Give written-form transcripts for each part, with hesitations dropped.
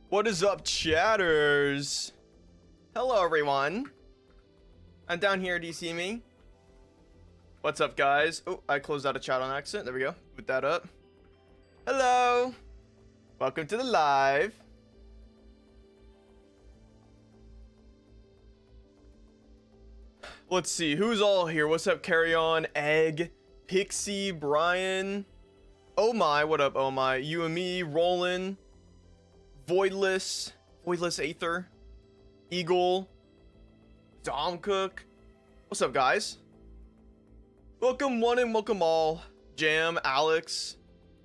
What is up, chatters? Hello, everyone. I'm down here. Do you see me? What's up, guys? Oh, I closed out a chat on accident. There we go. Put that up. Hello. Welcome to the live. Let's see. Who's all here? What's up, Carry On, Egg, Pixie, Brian? Oh my. What up, oh my? You and me, Roland. Voidless Aether, Eagle, Dom Cook. What's up, guys? Welcome one and welcome all. Jam, Alex,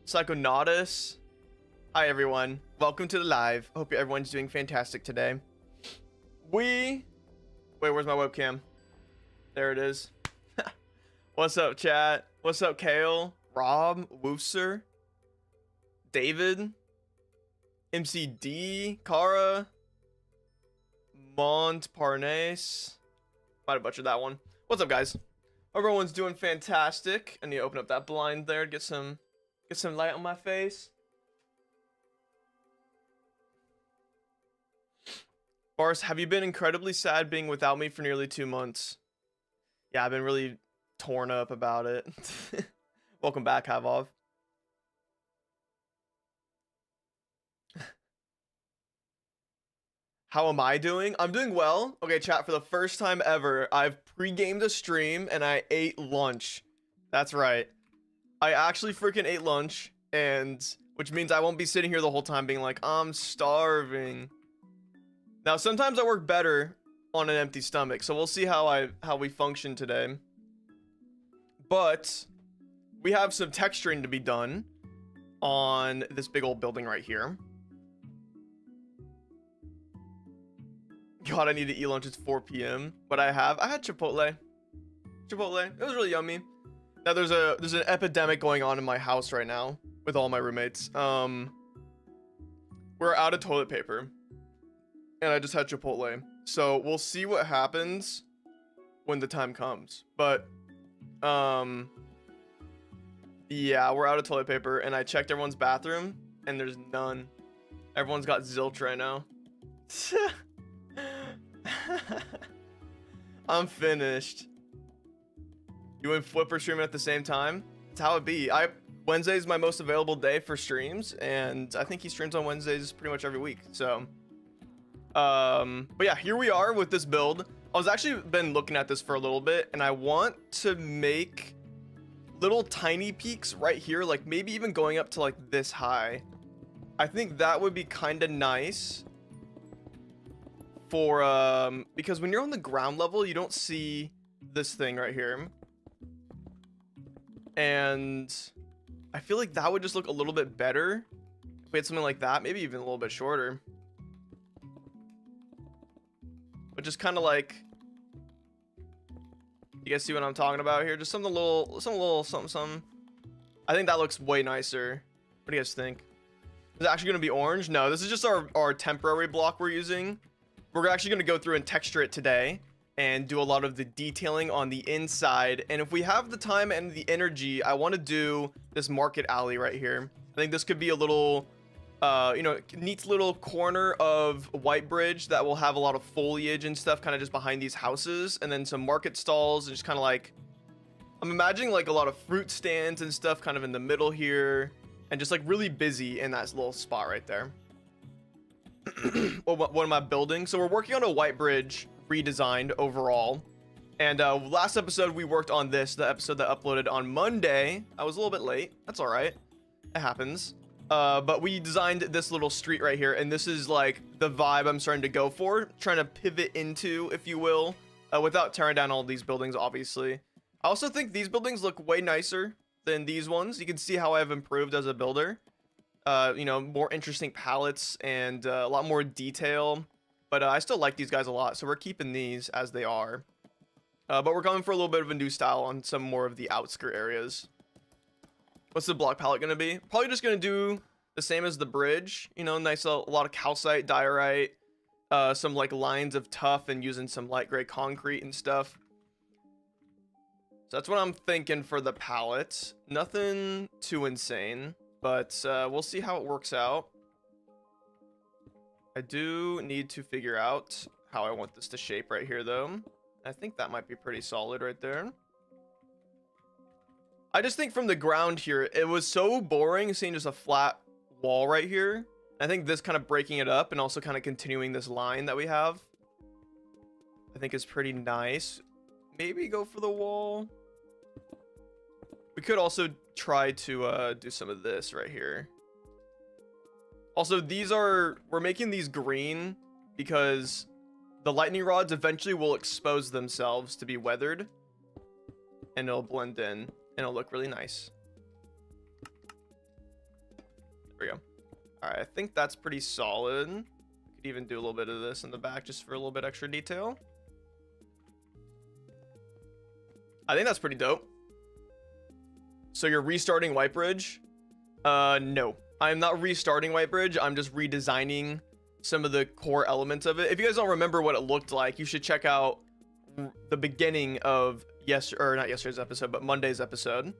Psychonautus. Hi everyone. Welcome to the live. Hope everyone's doing fantastic today. Wait, where's my webcam? There it is. What's up, chat? What's up, Kale, Rob, Woofser, David, MCD, Kara, Montparnasse. Might have butchered that one. What's up, guys? Everyone's doing fantastic. I need to open up that blind there to get some light on my face. Barce, have you been incredibly sad being without me for nearly 2 months? Yeah, I've been really torn up about it. Welcome back, Havov. How am I doing? I'm doing well. Okay, chat, for the first time ever, I've pre-gamed a stream and I ate lunch. That's right. I actually freaking ate lunch, and which means I won't be sitting here the whole time being like, I'm starving. Now, sometimes I work better on an empty stomach, so we'll see how we function today. But we have some texturing to be done on this big old building right here. God, I need to eat lunch. It's 4 p.m. But I had Chipotle. It was really yummy. Now there's an epidemic going on in my house right now with all my roommates. We're out of toilet paper, and I just had Chipotle. So we'll see what happens when the time comes. But yeah, we're out of toilet paper, and I checked everyone's bathroom, and there's none. Everyone's got zilch right now. I'm finished. You and Flipper streaming at the same time? That's how it be. Wednesday is my most available day for streams, and I think he streams on Wednesdays pretty much every week. So, but yeah, here we are with this build. I was actually been looking at this for a little bit, and I want to make little tiny peaks right here, like maybe even going up to like this high. I think that would be kind of nice. For because when you're on the ground level, you don't see this thing right here, and I feel like that would just look a little bit better if we had something like that, maybe even a little bit shorter, but just kind of like, you guys see what I'm talking about here? Just something something. I think that looks way nicer. What do you guys think? Is it actually going to be orange? No, this is just our temporary block we're using. We're actually going to go through and texture it today and do a lot of the detailing on the inside. And if we have the time and the energy, I want to do this market alley right here. I think this could be a little, neat little corner of White Bridge that will have a lot of foliage and stuff kind of just behind these houses. And then some market stalls and just kind of like, I'm imagining like a lot of fruit stands and stuff kind of in the middle here. And just like really busy in that little spot right there. Well, what am I building? So we're working on a White Bridge redesigned overall, and last episode we worked on this, the episode that uploaded on Monday. I was a little bit late. That's all right, it happens. But we designed this little street right here, and this is like the vibe I'm starting to go for, trying to pivot into, if you will, without tearing down all these buildings, obviously. I also think these buildings look way nicer than these ones. You can see how I've improved as a builder. More interesting palettes and a lot more detail, but I still like these guys a lot, so we're keeping these as they are, but we're going for a little bit of a new style on some more of the outskirt areas. What's the block palette gonna be? Probably just gonna do the same as the bridge, nice, a lot of calcite, diorite, some like lines of tuff, and using some light gray concrete and stuff. So that's what I'm thinking for the palette. Nothing too insane, but we'll see how it works out. I do need to figure out how I want this to shape right here, though. I think that might be pretty solid right there. I just think from the ground here, it was so boring seeing just a flat wall right here. I think this kind of breaking it up and also kind of continuing this line that we have, I think is pretty nice. Maybe go for the wall. We could also try to do some of this right here. Also, we're making these green because the lightning rods eventually will expose themselves to be weathered, and it'll blend in and it'll look really nice. There we go. All right, I think that's pretty solid. We could even do a little bit of this in the back just for a little bit extra detail. I think that's pretty dope. So you're restarting Whitebridge? No. I'm not restarting Whitebridge. I'm just redesigning some of the core elements of it. If you guys don't remember what it looked like, you should check out the beginning of not yesterday's episode, but Monday's episode.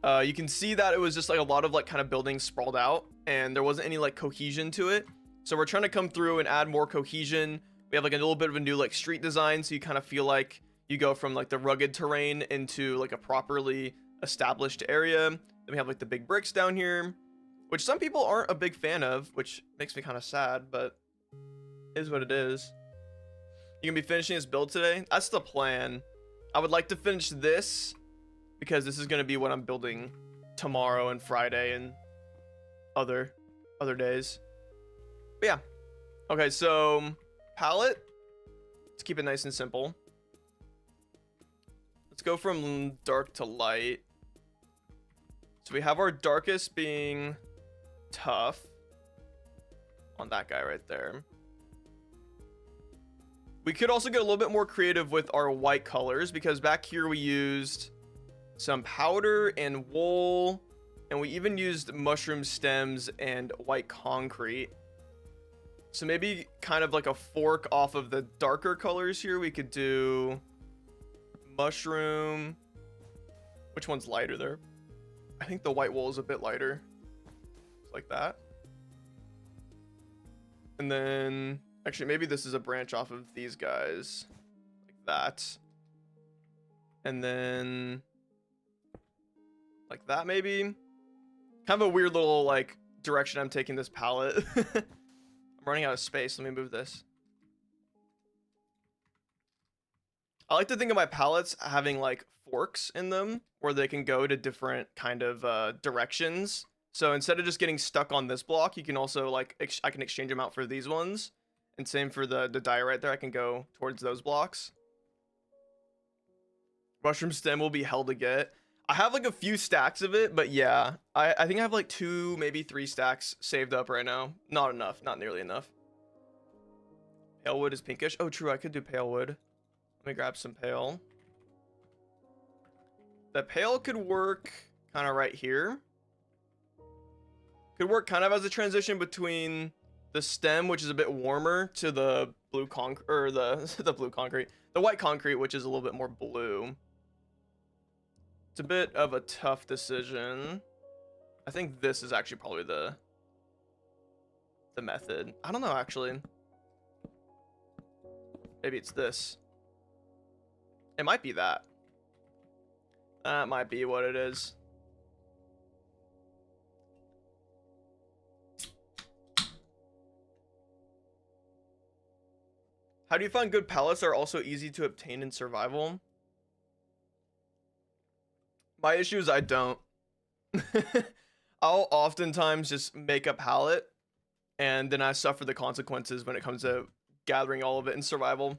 You can see that it was just like a lot of like kind of buildings sprawled out, and there wasn't any like cohesion to it. So we're trying to come through and add more cohesion. We have like a little bit of a new like street design, so you kind of feel like you go from like the rugged terrain into like a properly established area. Then we have like the big bricks down here, which some people aren't a big fan of, which makes me kind of sad, but it is what it is. You gonna be finishing this build today? That's the plan. I would like to finish this because this is gonna be what I'm building tomorrow and Friday and other days. But yeah. Okay, so palette. Let's keep it nice and simple. Let's go from dark to light. So we have our darkest being tough on that guy right there. We could also get a little bit more creative with our white colors, because back here we used some powder and wool, and we even used mushroom stems and white concrete. So maybe kind of like a fork off of the darker colors here. We could do mushroom. Which one's lighter there? I think the white wool is a bit lighter. Like that. And then actually maybe this is a branch off of these guys, like that. And then like that, maybe. Kind of a weird little like direction I'm taking this palette. I'm running out of space. Let me move this. I like to think of my palettes having like forks in them where they can go to different kind of directions. So instead of just getting stuck on this block, you can also like, I can exchange them out for these ones. And same for the die right there, I can go towards those blocks. Mushroom stem will be hell to get. I have like a few stacks of it, but yeah, I think I have like 2, maybe 3 stacks saved up right now. Not enough, not nearly enough. Pale wood is pinkish. Oh, true, I could do pale wood. Let me grab some pale. The pale could work kind of right here. Could work kind of as a transition between the stem, which is a bit warmer, to the blue concrete, or the blue concrete, the white concrete, which is a little bit more blue. It's a bit of a tough decision. I think this is actually probably the method. I don't know, actually. Maybe it's this. It might be that. That might be what it is. How do you find good pallets that are also easy to obtain in survival? My issue is I don't. I'll oftentimes just make a pallet, and then I suffer the consequences when it comes to gathering all of it in survival.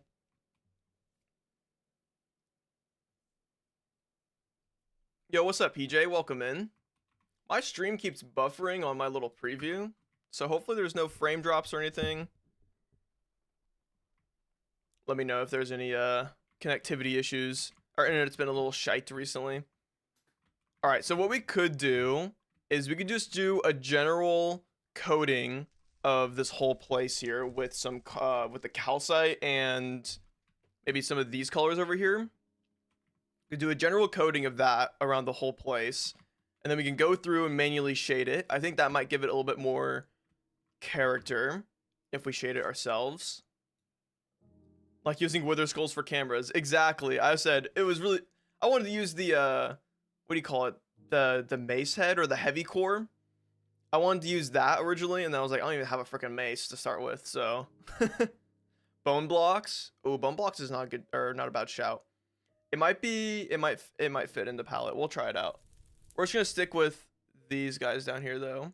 Yo, what's up, PJ? Welcome in. My stream keeps buffering on my little preview, so hopefully there's no frame drops or anything. Let me know if there's any connectivity issues. Our internet's been a little shite recently. All right, so what we could do is we could just do a general coating of this whole place here with some with the calcite and maybe some of these colors over here. We do a general coating of that around the whole place, and then we can go through and manually shade it. I think that might give it a little bit more character. if we shade it ourselves. Like using wither skulls for cameras. Exactly. I said it was really, I wanted to use the what do you call it? The mace head or the heavy core. I wanted to use that originally, and then I was like, I don't even have a freaking mace to start with, so bone blocks. Oh, bone blocks is not good, or not a bad shout. It might be, it might fit in the palette. We'll try it out. We're just gonna stick with these guys down here though.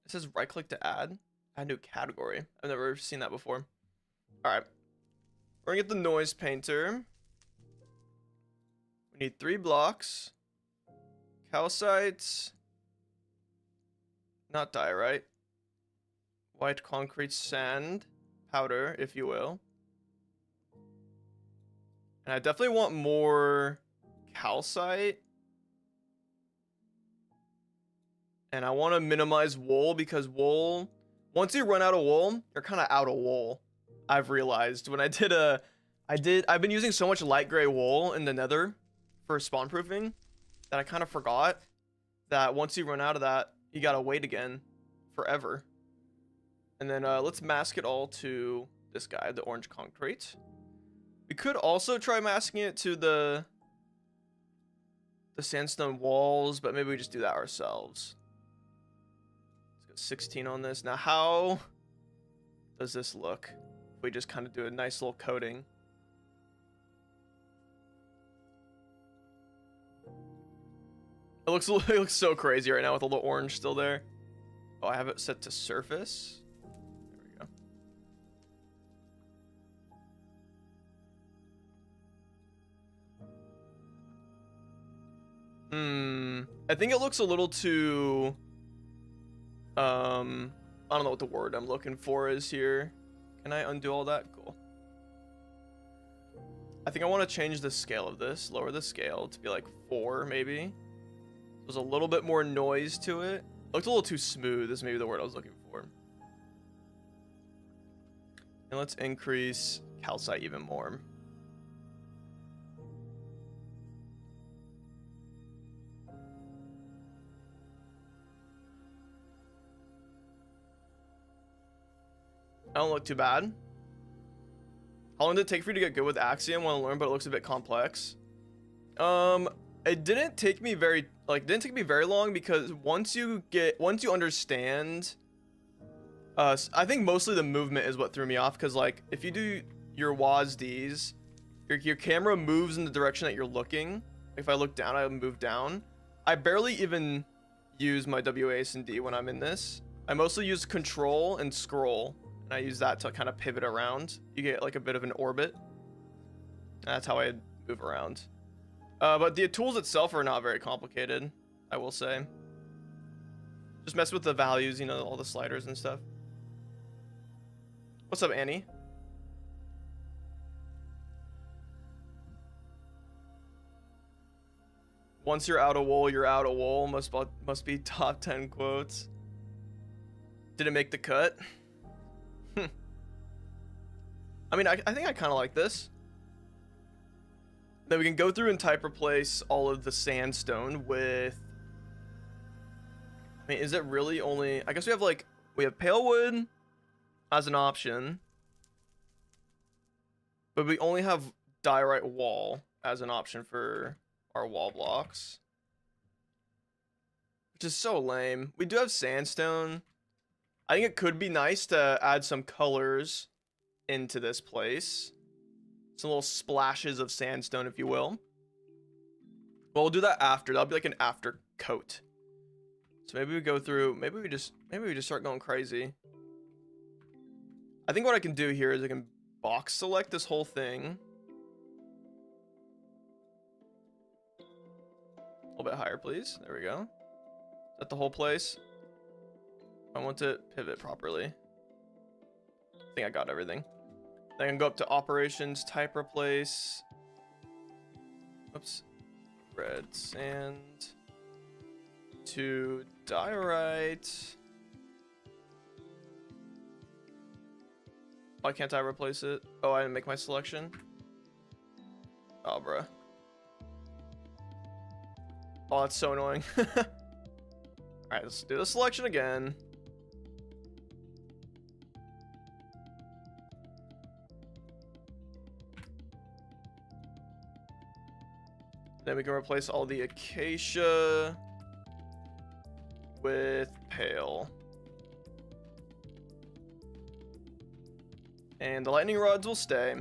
It says right click to add new category. I've never seen that before. All right, we're gonna get the noise painter. We need 3 blocks. Calcite, not diorite, white concrete sand, powder, if you will. And I definitely want more calcite. And I want to minimize wool, because wool, once you run out of wool, you're kind of out of wool. I've realized when I've been using so much light gray wool in the nether for spawn proofing that I kind of forgot that once you run out of that, you gotta wait again forever. And then let's mask it all to this guy, the orange concrete. We could also try masking it to the sandstone walls, but maybe we just do that ourselves. Let's go 16 on this. Now, how does this look if we just kind of do a nice little coating? It looks so crazy right now with all the orange still there. Oh, I have it set to surface. There we go. I think it looks a little too I don't know what the word I'm looking for is here. Can I undo all that? Cool. I think I want to change the scale of this, lower the scale to be like 4 maybe. There's a little bit more noise to it. It looked a little too smooth is maybe the word I was looking for. And let's increase calcite even more. I don't look too bad. How long did it take for you to get good with Axiom? Want to learn, but it looks a bit complex. It didn't take me very long, because once you understand, I think mostly the movement is what threw me off, because like if you do your WASDs, your camera moves in the direction that you're looking. If I look down, I move down. I barely even use my WASD when I'm in this. I mostly use control and scroll, and I use that to kind of pivot around. You get like a bit of an orbit. That's how I move around. But the tools itself are not very complicated, I will say. Just mess with the values, you know, all the sliders and stuff. What's up, Annie? Once you're out of wool, you're out of wool. Must be top 10 quotes. Did it make the cut? I mean, I think I kind of like this. Then we can go through and type replace all of the sandstone with, I mean, is it really only, I guess we have pale wood as an option, but we only have diorite wall as an option for our wall blocks, which is so lame. We do have sandstone. I think it could be nice to add some colors into this place. Some little splashes of sandstone, if you will. Well, we'll do that after. That'll be like an after coat. So maybe we go through, maybe we just start going crazy. I think what I can do here is I can box select this whole thing. A little bit higher, please. There we go. Is that the whole place? I want to pivot properly. I think I got everything. Then I can go up to operations, type replace. Oops. Red sand to diorite. Why can't I replace it? Oh, I didn't make my selection. Oh, bruh. Oh, that's so annoying. All All right, let's do the selection again. Then we can replace all the acacia with pale. And the lightning rods will stay.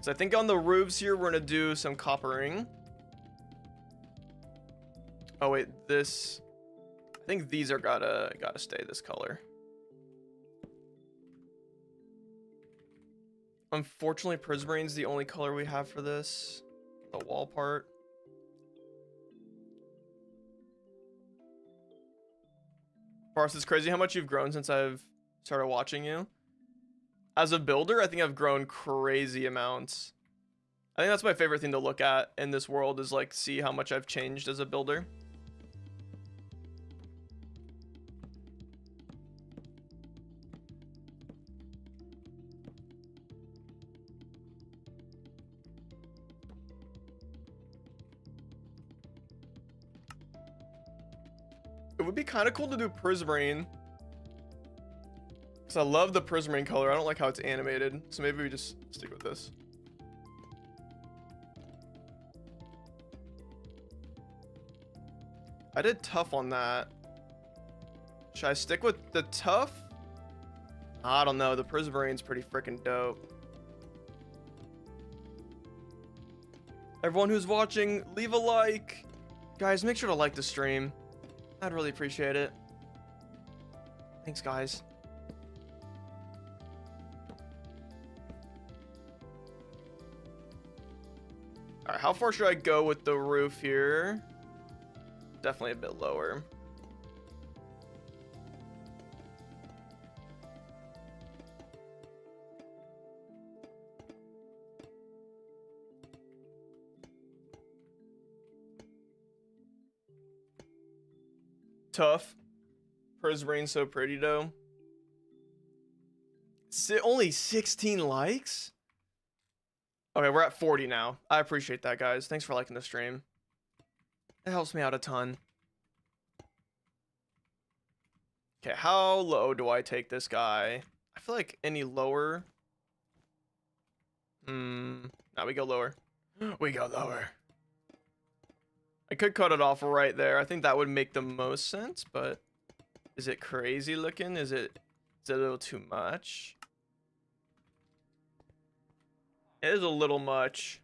So I think on the roofs here, we're gonna do some coppering. Oh wait, this, I think these are gotta stay this color. Unfortunately, Prismarine's the only color we have for this. The wall part. Barce, it's crazy how much you've grown since I've started watching you. As a builder, I think I've grown crazy amounts. I think that's my favorite thing to look at in this world, is like see how much I've changed as a builder. It would be kind of cool to do Prismarine, because I love the Prismarine color. I don't like how it's animated, so maybe we just stick with this. I did tough on that. Should I stick with the tough? I don't know. The Prismarine's pretty freaking dope. Everyone who's watching, leave a like. Guys, make sure to like the stream. I'd really appreciate it. Thanks, guys. All right, how far should I go with the roof here? Definitely a bit lower. Tough. Prismarine's so pretty though. Only 16 likes? Okay, we're at 40 now. I appreciate that, guys. Thanks for liking the stream. It helps me out a ton. Okay, how low do I take this guy? I feel like any lower. Now we go lower. We go lower. I could cut it off right there. I think that would make the most sense, but is it crazy looking? Is it a little too much? It is a little much.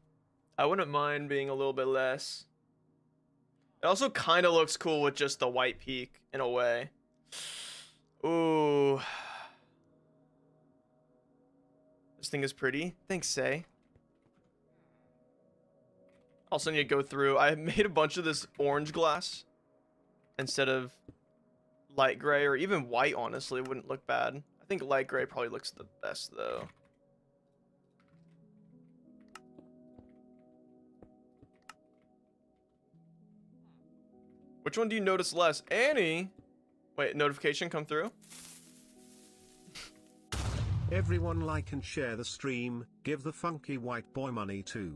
I wouldn't mind being a little bit less. It also kind of looks cool with just the white peak in a way. Ooh. This thing is pretty. Thanks, Say. Also need to go through. I made a bunch of this orange glass instead of light gray, or even white, honestly. It wouldn't look bad. I think light gray probably looks the best, though. Which one do you notice less? Annie? Wait, notification come through? Everyone like and share the stream. Give the funky white boy money too.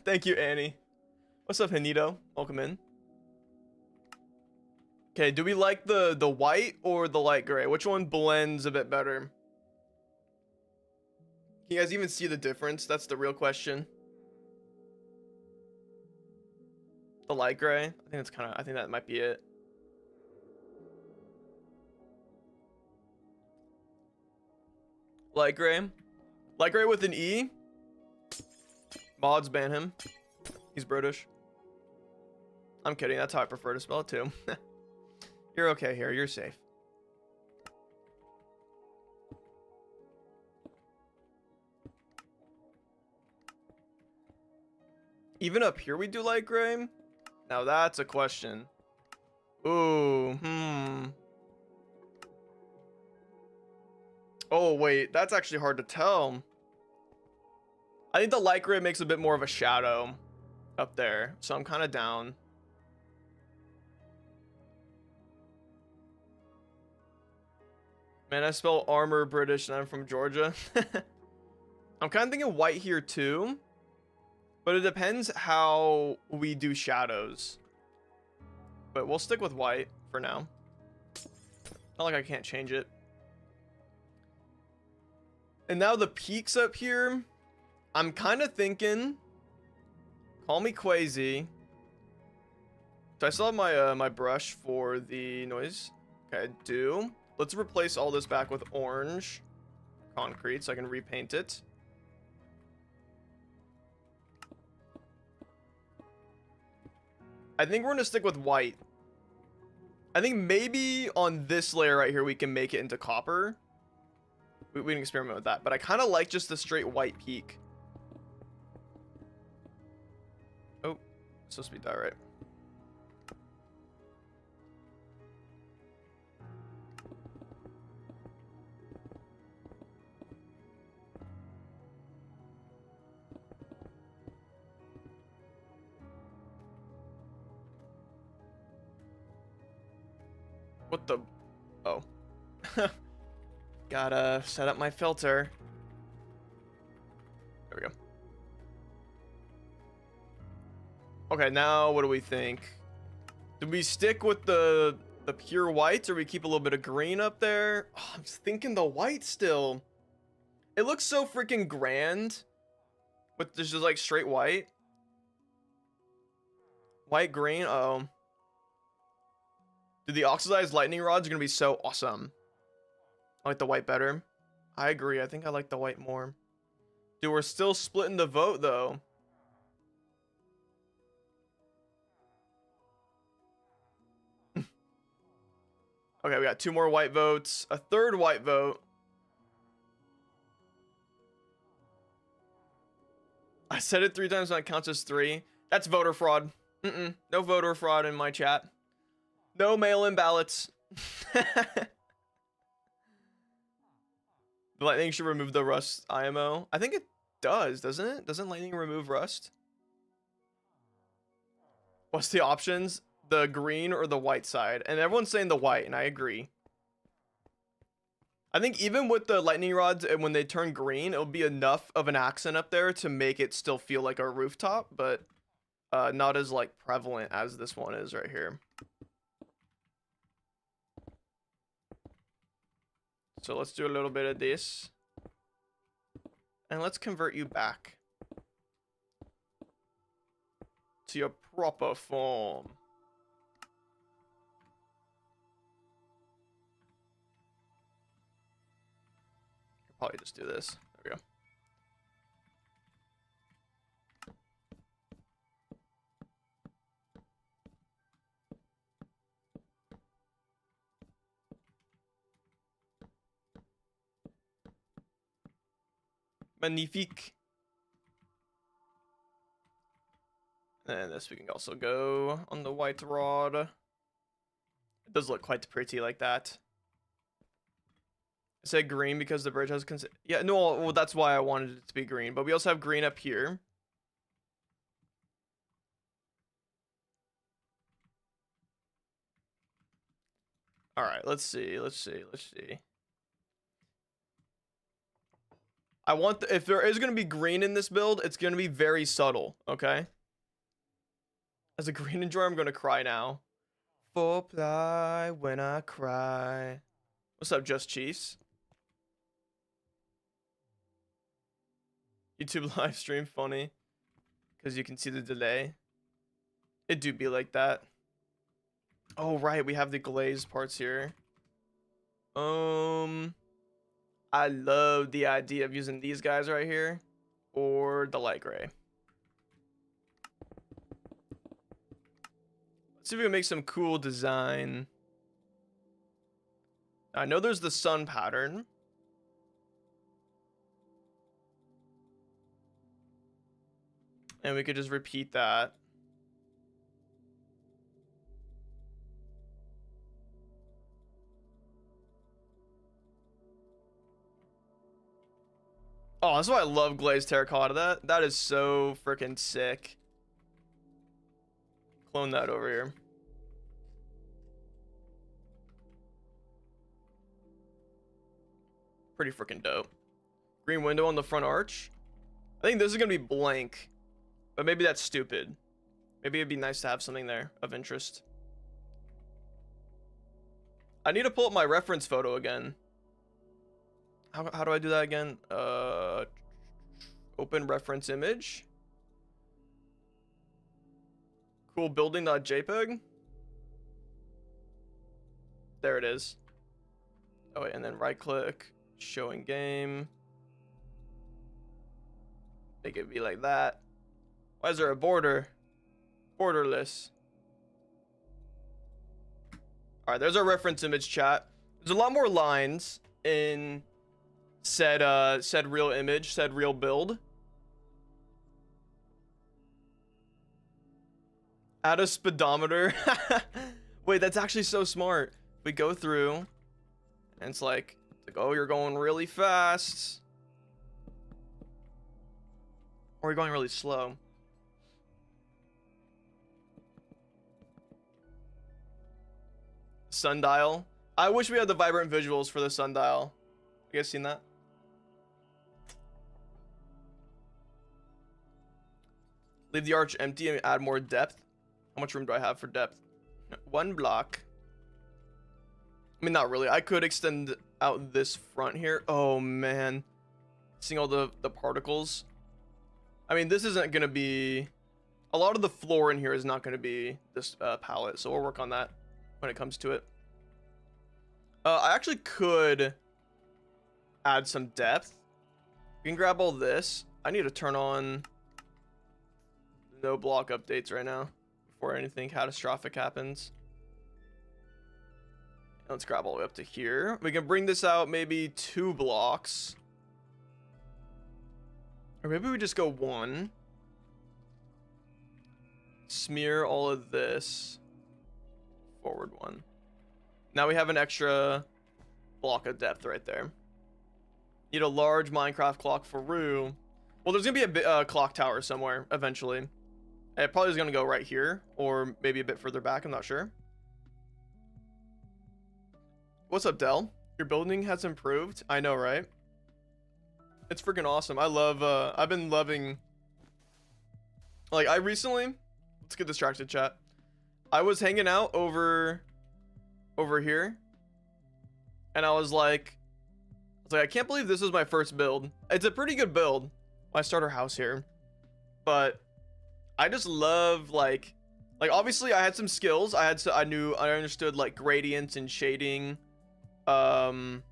Thank you, Annie. What's up, Hanito? Welcome in. Okay, do we like the white or the light gray? Which one blends a bit better? Can you guys even see the difference? That's the real question. The light gray? I think that might be it. Light gray? Light gray with an E? Mods ban him. He's British. I'm kidding. That's how I prefer to spell it too. You're okay here. You're safe. Even up here we do light gray? Now that's a question. Ooh, Oh, wait. That's actually hard to tell. I think the light gray makes a bit more of a shadow up there, so I'm kind of down. Man, I spell armor British and I'm from Georgia. I'm kind of thinking white here too, but it depends how we do shadows. But we'll stick with white for now. Not like I can't change it. And now the peaks up here, I'm kind of thinking, call me crazy. Do I still have my my brush for the noise? Okay, I do. Let's replace all this back with orange concrete so I can repaint it. I think we're gonna stick with white. I think maybe on this layer right here we can make it into copper. We can experiment with that, but I kind of like just the straight white peak. Oh, it's supposed to be diorite. What the? Oh. Gotta set up my filter. There we go. Okay, now what do we think? Do we stick with the pure whites, or we keep a little bit of green up there? Oh, I'm thinking the white still. It looks so freaking grand with just like straight white. White, green, oh. Dude, the oxidized lightning rods are gonna be so awesome. I like the white better. I agree. I think I like the white more. Dude, we're still splitting the vote though. Okay, we got 2 more white votes. A 3rd white vote. I said it 3 times, so it counts as 3. That's voter fraud. No voter fraud in my chat. No mail-in ballots. The lightning should remove the rust IMO. I think it does, doesn't it? Doesn't lightning remove rust? What's the options? The green or the white side? And everyone's saying the white, and I agree. I think even with the lightning rods, and when they turn green, it'll be enough of an accent up there to make it still feel like a rooftop, but not as like prevalent as this one is right here. So let's do a little bit of this. And let's convert you back to your proper form. I'll probably just do this. There we go. Magnifique. And this we can also go on the white rod. It does look quite pretty like that. I said green because the bridge has yeah, no, well, that's why I wanted it to be green. But we also have green up here. All right, let's see. I want if there is going to be green in this build, it's going to be very subtle, okay? As a green enjoyer, I'm going to cry now. 4-ply when I cry. What's up, Just Chiefs? YouTube live stream funny because you can see the delay. It do be like that. Oh, right, we have the glazed parts here. I love the idea of using these guys right here or the light gray. Let's see if we can make some cool design. I know there's the sun pattern. And we could just repeat that. Oh, that's why I love glazed terracotta. That is so freaking sick. Clone that over here. Pretty freaking dope. Green window on the front arch. I think this is gonna be blank, but maybe that's stupid. Maybe it'd be nice to have something there of interest. I need to pull up my reference photo again. How do I do that again? Open reference image. Cool building.jpg. There it is. Oh wait, and then right click, show in game. Make it be like that. Why is there a border? Borderless. All right, there's our reference image, chat. There's a lot more lines in said real image, said real build. Add a speedometer. Wait, that's actually so smart. We go through, and it's like, oh, you're going really fast, or you're going really slow. Sundial. I wish we had the vibrant visuals for the sundial. You guys seen that? Leave the arch empty and add more depth. How much room do I have for depth? 1 block. I mean, not really. I could extend out this front here. Oh man, seeing all the particles. I mean, this isn't gonna be, a lot of the floor in here is not gonna be this palette, so we'll work on that when it comes to it. I actually could add some depth. You can grab all this. I need to turn on no block updates right now before anything catastrophic happens. Let's grab all the way up to here. We can bring this out maybe 2 blocks. Or maybe we just go 1. Smear all of this. Forward 1. Now we have an extra block of depth right there. Need a large Minecraft clock for Rue. Well, there's gonna be a clock tower somewhere eventually. It probably is gonna go right here, or maybe a bit further back. I'm not sure. What's up, Dell? Your building has improved. I know, right? It's freaking awesome. I love, I've been loving, like, I recently, let's get distracted, chat. I was hanging out over here, and I was like, I can't believe this is my first build. It's a pretty good build. My starter house here, but I just love, like obviously I had some skills. I understood like gradients and shading. But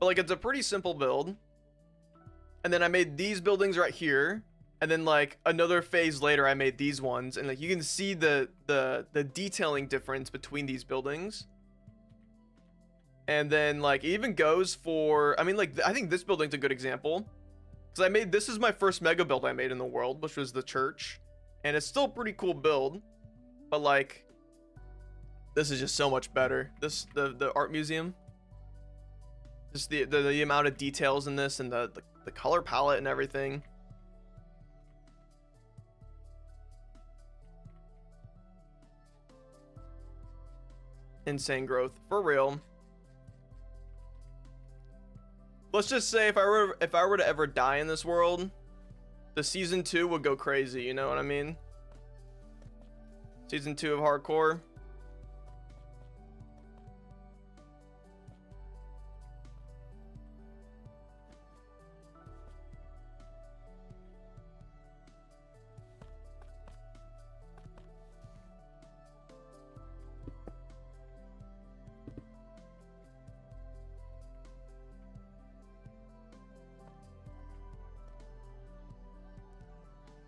like, it's a pretty simple build. And then I made these buildings right here, and then like another phase later I made these ones, and like you can see the detailing difference between these buildings. And then like it even goes for, I mean, like I think this building's a good example, because this is my first mega build I made in the world, which was the church, and it's still a pretty cool build, but like this is just so much better. The art museum, just the amount of details in this, and the color palette and everything. Insane growth for real. Let's just say if I were to ever die in this world, the season 2 would go crazy, you know what I mean? Season 2 of hardcore.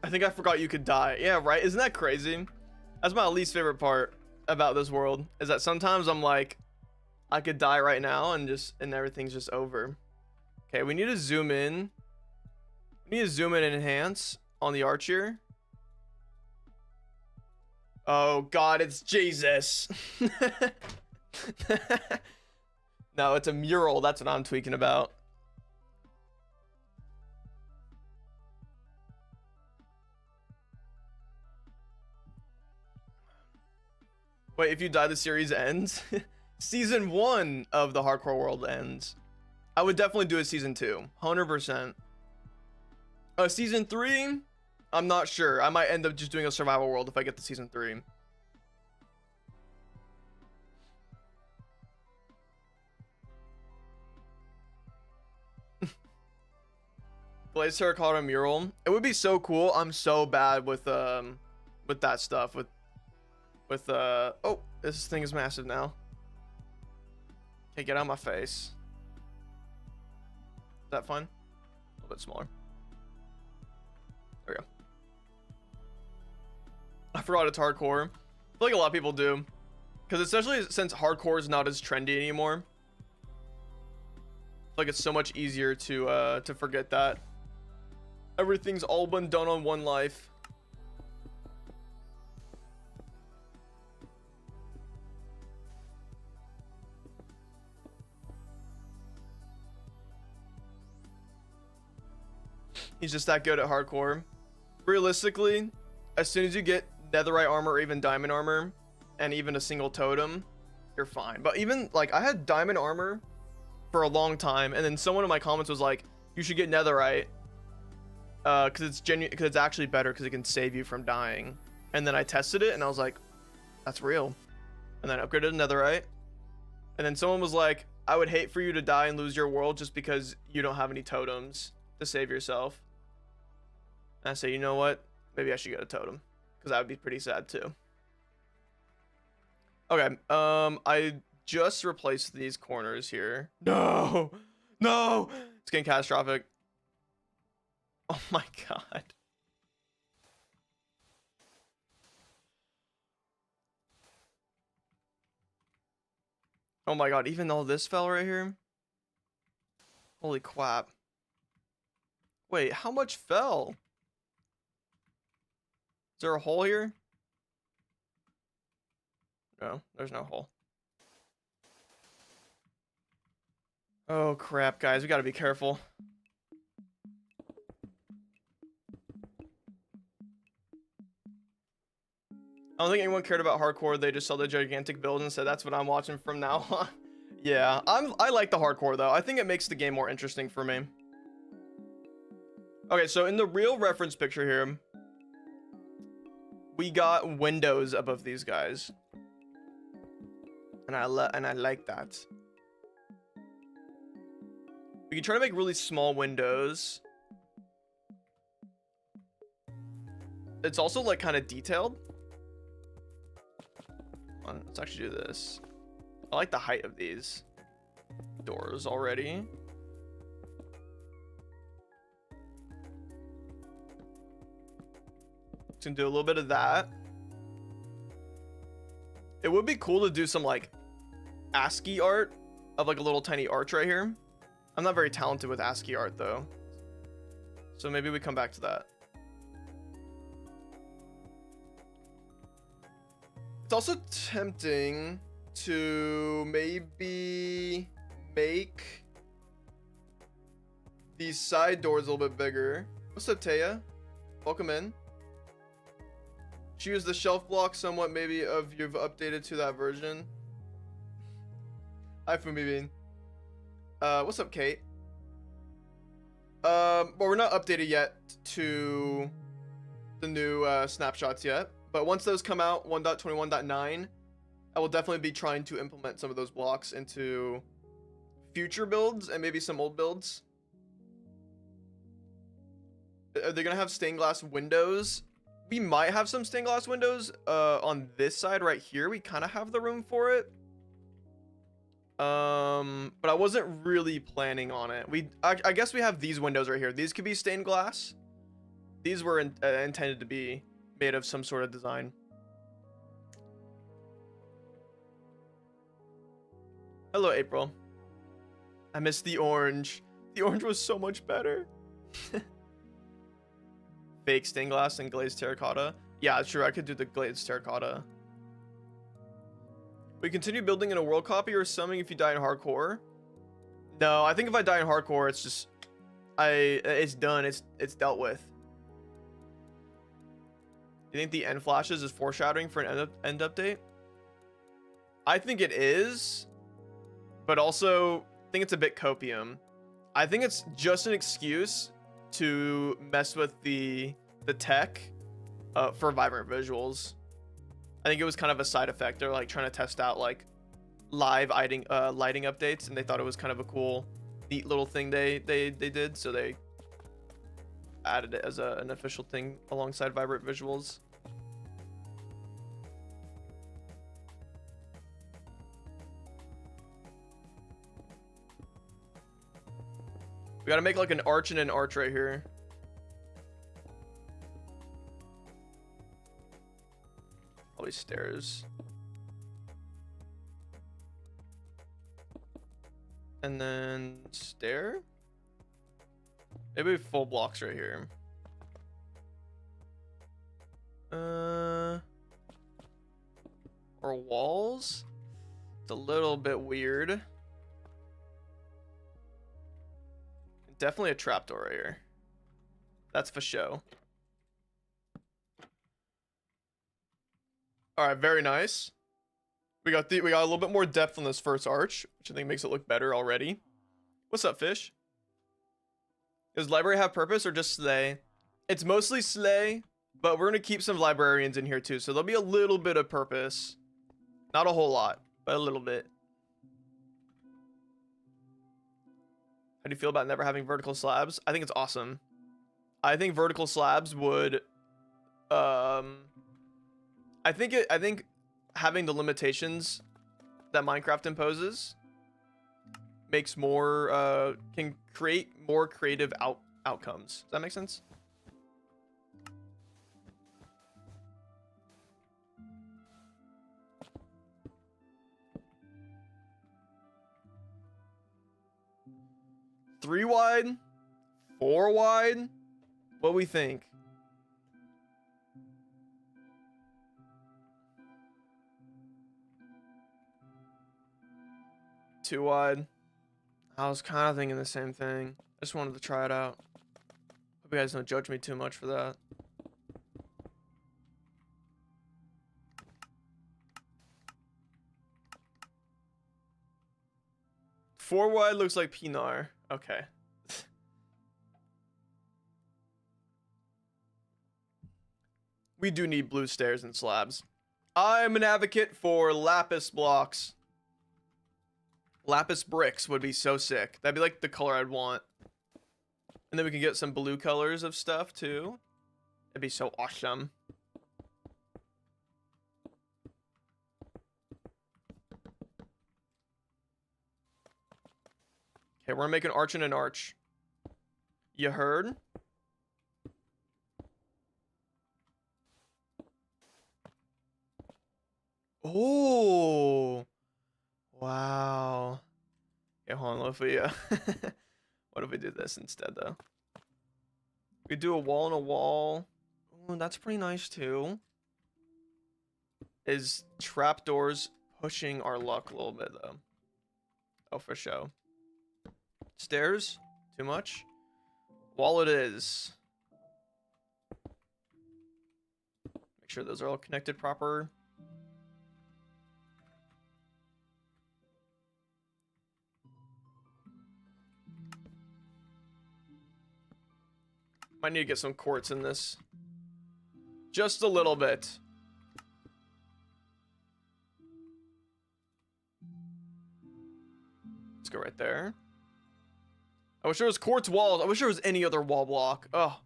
I think I forgot you could die. Yeah, right? Isn't that crazy? That's my least favorite part about this world, is that sometimes I'm like, I could die right now and everything's just over. Okay, we need to zoom in. We need to zoom in and enhance on the arch here. Oh God, it's Jesus. No, it's a mural. That's what I'm tweaking about. Wait, if you die, the series ends? Season 1 of the hardcore world ends. I would definitely do a season 2, 100%. Season 3, I'm not sure. I might end up just doing a survival world if I get to season 3. Glazed terracotta mural. It would be so cool. I'm so bad with that stuff. Oh, this thing is massive now. Okay, get out of my face. Is that fun? A little bit smaller. There we go. I forgot it's hardcore. I feel like a lot of people do. Because especially since hardcore is not as trendy anymore. I feel like it's so much easier to forget that. Everything's all been done on one life. He's just that good at hardcore. Realistically, as soon as you get netherite armor or even diamond armor and even a single totem, you're fine. But even like I had diamond armor for a long time, and then someone in my comments was like, you should get netherite because it's actually better because it can save you from dying. And then I tested it and I was like, that's real. And then I upgraded to netherite. And then someone was like, I would hate for you to die and lose your world just because you don't have any totems to save yourself. And I say, you know what? Maybe I should get a totem because that would be pretty sad too. Okay, I just replaced these corners here. No, no, it's getting catastrophic. Oh my god. Oh my god, even though this fell right here. Holy crap. Wait, how much fell? Is there a hole here? No, there's no hole. Oh crap, guys, we gotta be careful. I don't think anyone cared about hardcore. They just saw the gigantic build and said that's what I'm watching from now on. Yeah, I like the hardcore though. I think it makes the game more interesting for me. Okay, so in the real reference picture here, we got windows above these guys. And I like that. We can try to make really small windows. It's also like kind of detailed. Hold on, let's actually do this. I like the height of these doors already. Gonna do a little bit of that. It would be cool to do some like ASCII art of like a little tiny arch right here. I'm not very talented with ASCII art though, so maybe we come back to that. It's also tempting to maybe make these side doors a little bit bigger. What's up, Taya? Welcome in. Choose the shelf block somewhat maybe of you've updated to that version. Hi, Fumibean. What's up, Kate? Well, we're not updated yet to the new snapshots yet, but once those come out, 1.21.9, I will definitely be trying to implement some of those blocks into future builds and maybe some old builds. Are they gonna have stained glass windows? We might have some stained glass windows on this side right here. We kind of have the room for it. But I wasn't really planning on it. I guess we have these windows right here. These could be stained glass. These were intended to be made of some sort of design. Hello, April. I missed the orange. The orange was so much better. Fake stained glass and glazed terracotta. Yeah, true. I could do the glazed terracotta. We continue building in a world copy or something if you die in hardcore. No, I think if I die in hardcore, it's just it's done. It's dealt with. You think the end flashes is foreshadowing for an end update? I think it is, but also I think it's a bit copium. I think it's just an excuse to mess with the tech for vibrant visuals. I think it was kind of a side effect. They're like trying to test out like live lighting updates, and they thought it was kind of a cool, neat little thing they did. So they added it as an official thing alongside Vibrant Visuals. We gotta make like an arch and an arch right here. All these stairs. And then stair? Maybe full blocks right here. Or walls? It's a little bit weird. Definitely a trapdoor right here. That's for show. All right, very nice. We got a little bit more depth on this first arch, which I think makes it look better already. What's up, fish? Does library have purpose or just slay? It's mostly slay, but we're gonna keep some librarians in here too, so there'll be a little bit of purpose. Not a whole lot, but a little bit. How do you feel about never having vertical slabs? I think it's awesome. I think vertical slabs would, I think having the limitations that Minecraft imposes makes more, can create more creative outcomes. Does that make sense? Three wide, 4 wide. What we think? Too wide. I was kind of thinking the same thing. I just wanted to try it out. Hope you guys don't judge me too much for that. Four wide looks like Pinar. Okay. We do need blue stairs and slabs. I'm an advocate for lapis blocks. Lapis bricks would be so sick. That'd be like the color I'd want. And then we can get some blue colors of stuff too. It'd be so awesome. Okay, we're gonna make an arch and an arch. You heard? Oh, wow. Okay, hold on. What if we, what if we do this instead, though? We do a wall and a wall. Oh, that's pretty nice, too. Is trapdoors pushing our luck a little bit, though? Oh, for sure. Stairs? Too much? Wall it is. Make sure those are all connected proper. Might need to get some quartz in this. Just a little bit. Let's go right there. I wish there was quartz walls. I wish there was any other wall block. Oh.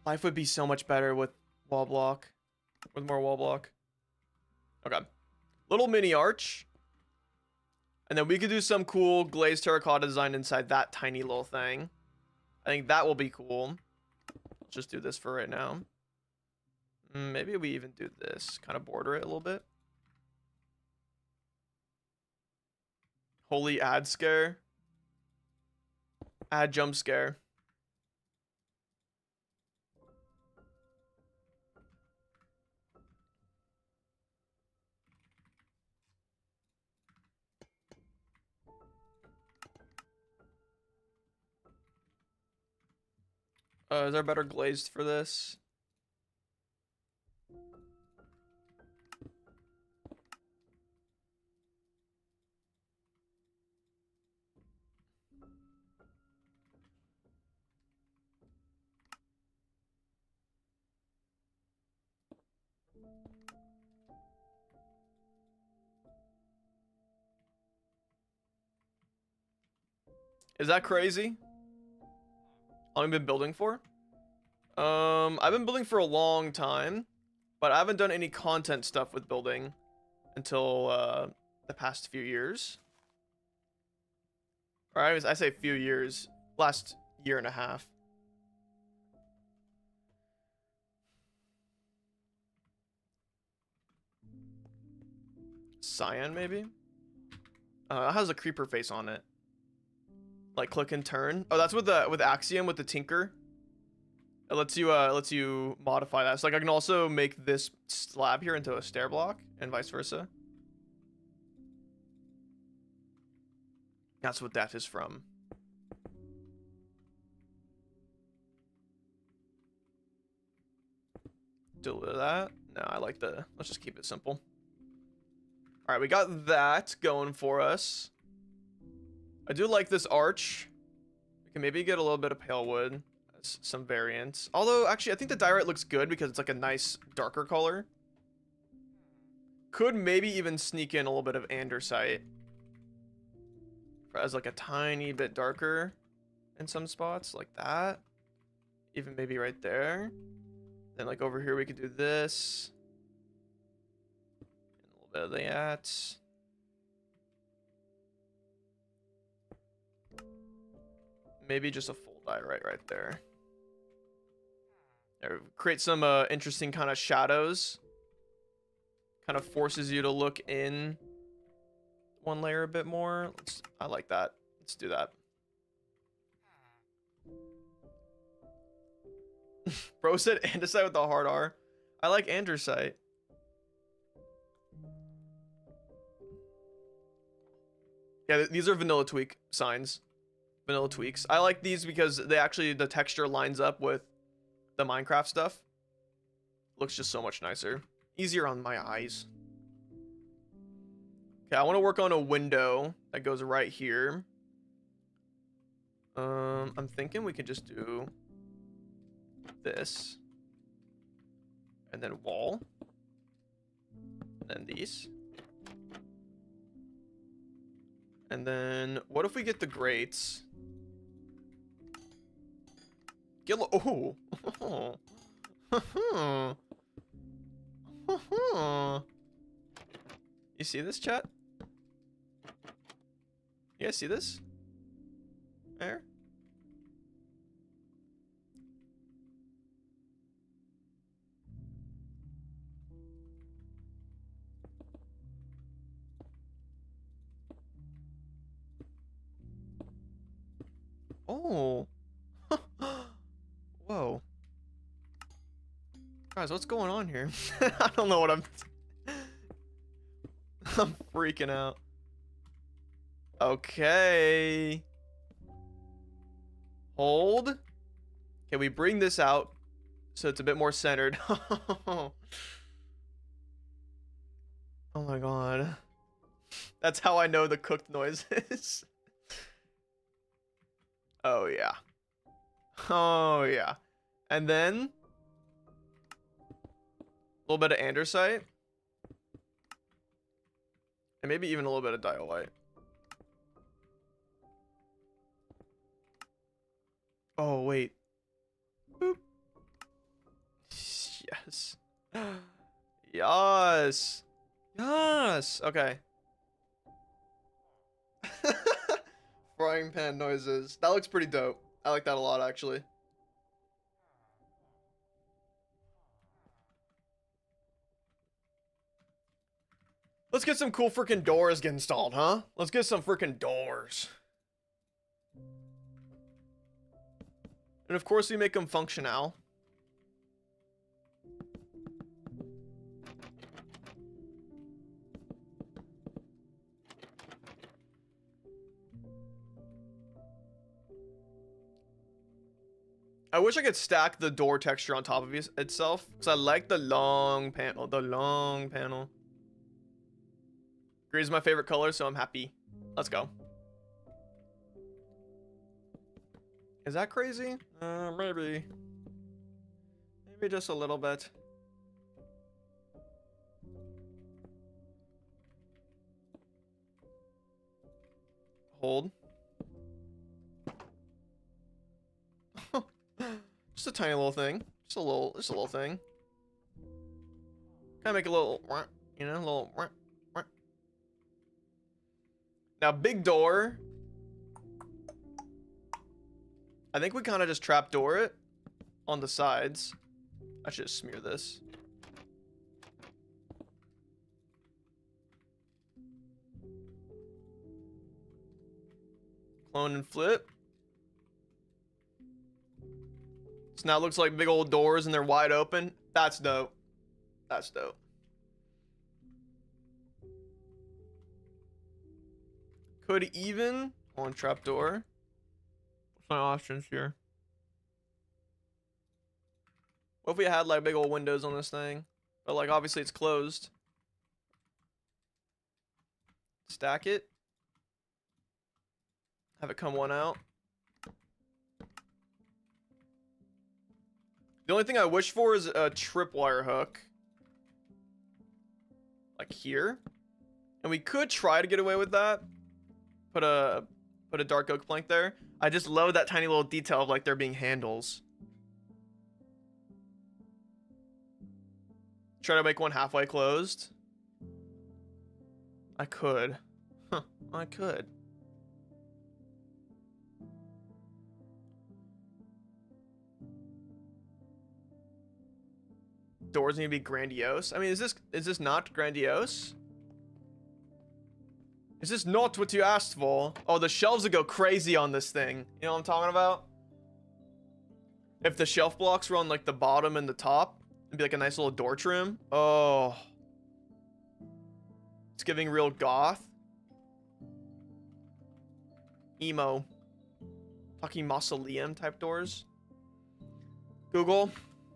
Life would be so much better with wall block. With more wall block. Okay. Little mini arch. And then we could do some cool glazed terracotta design inside that tiny little thing. I think that will be cool. Let's just do this for right now. Maybe we even do this. Kind of border it a little bit. Holy ad scare. Ad jump scare. Is there better glazed for this? Is that crazy? How long have you been building for? I've been building for a long time, but I haven't done any content stuff with building until the past few years. Or I say few years, last year and a half. Cyan, maybe? It has a creeper face on it. Like click and turn. Oh, that's with Axiom with the Tinker. It lets you modify that. So like I can also make this slab here into a stair block and vice versa. That's what that is from. Delete that. No, I like let's just keep it simple. All right, we got that going for us. I do like this arch. We can maybe get a little bit of pale wood, some variants. Although, actually, I think the diorite looks good because it's like a nice darker color. Could maybe even sneak in a little bit of andesite as like a tiny bit darker in some spots, like that. Even maybe right there. Then like over here, we could do this. And a little bit of that. Maybe just a full diorite right there. There, create some interesting kind of shadows. Kind of forces you to look in one layer a bit more. I like that. Let's do that. Bro said andesite with the hard R. I like andesite. Yeah, these are vanilla tweak signs. Vanilla tweaks. I like these because they actually, the texture lines up with the Minecraft stuff. Looks just so much nicer. Easier on my eyes. Okay, I want to work on a window that goes right here. I'm thinking we could just do this. And then wall. And then these. And then what if we get the grates? Get oh. You see this, chat? You guys see this? There? Oh. Whoa. Guys, what's going on here? I don't know what I'm freaking out. Okay. Hold. Can we bring this out so it's a bit more centered? Oh my god. That's how I know the cooked noise is. Oh yeah. Oh yeah. And then a little bit of andesite. And maybe even a little bit of diorite. Oh, wait. Boop. Yes. Yes. Yes. Okay. Frying pan noises. That looks pretty dope. I like that a lot, actually. Let's get some cool freaking doors get installed, huh? Let's get some freaking doors. And of course we make them functional. I wish I could stack the door texture on top of itself, because I like the long panel. The long panel. Green is my favorite color, so I'm happy. Let's go. Is that crazy? Maybe. Maybe just a little bit. Hold. Just a tiny little thing. Just a little thing. Kind of make a little, you know, a little. Now, big door. I think we kind of just trapdoor it on the sides. I should just smear this. Clone and flip. So now it looks like big old doors and they're wide open. That's dope. That's dope. Could even on trapdoor. What's my options here? What if we had like big old windows on this thing? But like obviously it's closed. Stack it. Have it come one out. The only thing I wish for is a tripwire hook. Like here. And we could try to get away with that. Put a dark oak plank there. I just love that tiny little detail of like there being handles. Try to make one halfway closed. I could. Huh, I could. Doors need to be grandiose. I mean, is this not grandiose? Is this not what you asked for? Oh, the shelves would go crazy on this thing. You know what I'm talking about? If the shelf blocks were on like the bottom and the top, it'd be like a nice little door trim. Oh. It's giving real goth. Emo. Fucking mausoleum type doors. Google,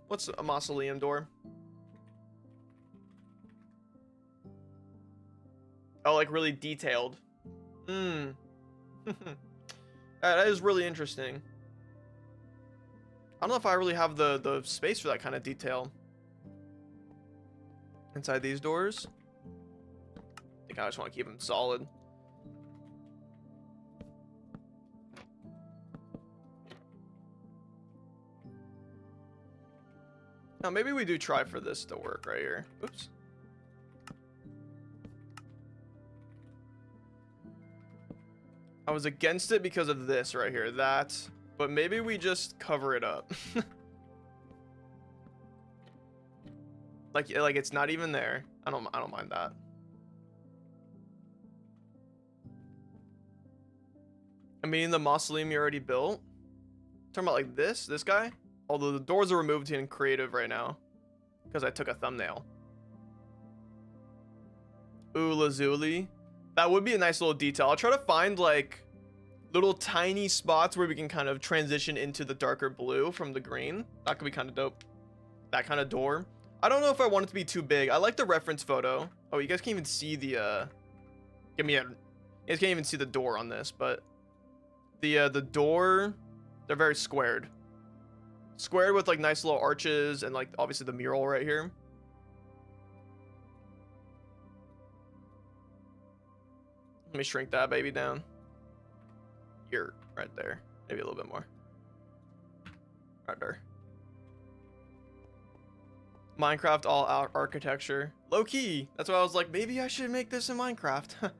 what's a mausoleum door? Oh, like really detailed. That is really interesting. I don't know if I really have the space for that kind of detail. Inside these doors. I think I just want to keep them solid. Now maybe we do try for this to work right here. Oops. I was against it because of this right here, that, but maybe we just cover it up. like it's not even there. I don't mind that. I mean, the mausoleum you already built. Talking about like this guy. Although the doors are removed in creative right now because I took a thumbnail. Ooh, lazuli. That would be a nice little detail. I'll try to find like little tiny spots where we can kind of transition into the darker blue from the green. That could be kind of dope. That kind of door. I don't know if I want it to be too big. I like the reference photo. Oh, you guys can't even see the you guys can't even see the door on this, but the door, they're very squared. Squared with like nice little arches and like obviously the mural right here. Let me shrink that baby down. Here, right there. Maybe a little bit more. Right there. Minecraft all out architecture. Low key. That's why I was like, maybe I should make this in Minecraft. I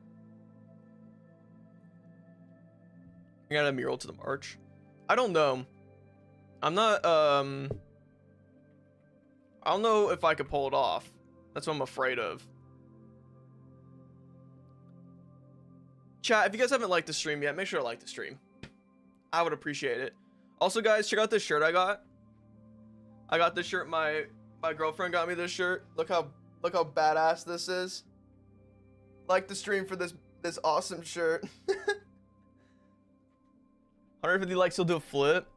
got a mural to the march. I don't know. I'm not, I don't know if I could pull it off. That's what I'm afraid of. Chat, if you guys haven't liked the stream yet, make sure to like the stream. I would appreciate it. Also, guys, check out this shirt I got. I got this shirt. My girlfriend got me this shirt. Look how badass this is. Like the stream for this awesome shirt. 150 likes, you'll do a flip.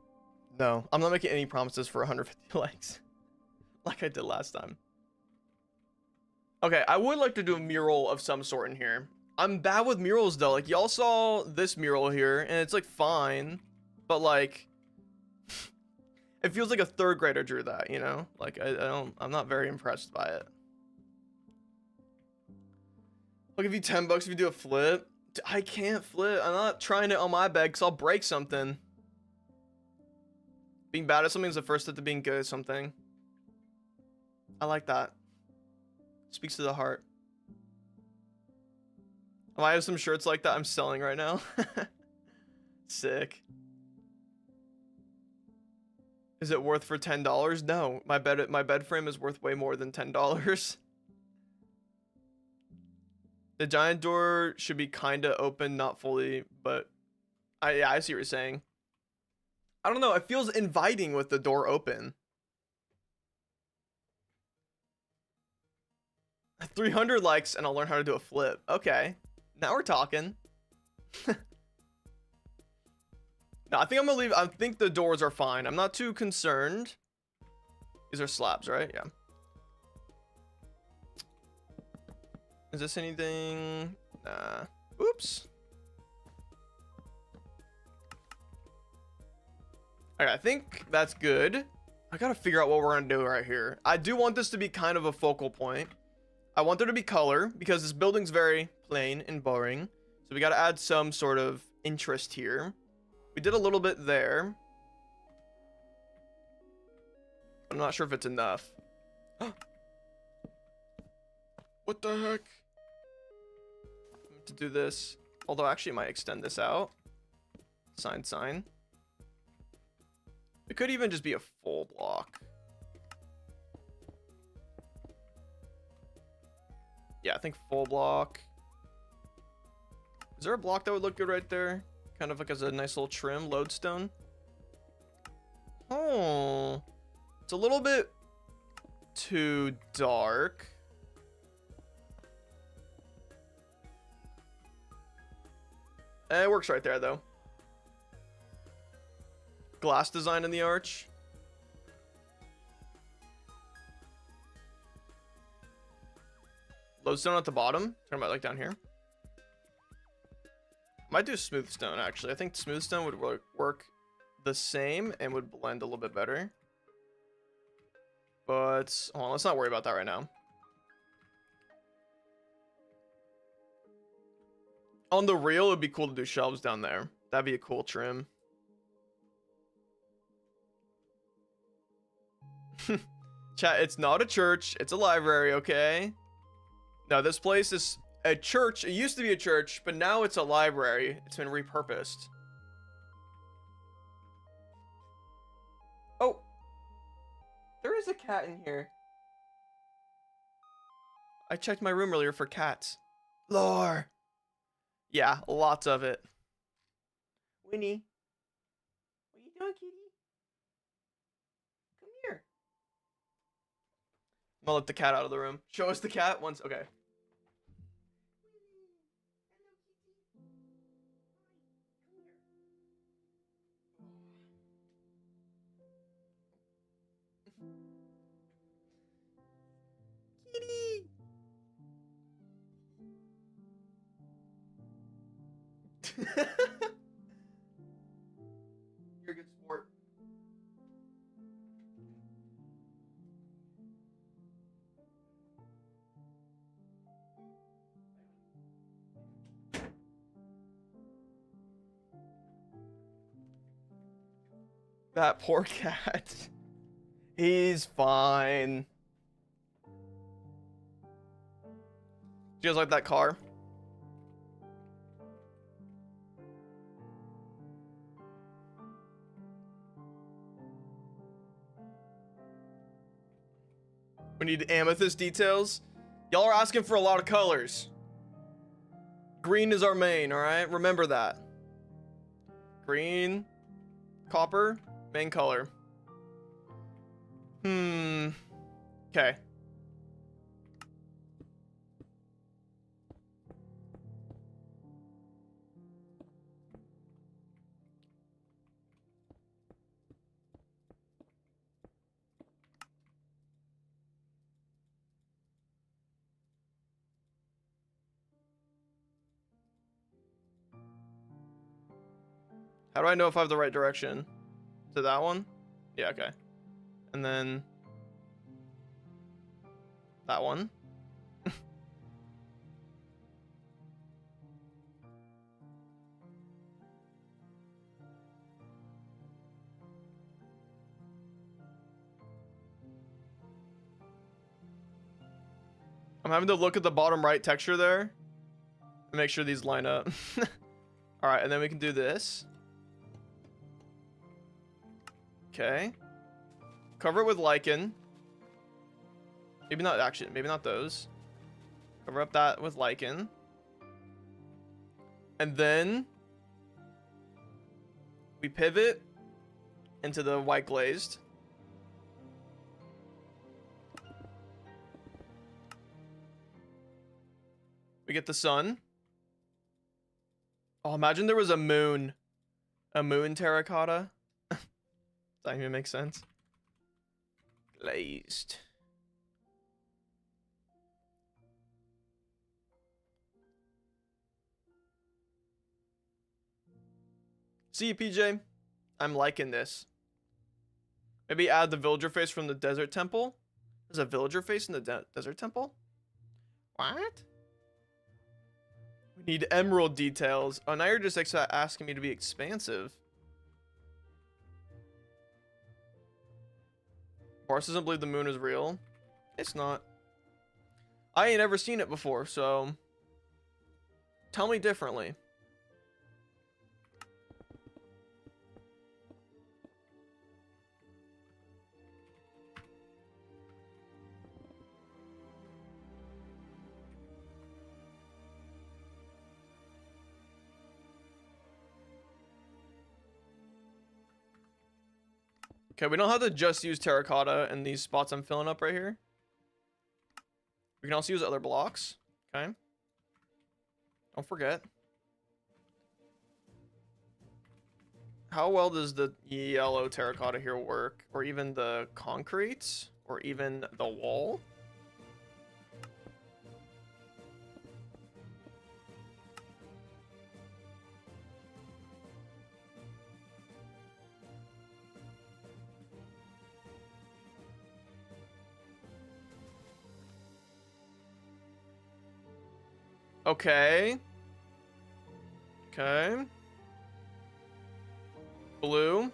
No, I'm not making any promises for 150 likes. Like I did last time. Okay, I would like to do a mural of some sort in here. I'm bad with murals though. Like y'all saw this mural here and it's like fine, but like it feels like a third grader drew that, you know? Like I'm not very impressed by it. I'll give you 10 bucks if you do a flip. I can't flip. I'm not trying it on my bed because I'll break something. Being bad at something is the first step to being good at something. I like that. Speaks to the heart. Oh, I have some shirts like that I'm selling right now. Sick. Is it worth for $10? No, my bed frame is worth way more than $10. The giant door should be kinda open, not fully, but yeah, I see what you're saying. I don't know, it feels inviting with the door open. 300 likes and I'll learn how to do a flip. Okay, now we're talking. No, I think I'm gonna leave. I think the doors are fine. I'm not too concerned. These are slabs, right? Yeah. Is this anything? Nah. Oops. Alright, I think that's good. I gotta figure out what we're gonna do right here. I do want this to be kind of a focal point. I want there to be color because this building's very plain and boring. So we gotta add some sort of interest here. We did a little bit there. I'm not sure if it's enough. What the heck? To do this. Although actually I might extend this out. Sign. It could even just be a full block. Yeah, I think full block. Is there a block that would look good right there? Kind of like as a nice little trim, lodestone. Oh, it's a little bit too dark. It works right there though. Glass design in the arch. Lodestone at the bottom. Talking about like down here. Might do smooth stone actually. I think smooth stone would work the same and would blend a little bit better. But hold on, let's not worry about that right now. On the real, it'd be cool to do shelves down there. That'd be a cool trim. Chat, it's not a church, it's a library, okay? No, this place is a church. It used to be a church, but now it's a library. It's been repurposed. Oh, there is a cat in here. I checked my room earlier for cats. Lore. Yeah, lots of it. Winnie. What are you doing, kitty? Come here. I'm gonna let the cat out of the room. Show us the cat once. Okay. Kitty. You're a good sport. That poor cat. He's fine. Do you guys like that car? We need amethyst details. Y'all are asking for a lot of colors. Green is our main, alright? Remember that. Green, copper, main color. Okay. How do I know if I have the right direction? To that one? Yeah, okay. And then that one. I'm having to look at the bottom right texture there and make sure these line up. All right, and then we can do this. Okay. Cover it with lichen. Maybe not, actually, maybe not those. Cover up that with lichen. And then we pivot into the white glazed. We get the sun. Oh, imagine there was a moon. A moon terracotta. Does that even make sense? Glazed. See you, PJ. I'm liking this. Maybe add the villager face from the desert temple. There's a villager face in the desert temple? What? We need emerald details. Oh, now you're just asking me to be expansive. Barce doesn't believe the moon is real. It's not. I ain't ever seen it before, so tell me differently. Okay, we don't have to just use terracotta in these spots I'm filling up right here. We can also use other blocks. Okay. Don't forget. How well does the yellow terracotta here work? Or even the concrete? Or even the wall? Okay. Okay. Blue.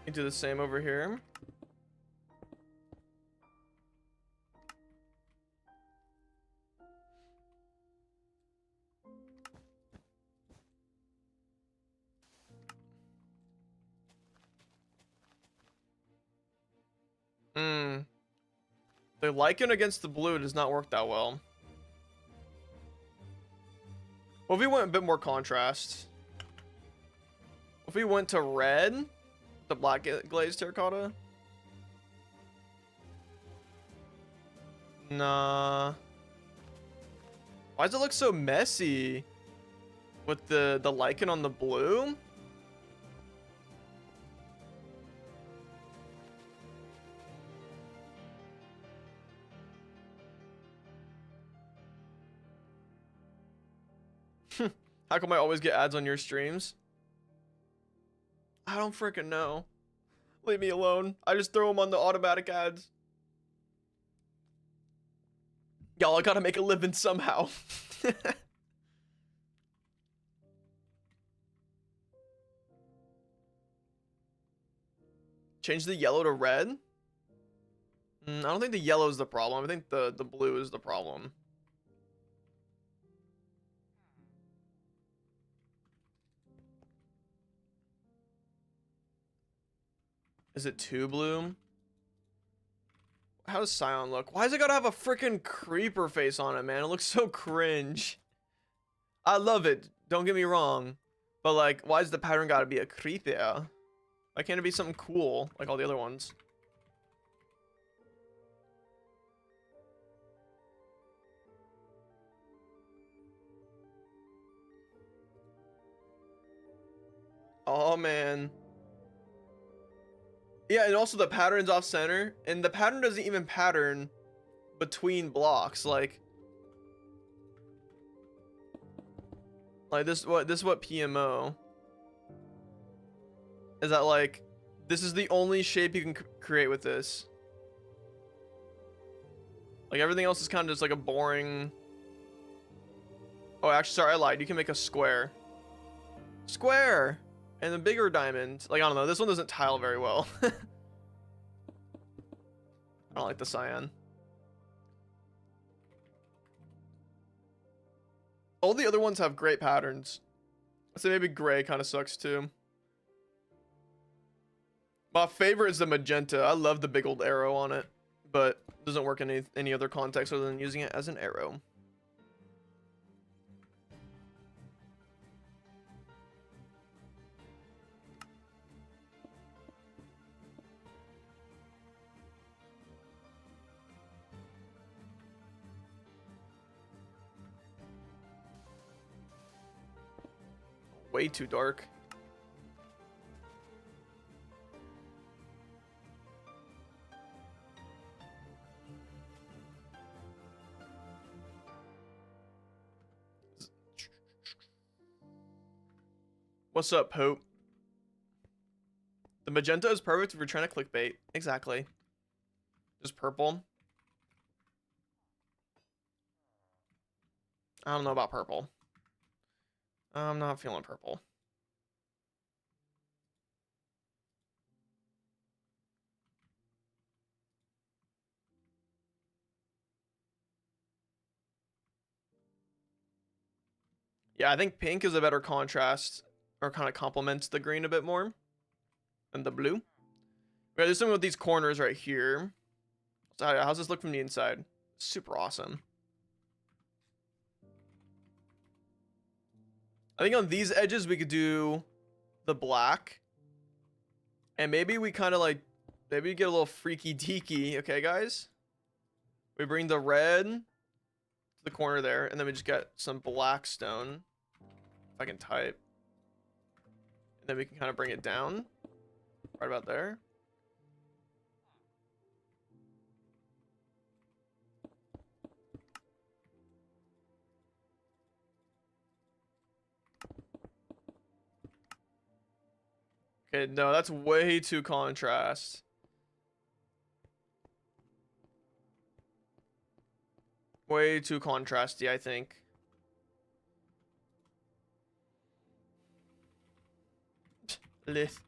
You do the same over here. The lichen against the blue does not work that well. What if we went a bit more contrast? If we went to red, the black glazed terracotta? Nah. Why does it look so messy with the lichen on the blue? How come I always get ads on your streams? I don't freaking know. Leave me alone. I just throw them on the automatic ads. Y'all, I gotta make a living somehow. Change the yellow to red? I don't think the yellow is the problem. I think the blue is the problem. Is it too blue? How does Scion look? Why does it gotta have a freaking creeper face on it, man? It looks so cringe. I love it. Don't get me wrong. But, like, why does the pattern gotta be a creeper? Why can't it be something cool, like all the other ones? Oh, man. Yeah, and also the pattern's off center, and the pattern doesn't even pattern between blocks. Like this is what PMO is, that like this is the only shape you can create with this. Like everything else is kind of just like a boring. Oh, actually, sorry, I lied. You can make a square. Square. And the bigger diamond, like, I don't know, this one doesn't tile very well. I don't like the cyan. All the other ones have great patterns. I'd say maybe gray kind of sucks too. My favorite is the magenta. I love the big old arrow on it, but it doesn't work in any other context other than using it as an arrow. Way too dark. What's up, Pope? The magenta is perfect if you're trying to clickbait. Exactly. Just purple. I don't know about purple. I'm not feeling purple. Yeah, I think pink is a better contrast, or kind of complements the green a bit more than the blue. We gotta do something with these corners right here. So how's this look from the inside? Super awesome. I think on these edges we could do the black. And maybe we kind of like, maybe get a little freaky deaky. Okay, guys? We bring the red to the corner there, and then we just get some black stone. If I can type. And then we can kind of bring it down. Right about there. Okay, no, that's way too contrast. Way too contrasty, I think. Lith.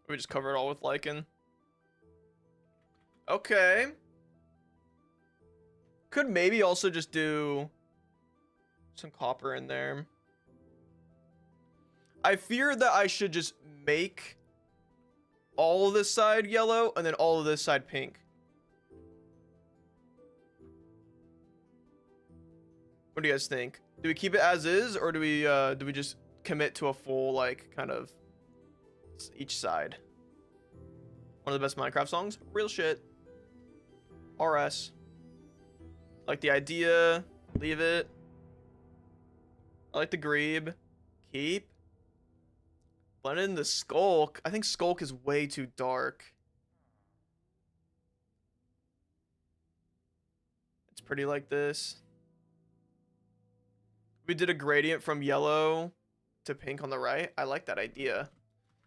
We just cover it all with lichen. Okay. Could maybe also just do some copper in there. I fear that I should just make all of this side yellow and then all of this side pink. What do you guys think? Do we keep it as is, or do we just commit to a full, like, kind of each side? One of the best Minecraft songs? Real shit. RS. Like the idea. Leave it. I like the grebe. Keep. Blend in the skulk. I think skulk is way too dark. It's pretty like this. We did a gradient from yellow to pink on the right. I like that idea.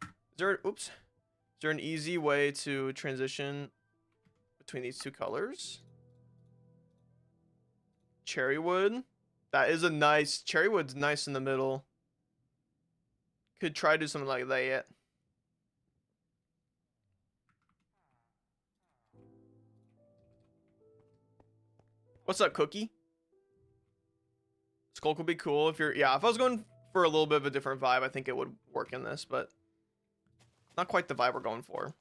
Is there, oops. Is there an easy way to transition between these two colors? Cherry wood. That is a nice, cherry wood's nice in the middle. Could try to do something like that. What's up, Cookie? Skulk would be cool if you're, yeah, if I was going for a little bit of a different vibe, I think it would work in this, but not quite the vibe we're going for.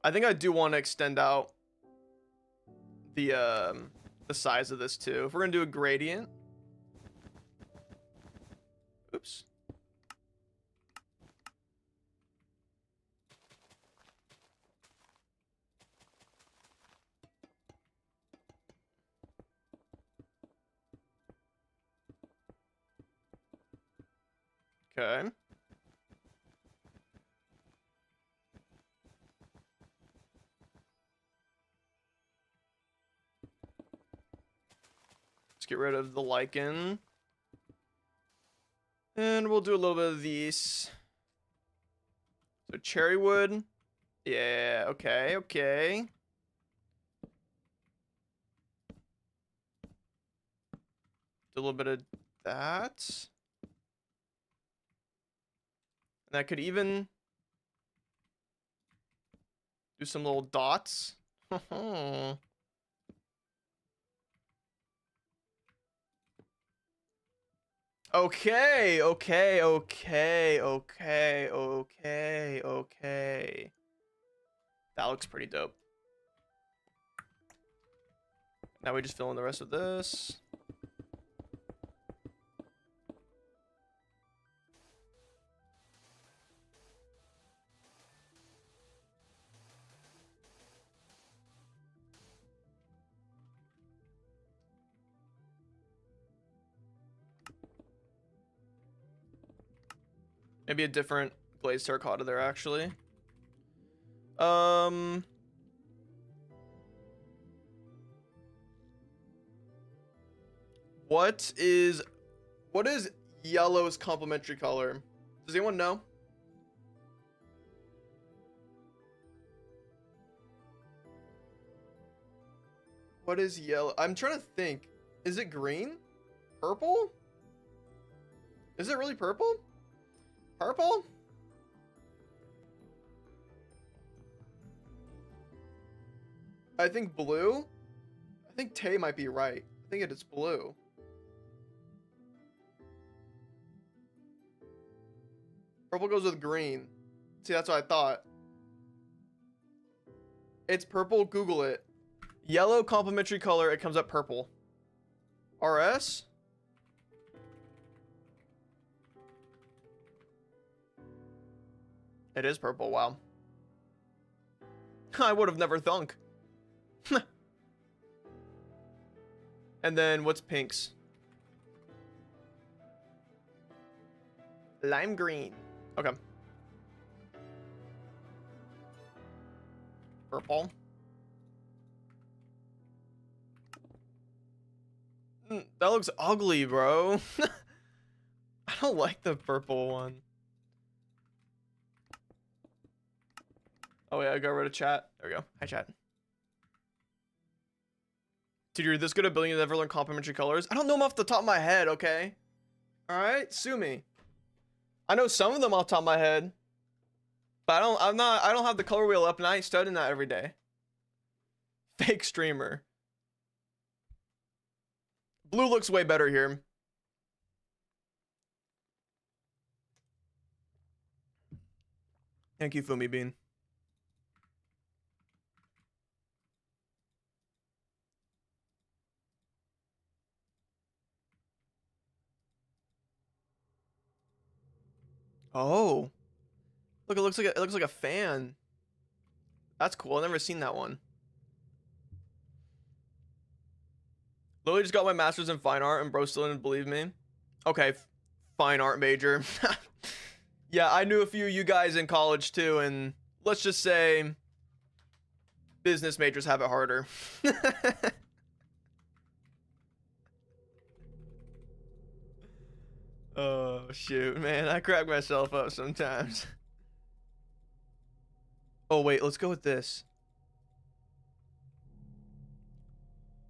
I think I do want to extend out the size of this too. If we're gonna do a gradient, Whoops. Okay. Let's get rid of the lichen. And we'll do a little bit of these. So cherry wood. Yeah, okay, okay. Do a little bit of that. And I could even do some little dots. Okay, okay, okay, okay, okay, okay. That looks pretty dope. Now we just fill in the rest of this. Maybe a different glazed terracotta there, actually. What is yellow's complementary color? Does anyone know? What is yellow? I'm trying to think. Is it green? Purple? Is it really purple? Purple? I think blue. I think Tay might be right. I think it is blue. Purple goes with green. See, that's what I thought. It's purple. Google it. Yellow complementary color. It comes up purple. RS? It is purple. Wow. I would have never thunk. And then what's pinks? Lime green. Okay. Purple. That looks ugly, bro. I don't like the purple one. Oh yeah, I got rid of chat. There we go. Hi, chat. Dude, you're this good at building you never learn complementary colors? I don't know them off the top of my head, okay? Alright, sue me. I know some of them off the top of my head. But I don't have the color wheel up and I ain't studying that every day. Fake streamer. Blue looks way better here. Thank you, Fumi Bean. Oh. Look, it looks like a fan. That's cool. I've never seen that one. Literally just got my master's in fine art and bro still didn't believe me. Okay, fine art major. Yeah, I knew a few of you guys in college too, and let's just say business majors have it harder. Oh shoot, man, I crack myself up sometimes. Oh wait, let's go with this.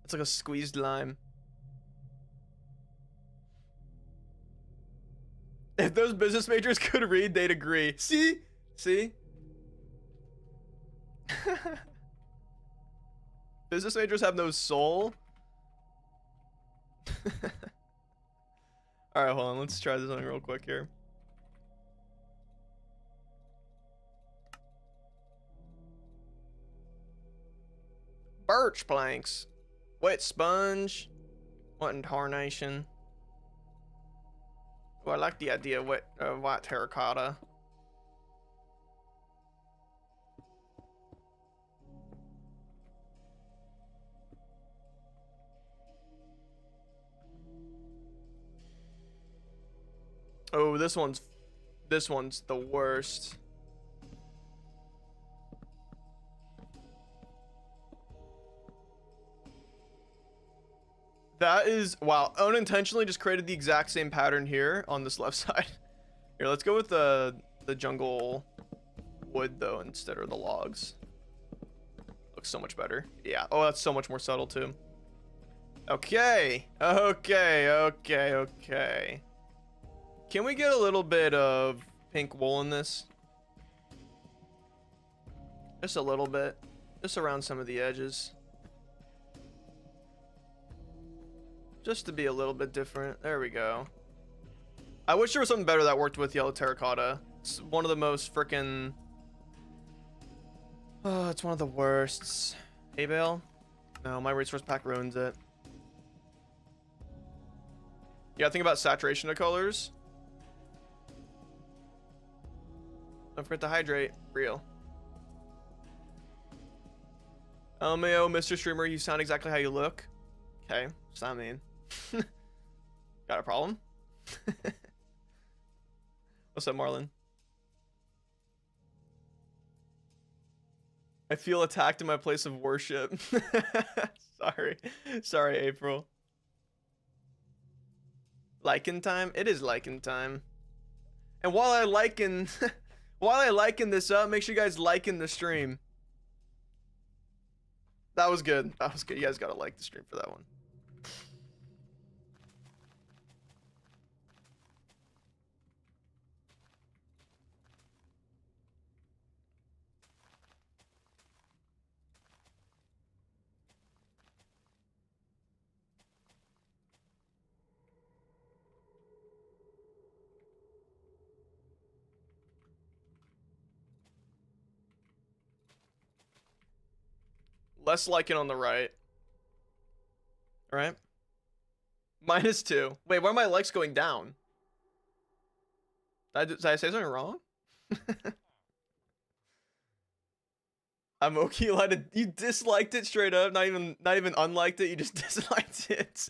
It's like a squeezed lime. If those business majors could read, they'd agree. See? See? Business majors have no soul. Alright, hold on. Let's try this on real quick here. Birch planks. Wet sponge. What in tarnation? Oh, I like the idea of white terracotta. Oh, this one's the worst. That is, wow, unintentionally just created the exact same pattern here on this left side. Here, let's go with the jungle wood though instead of the logs. Looks so much better. Yeah. Oh, that's so much more subtle too. Okay. Okay. Can we get a little bit of pink wool in this? Just a little bit. Just around some of the edges. Just to be a little bit different. There we go. I wish there was something better that worked with yellow terracotta. It's one of the most freaking... Oh, it's one of the worsts. Hay bale? No, my resource pack ruins it. Yeah, think about saturation of colors. Don't forget to hydrate. Real. LMAO, Mr. Streamer, you sound exactly how you look. Okay, what's that mean? Got a problem? What's up, Marlon? I feel attacked in my place of worship. Sorry, April. Lichen time? It is lichen time. And while I liken this up, make sure you guys liken the stream. That was good. That was good. You guys gotta like the stream for that one. Less lichen on the right. All right. -2. Wait, why are my likes going down? Did I say something wrong? I'm okay. You disliked it straight up. Not even unliked it. You just disliked it.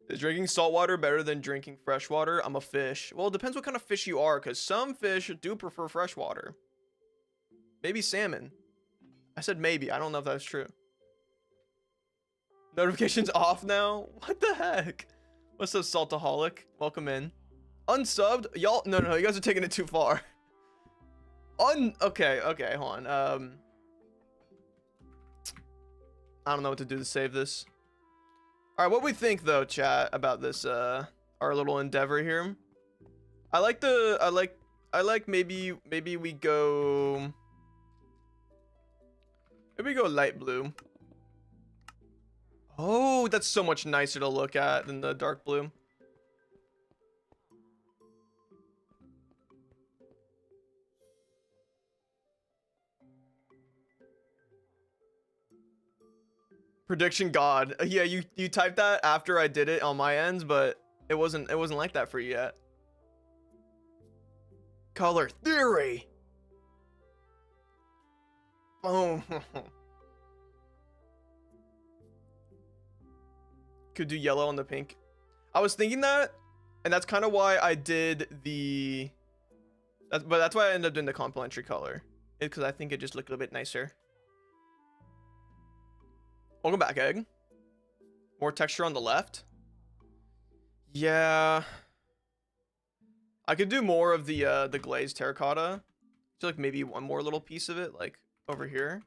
Is drinking salt water better than drinking fresh water? I'm a fish. Well, it depends what kind of fish you are, because some fish do prefer fresh water. Maybe salmon. I said maybe. I don't know if that's true. Notifications off now? What the heck? What's up, Saltaholic? Welcome in. Unsubbed? Y'all, no, you guys are taking it too far. Okay, hold on. I don't know what to do to save this. All right, what we think though, chat, about this, our little endeavor here. I like maybe we go... Maybe we go light blue. Oh, that's so much nicer to look at than the dark blue. Prediction God. Yeah, you typed that after I did it on my ends, but it wasn't like that for you yet. Color theory. Oh. Could do yellow on the pink. I was thinking that, and that's kind of why I did the... but that's why I ended up doing the complementary color. Because I think it just looked a little bit nicer. Welcome back, Egg. More texture on the left. Yeah. I could do more of the glazed terracotta. So like maybe one more little piece of it, like over here.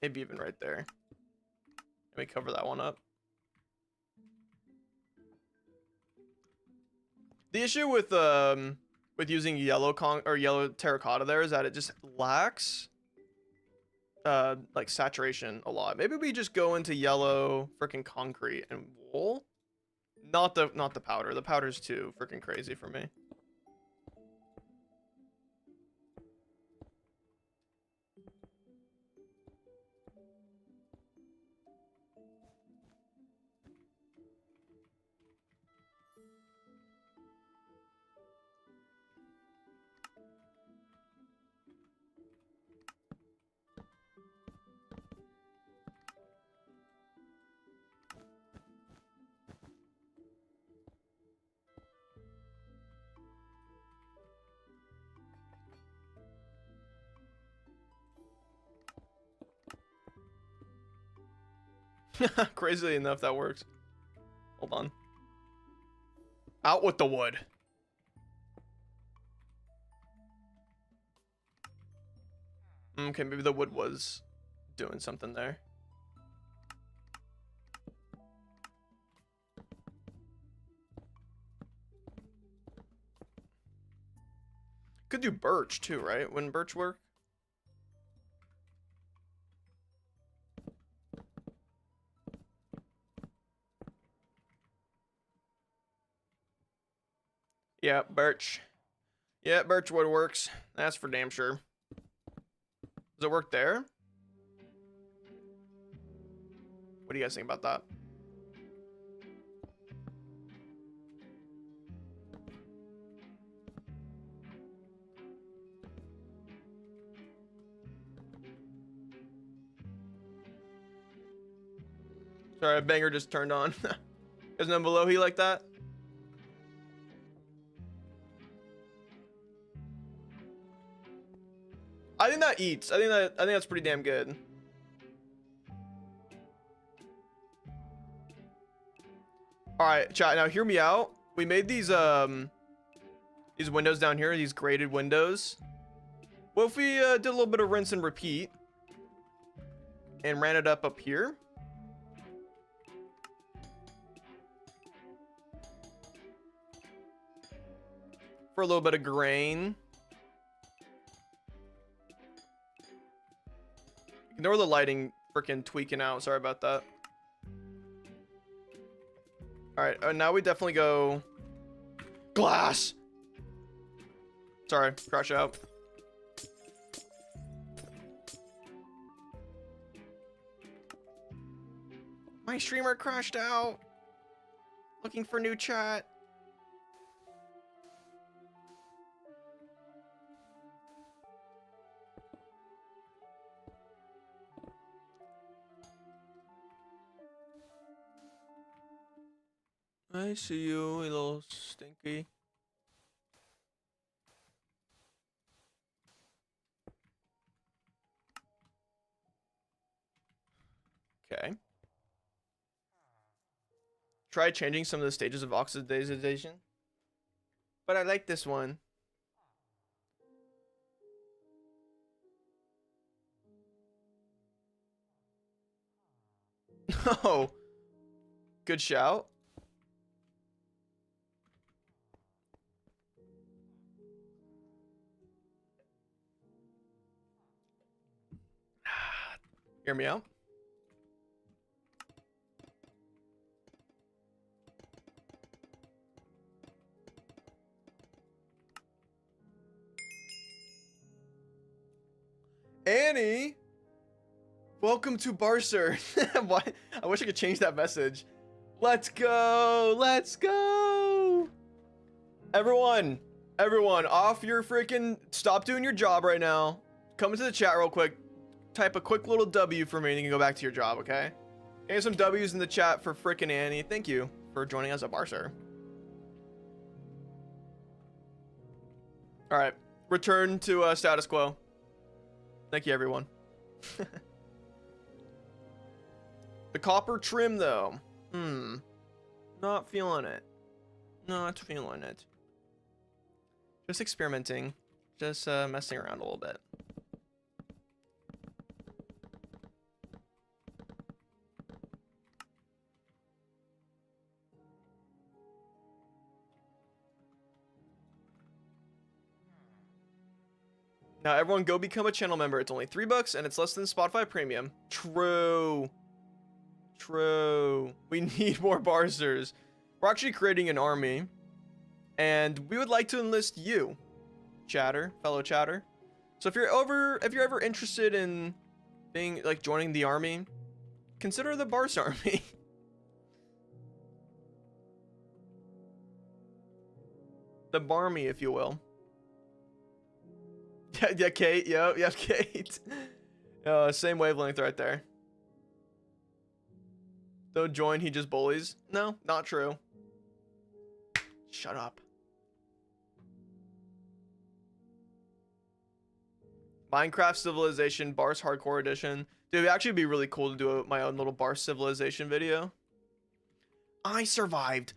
Maybe even right there. Let me cover that one up. The issue with using yellow yellow terracotta there is that it just lacks like saturation a lot. Maybe we just go into yellow freaking concrete and wool. Not the powder. The powder's too freaking crazy for me. Crazily enough, that works. Hold on. Out with the wood. Okay, maybe the wood was doing something there. Could do birch too, right? Wouldn't birch work? Yeah, birch. Yeah, birch wood works. That's for damn sure. Does it work there? What do you guys think about that? Sorry, a banger just turned on. Isn't it below he like that? I think that eats. I think that's pretty damn good. All right, chat. Now hear me out. We made these windows down here, these graded windows. What if we did a little bit of rinse and repeat and ran it up here? For a little bit of grain. Ignore the lighting freaking tweaking out. Sorry about that. All right, now we definitely go glass. Sorry, crash out. My streamer crashed out. Looking for new chat. I see you, a little stinky. Okay. Try changing some of the stages of oxidation. But I like this one. Oh. Good shout. Hear me out. Annie, welcome to barce. Why? I wish I could change that message. Let's go. Let's go. Everyone, off your freaking, stop doing your job right now. Come into the chat real quick. Type a quick little W for me and you can go back to your job, okay? Get some W's in the chat for freaking Annie. Thank you for joining us at barce. All right, return to status quo. Thank you, everyone. The copper trim, though. Not feeling it. Not feeling it. Just experimenting. Just messing around a little bit. Now, everyone go become a channel member. It's only $3 and it's less than Spotify Premium. True. True. We need more barcers. We're actually creating an army. And we would like to enlist you, chatter, fellow chatter. So if you're ever interested in being like joining the army, consider the barce army. The barmy, if you will. Yeah, Kate. Yep, Kate. Same wavelength right there. Don't join, he just bullies. No, not true. Shut up. Minecraft Civilization Barce Hardcore Edition. Dude, it'd actually be really cool to do my own little Barce Civilization video. I survived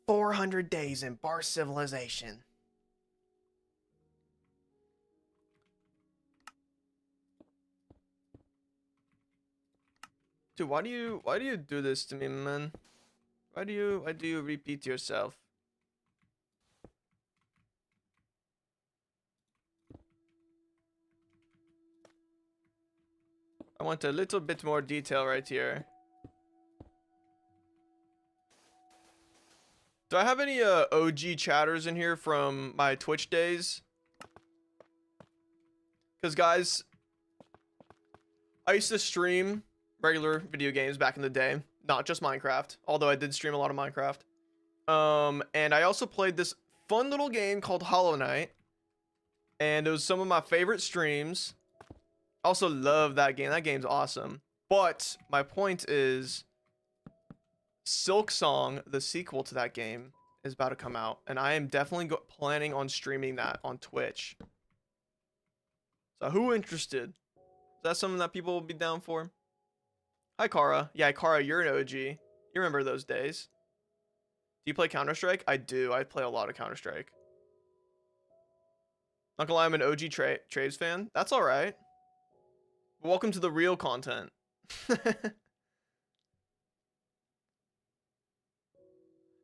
400 days in Barce Civilization. Dude, why do you do this to me, man? Why do you repeat yourself? I want a little bit more detail right here. Do I have any OG chatters in here from my Twitch days? Because guys, I used to stream regular video games back in the day, not just Minecraft, although I did stream a lot of Minecraft. And I also played this fun little game called Hollow Knight, and it was some of my favorite streams. Also love that game. That game's awesome. But my point is, Silk Song, the sequel to that game, is about to come out, and I am definitely planning on streaming that on Twitch. So who interested? Is that something that people will be down for? Hi, Kara. Yeah, Kara, you're an OG. You remember those days. Do you play Counter-Strike? I do. I play a lot of Counter-Strike. Not gonna lie, I'm an OG Traves fan. That's all right. Welcome to the real content.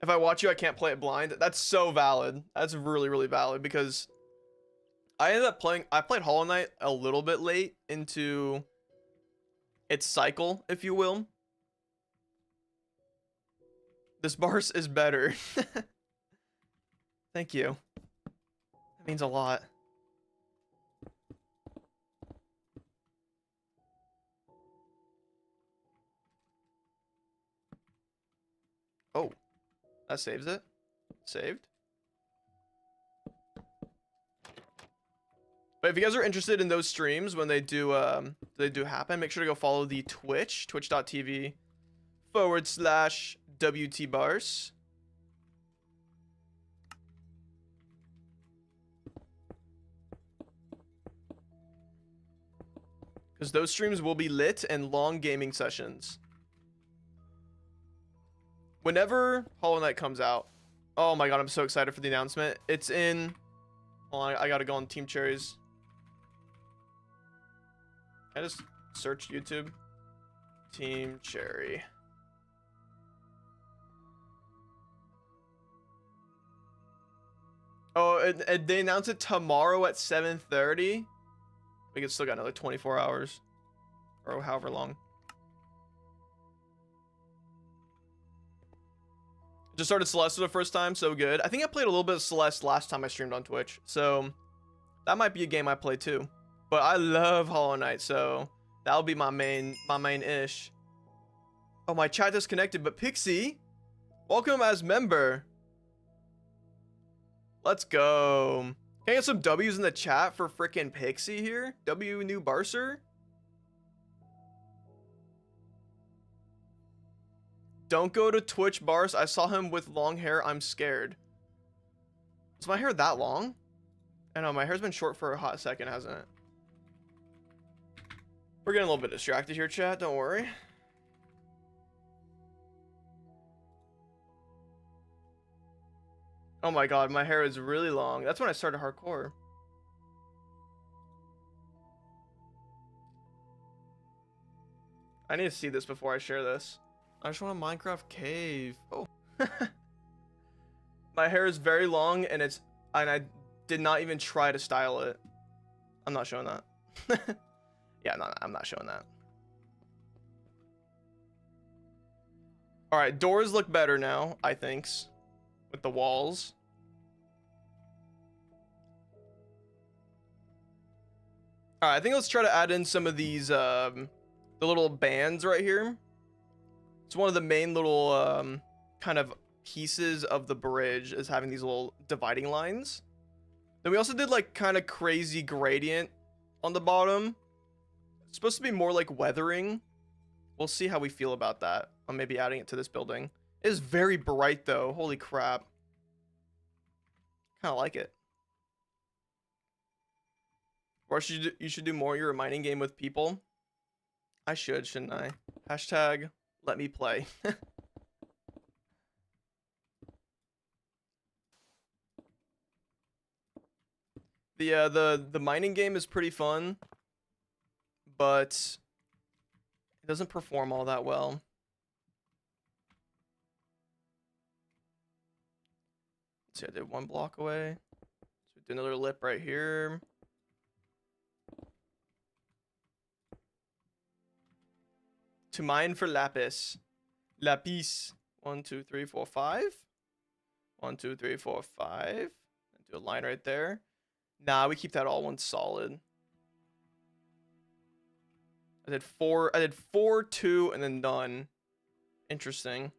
If I watch you, I can't play it blind. That's so valid. That's really, really valid, because I played Hollow Knight a little bit late into its cycle, if you will. This Barce is better. Thank you. That means a lot. Oh, that saves it. Saved. But if you guys are interested in those streams when they do happen, make sure to go follow the Twitch, twitch.tv/WTBarce. Because those streams will be lit and long gaming sessions. Whenever Hollow Knight comes out, oh my god, I'm so excited for the announcement. It's in, hold on, I gotta go on Team Cherries. Can I just search YouTube? Team Cherry. Oh, they announce it tomorrow at 7:30. We can still got another 24 hours. Or however long. Just started Celeste for the first time, so good. I think I played a little bit of Celeste last time I streamed on Twitch, so that might be a game I play too. But I love Hollow Knight, so that'll be my main ish. Oh, my chat disconnected, but Pixie, welcome as member. Let's go. Can I get some W's in the chat for frickin' Pixie here? W new Barcer? Don't go to Twitch, Barce. I saw him with long hair. I'm scared. Is my hair that long? I know, my hair's been short for a hot second, hasn't it? We're getting a little bit distracted here, chat. Don't worry. Oh my god, my hair is really long. That's when I started hardcore. I need to see this before I share this. I just want a Minecraft cave. Oh. My hair is very long, and I did not even try to style it. I'm not showing that. Yeah, no, I'm not showing that. All right, doors look better now, I think, with the walls. All right, I think let's try to add in some of these, the little bands right here. It's one of the main little kind of pieces of the bridge is having these little dividing lines. Then we also did like kind of crazy gradient on the bottom. It's supposed to be more like weathering. We'll see how we feel about that. I'm maybe adding it to this building. It is very bright though. Holy crap. Kind of like it. Or you should do more of your mining game with people. I should, shouldn't I? Hashtag let me play. The mining game is pretty fun, but it doesn't perform all that well. Let's see, I did 1 block away. So do another lip right here. To mine for lapis. Lapis. 1, 2, 3, 4, 5. 1, 2, 3, 4, 5. And do a line right there. Nah, we keep that all one solid. I did 4, 2, and then none. Interesting.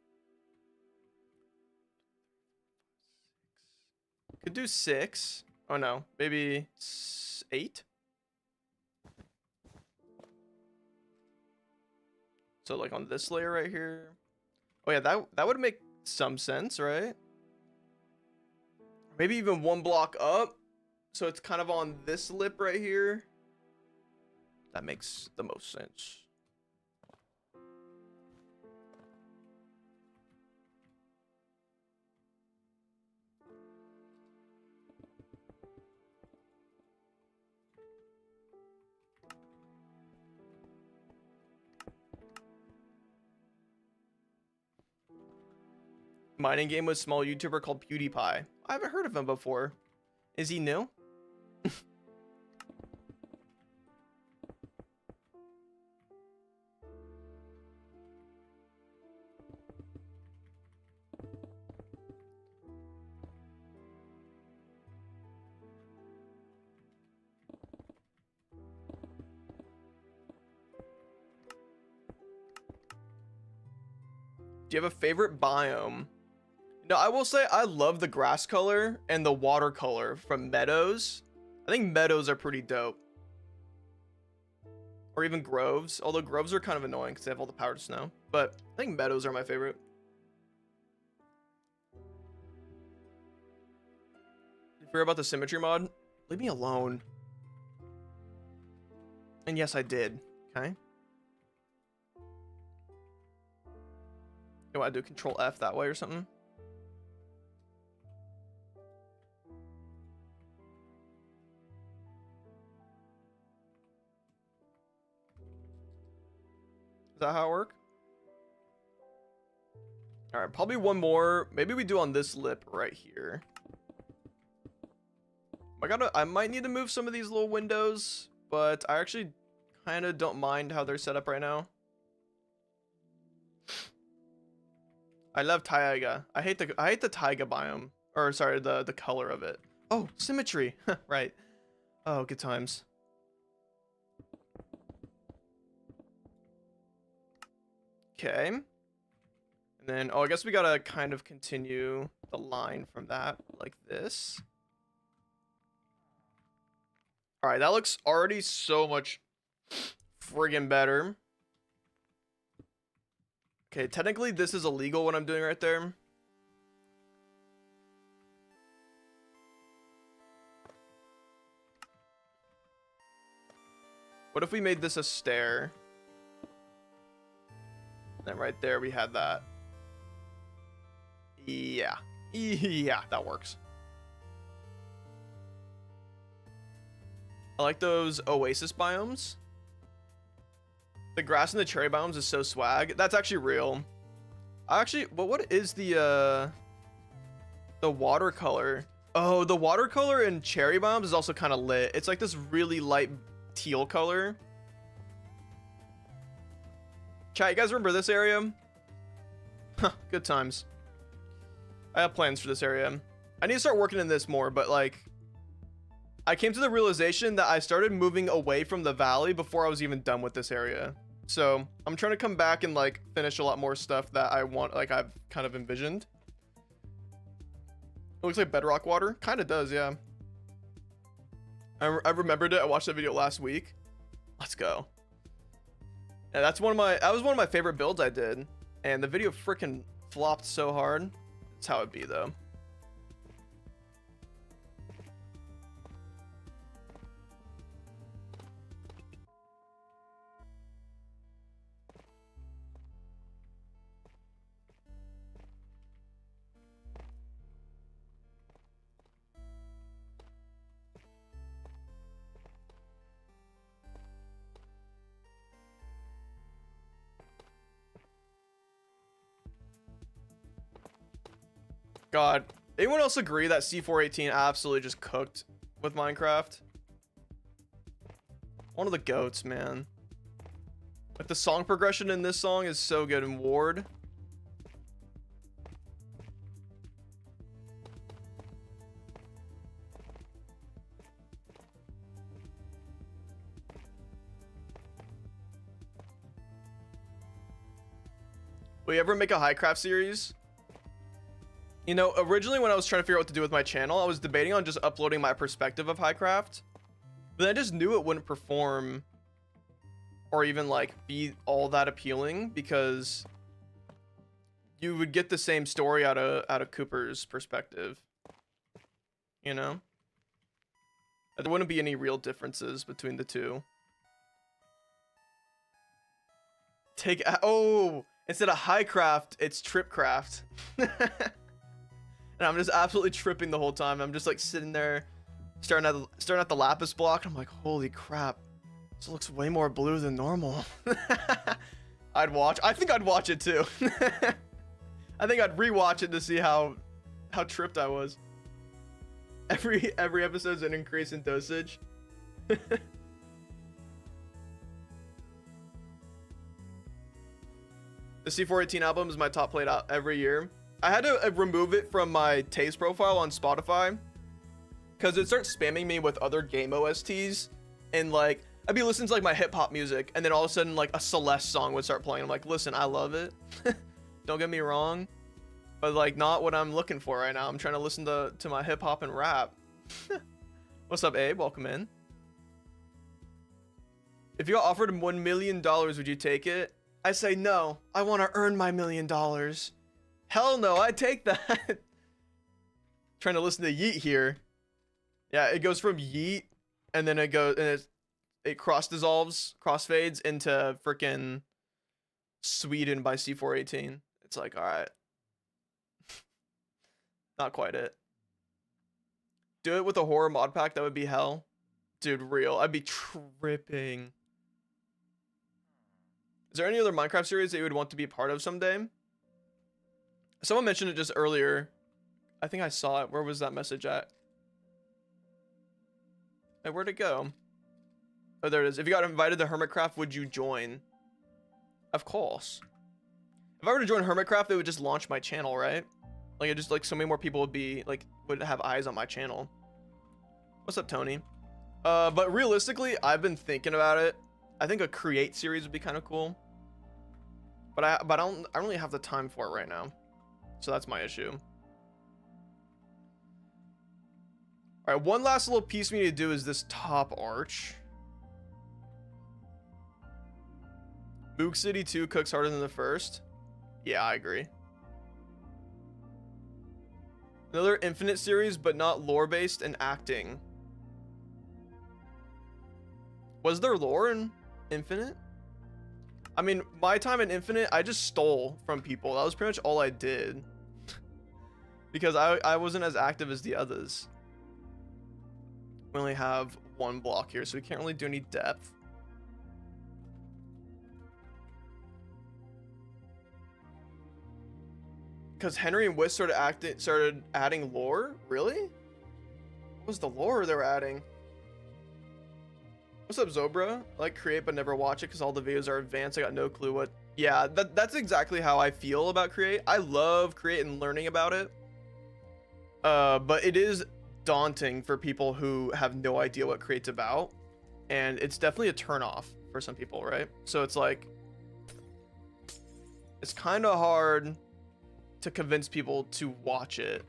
Could do 6. Oh no, maybe 8. So like on this layer right here. Oh yeah, that would make some sense, right? Maybe even 1 block up. So it's kind of on this lip right here. That makes the most sense. Mining game with small YouTuber called PewDiePie. I haven't heard of him before. Is he new? Do you have a favorite biome? No, I will say I love the grass color and the water color from meadows. I think meadows are pretty dope. Or even groves, although groves are kind of annoying because they have all the powdered snow. But I think meadows are my favorite. You hear about the symmetry mod? Leave me alone. And yes, I did. Okay. You want to do Control F that way or something? Is that how it works? All right, probably one more. Maybe we do on this lip right here. I might need to move some of these little windows, but I actually kind of don't mind how they're set up right now. I love taiga. I hate the taiga biome, or sorry, the color of it. Oh, symmetry. Right. Oh, good times. Okay. And then, oh, I guess we gotta kind of continue the line from that, like this. All right, that looks already so much friggin' better. Okay, technically this is illegal what I'm doing right there. What if we made this a stair? Then right there we had that. Yeah. Yeah, that works. I like those oasis biomes. The grass and the cherry biomes is so swag. That's actually real. But what is the watercolor? Oh, the watercolor in cherry biomes is also kind of lit. It's like this really light teal color. Chat, you guys remember this area? Huh, good times. I have plans for this area. I need to start working in this more, but like, I came to the realization that I started moving away from the valley before I was even done with this area. So I'm trying to come back and like finish a lot more stuff that I want, like I've kind of envisioned. It looks like bedrock water. Kind of does, yeah. I remembered it. I watched that video last week. Let's go. Yeah, that was one of my favorite builds I did. And the video freaking flopped so hard. That's how it be though. God, anyone else agree that C418 absolutely just cooked with Minecraft? One of the goats, man. Like the song progression in this song is so good in Ward. Will you ever make a Highcraft series? You know, originally when I was trying to figure out what to do with my channel, I was debating on just uploading my perspective of Highcraft. But then I just knew it wouldn't perform or even like be all that appealing because you would get the same story out of Cooper's perspective. You know? There wouldn't be any real differences between the two. Instead of Highcraft, it's Tripcraft. And I'm just absolutely tripping the whole time. I'm just like sitting there staring at the lapis block. I'm like, holy crap. This looks way more blue than normal. I think I'd watch it too. I think I'd rewatch it to see how tripped I was. Every episode's an increase in dosage. The C418 album is my top played out every year. I had to remove it from my taste profile on Spotify because it starts spamming me with other game OSTs, and like I'd be listening to like my hip hop music, and then all of a sudden like a Celeste song would start playing. I'm like, listen, I love it. Don't get me wrong, but like not what I'm looking for right now. I'm trying to listen to my hip hop and rap. What's up, Abe? Welcome in. If you got offered $1 million, would you take it? I say no. I want to earn my $1 million. Hell no, I take that. Trying to listen to Yeet here. Yeah, it goes from Yeet, and then it crossfades into freaking Sweden by C418. It's like, all right. Not quite it. Do it with a horror mod pack, that would be hell. Dude, real. I'd be tripping. Is there any other Minecraft series that you would want to be a part of someday? Someone mentioned it just earlier. I think I saw it. Where was that message at? Hey, where'd it go? Oh, there it is. If you got invited to Hermitcraft, would you join? Of course. If I were to join Hermitcraft, it would just launch my channel, right? Like, it just, like, so many more people would have eyes on my channel. What's up, Tony? But realistically, I've been thinking about it. I think a create series would be kind of cool. But I don't really have the time for it right now. So that's my issue. All right, one last little piece we need to do is this top arch. Moog City 2 cooks harder than the first. Yeah, I agree. Another Infinite series, but not lore-based and acting. Was there lore in Infinite? I mean, my time in Infinite, I just stole from people. That was pretty much all I did. Because I wasn't as active as the others. We only have one block here, so we can't really do any depth. Because Henry and Wiss started adding lore? Really? What was the lore they were adding? What's up, Zobra? I like create but never watch it because all the videos are advanced. I got no clue what. Yeah, that's exactly how I feel about create. I love create and learning about it. But it is daunting for people who have no idea what create's about. And it's definitely a turnoff for some people, right? So it's like, it's kind of hard to convince people to watch it.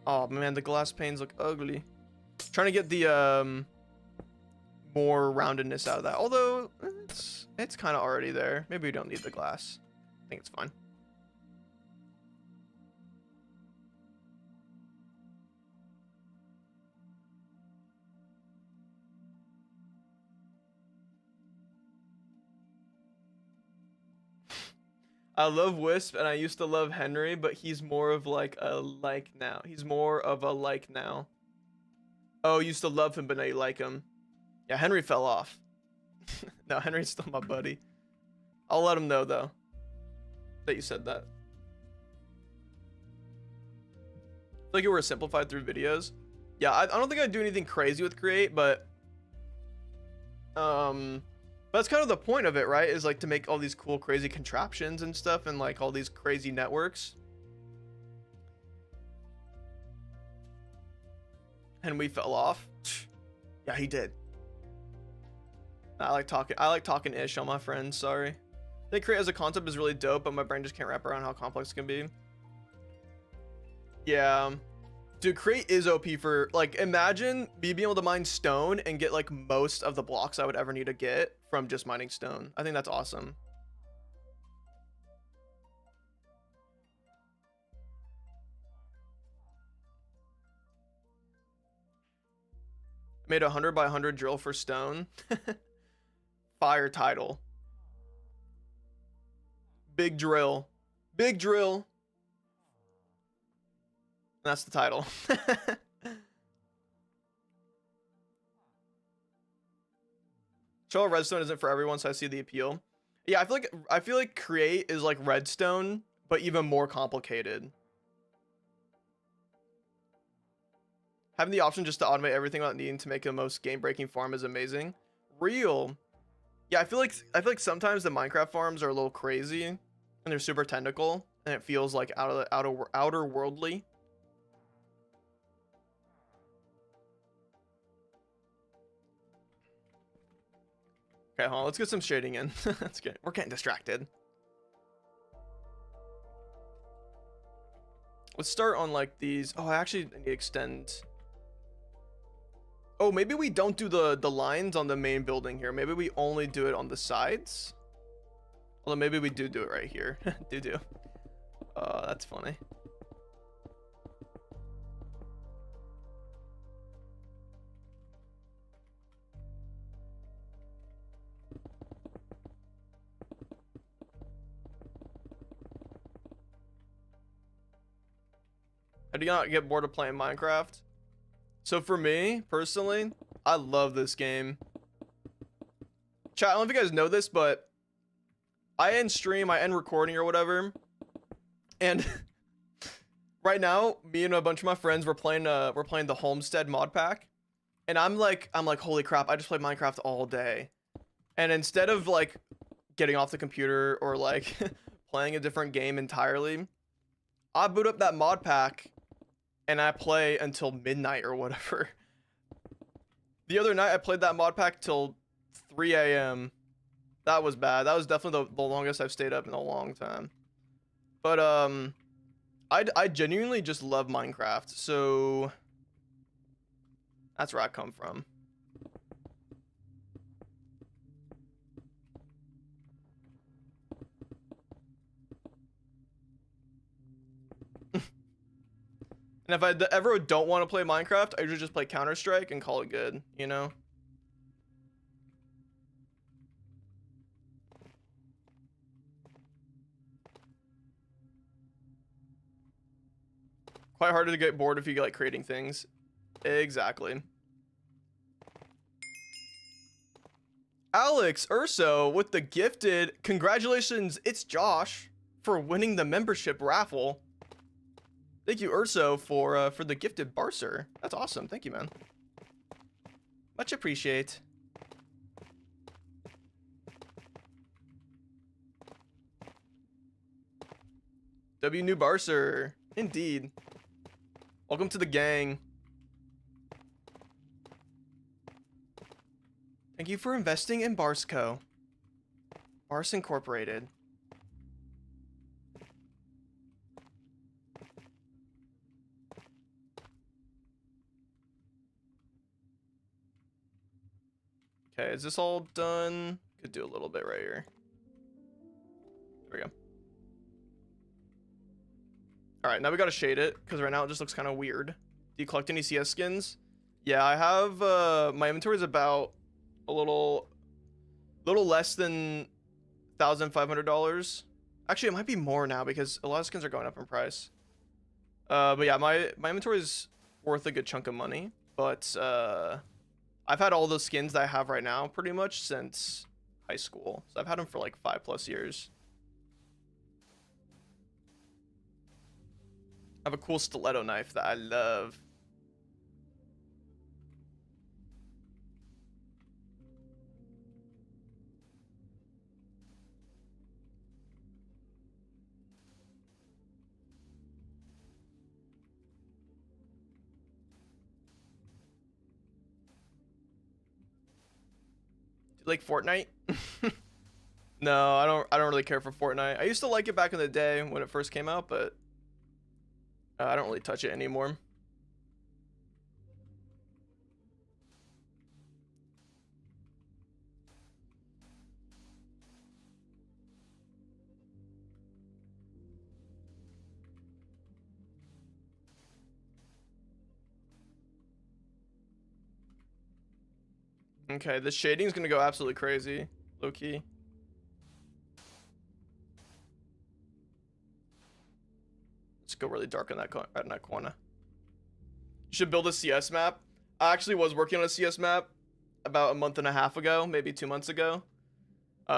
Oh man, the glass panes look ugly. Trying to get the more roundedness out of that. Although it's kind of already there. Maybe we don't need the glass. I think it's fine. I love Wisp and I used to love Henry, but he's more of like a like now. He's more of a like now. Oh, you used to love him, but now you like him. Yeah, Henry fell off. No, Henry's still my buddy. I'll let him know, though, that you said that. Like it were simplified through videos. Yeah, I don't think I'd do anything crazy with create, but that's kind of the point of it, right? Is like to make all these cool, crazy contraptions and stuff, and like all these crazy networks. And we fell off. Yeah, he did. I like talking ish on my friends. Sorry. I think create as a concept is really dope, but my brain just can't wrap around how complex it can be. Yeah. Dude, create is OP for, like, imagine me being able to mine stone and get, like, most of the blocks I would ever need to get from just mining stone. I think that's awesome. Made a 100 by 100 drill for stone. Fire title. Big drill. Big drill. That's the title. Show redstone isn't for everyone, so I see the appeal. Yeah, I feel like create is like redstone, but even more complicated. Having the option just to automate everything without needing to make the most game-breaking farm is amazing. Real. Yeah, I feel like sometimes the Minecraft farms are a little crazy and they're super technical and it feels like outer worldly. Okay, hold on, let's get some shading in. That's good. We're getting distracted. Let's start on like these. Oh, I actually need to extend. Oh, maybe we don't do the lines on the main building here. Maybe we only do it on the sides. Although maybe we do it right here. do. That's funny. How do you not get bored of playing Minecraft? So for me, personally, I love this game. Chat, I don't know if you guys know this, but I end stream, I end recording or whatever. And right now, me and a bunch of my friends, we're playing the Homestead mod pack. And I'm like, holy crap, I just played Minecraft all day. And instead of like getting off the computer or like playing a different game entirely, I boot up that mod pack and I play until midnight or whatever. The other night I played that mod pack till 3 a.m. That was bad. That was definitely the longest I've stayed up in a long time. But I genuinely just love Minecraft, so that's where I come from. And if I ever don't want to play Minecraft, I usually just play Counter-Strike and call it good, you know? Quite harder to get bored if you like creating things. Exactly. Alex Urso with the gifted. Congratulations, it's Josh for winning the membership raffle. Thank you, Urso, for the gifted barcer. That's awesome. Thank you, man. Much appreciate. W new barcer. Indeed. Welcome to the gang. Thank you for investing in Barceco. Barce Incorporated. Okay, is this all done? Could do a little bit right here. There we go. All right, now we gotta shade it because right now it just looks kind of weird. Do you collect any CS skins? Yeah, I have. My inventory is about a little less than $1,500. Actually, it might be more now because a lot of skins are going up in price. But yeah, my inventory is worth a good chunk of money. But I've had all those skins that I have right now pretty much since high school. So I've had them for like 5+ years. I have a cool stiletto knife that I love. Do you like Fortnite? No, I don't really care for Fortnite. I used to like it back in the day when it first came out, but I don't really touch it anymore. Okay, the shading is gonna go absolutely crazy, low key. Let's go really dark in that corner. You should build a CS map. I actually was working on a CS map about a month and a half ago, maybe 2 months ago.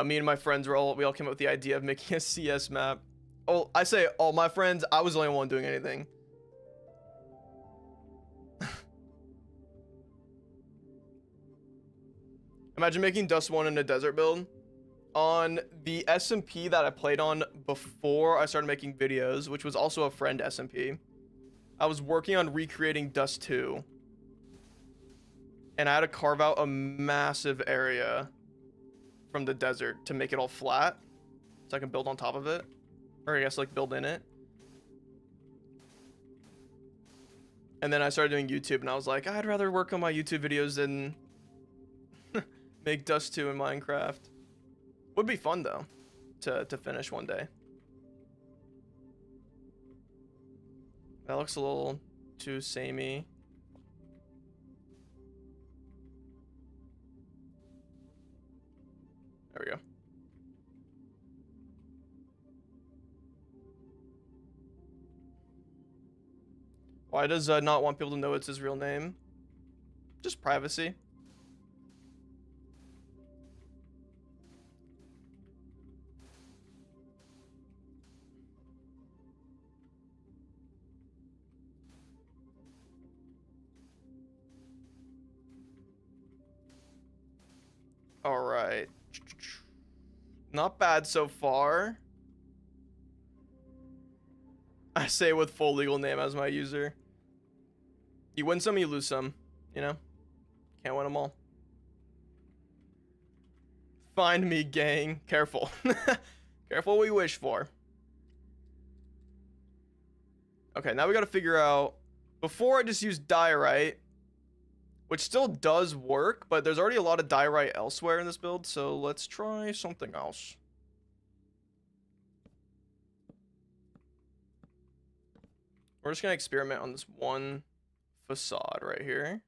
Me and my friends we all came up with the idea of making a CS map. Oh, I say all my friends. I was the only one doing anything. Imagine making Dust 1 in a desert build. On the SMP that I played on before I started making videos, which was also a friend SMP, I was working on recreating Dust 2. And I had to carve out a massive area from the desert to make it all flat. So I can build on top of it. Or I guess like build in it. And then I started doing YouTube and I was like, I'd rather work on my YouTube videos than make Dust 2 in Minecraft. Would be fun though, to finish one day. That looks a little too samey. There we go. Why does not want people to know it's his real name? Just privacy. All right. Not bad so far. I say with full legal name as my user. You win some, you lose some. You know? Can't win them all. Find me, gang. Careful. Careful what we wish for. Okay, now we gotta figure out... Before I just used diorite, which still does work, but there's already a lot of diorite elsewhere in this build, so let's try something else. We're just gonna experiment on this one facade right here.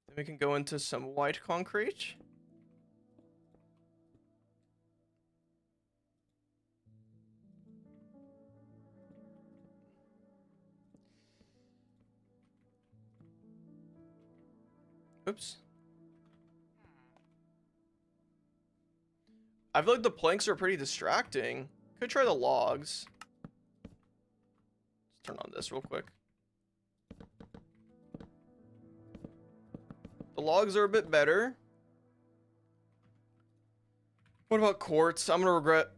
Then we can go into some white concrete. Oops. I feel like the planks are pretty distracting. Could try the logs. Let's turn on this real quick. The logs are a bit better. What about quartz? I'm gonna regret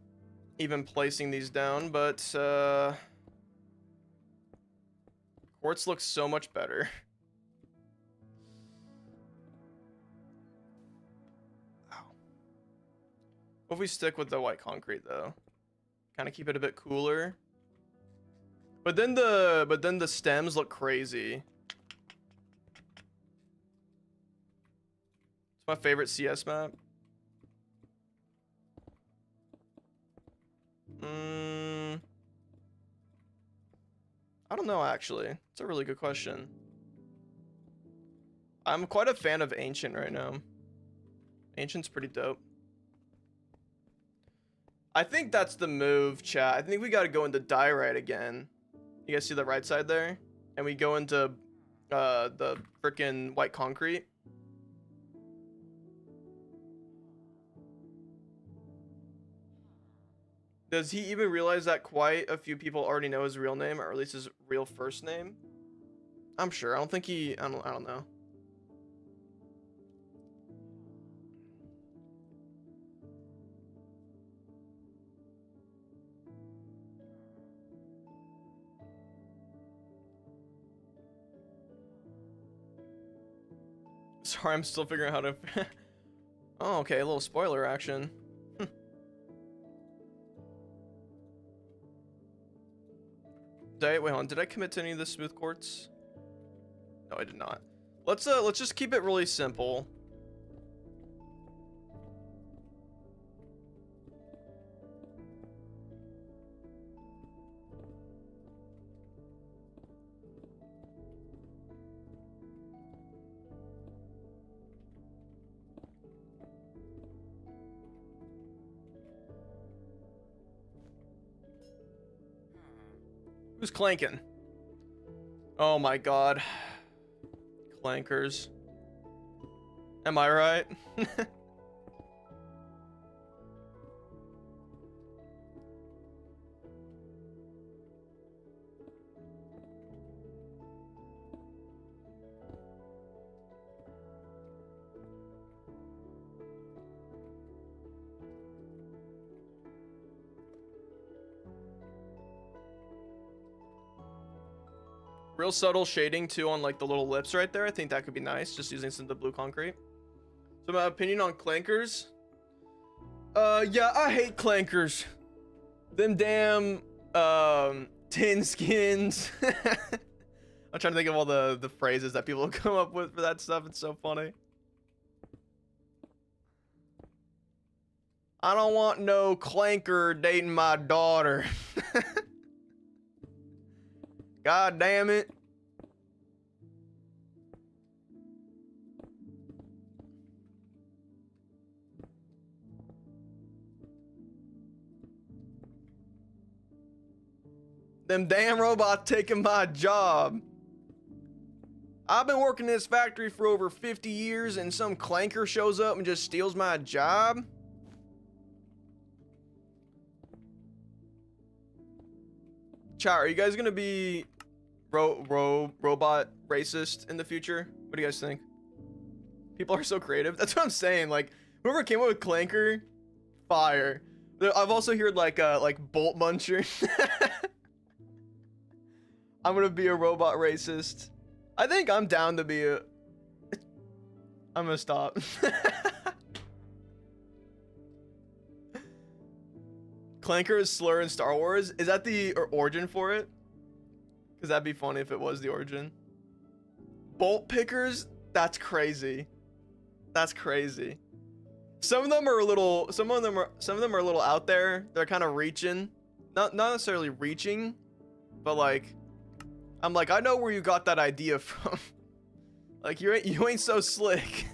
even placing these down, but quartz looks so much better. What if we stick with the white concrete though? Kind of keep it a bit cooler. But then the stems look crazy. It's my favorite CS map. I don't know actually. It's a really good question. I'm quite a fan of Ancient right now. Ancient's pretty dope. I think that's the move, chat. I think we gotta go into diorite again. You guys see the right side there? And we go into the frickin' white concrete. Does he even realize that quite a few people already know his real name, or at least his real first name? I'm sure. I don't think he. I don't know. Sorry, I'm still figuring out how to. Oh, okay. A little spoiler action. Wait, hold on. Did I commit to any of the smooth quartz? No, I did not. Let's just keep it really simple. Who's clanking? Oh my god. Clankers. Am I right? Real subtle shading too on like the little lips right there. I think that could be nice, just using some of the blue concrete. So my opinion on clankers. Yeah, I hate clankers. Them damn tin skins. I'm trying to think of all the phrases that people come up with for that stuff. It's so funny. I don't want no clanker dating my daughter. God damn it. Them damn robots taking my job. I've been working in this factory for over 50 years and some clanker shows up and just steals my job. Chat, are you guys gonna be robot racist in the future? What do you guys think? People are so creative. That's what I'm saying. Like, whoever came up with clanker, fire. I've also heard like bolt muncher. I'm gonna be a robot racist. I think I'm down to be a. I'm gonna stop. Clanker is slur in Star Wars. Is that the origin for it? Because that'd be funny if it was the origin. Bolt pickers? That's crazy. That's crazy. Some of them are a little. Some of them are a little out there. They're kind of reaching. Not necessarily reaching, but like. I'm like, I know where you got that idea from. Like, you ain't so slick.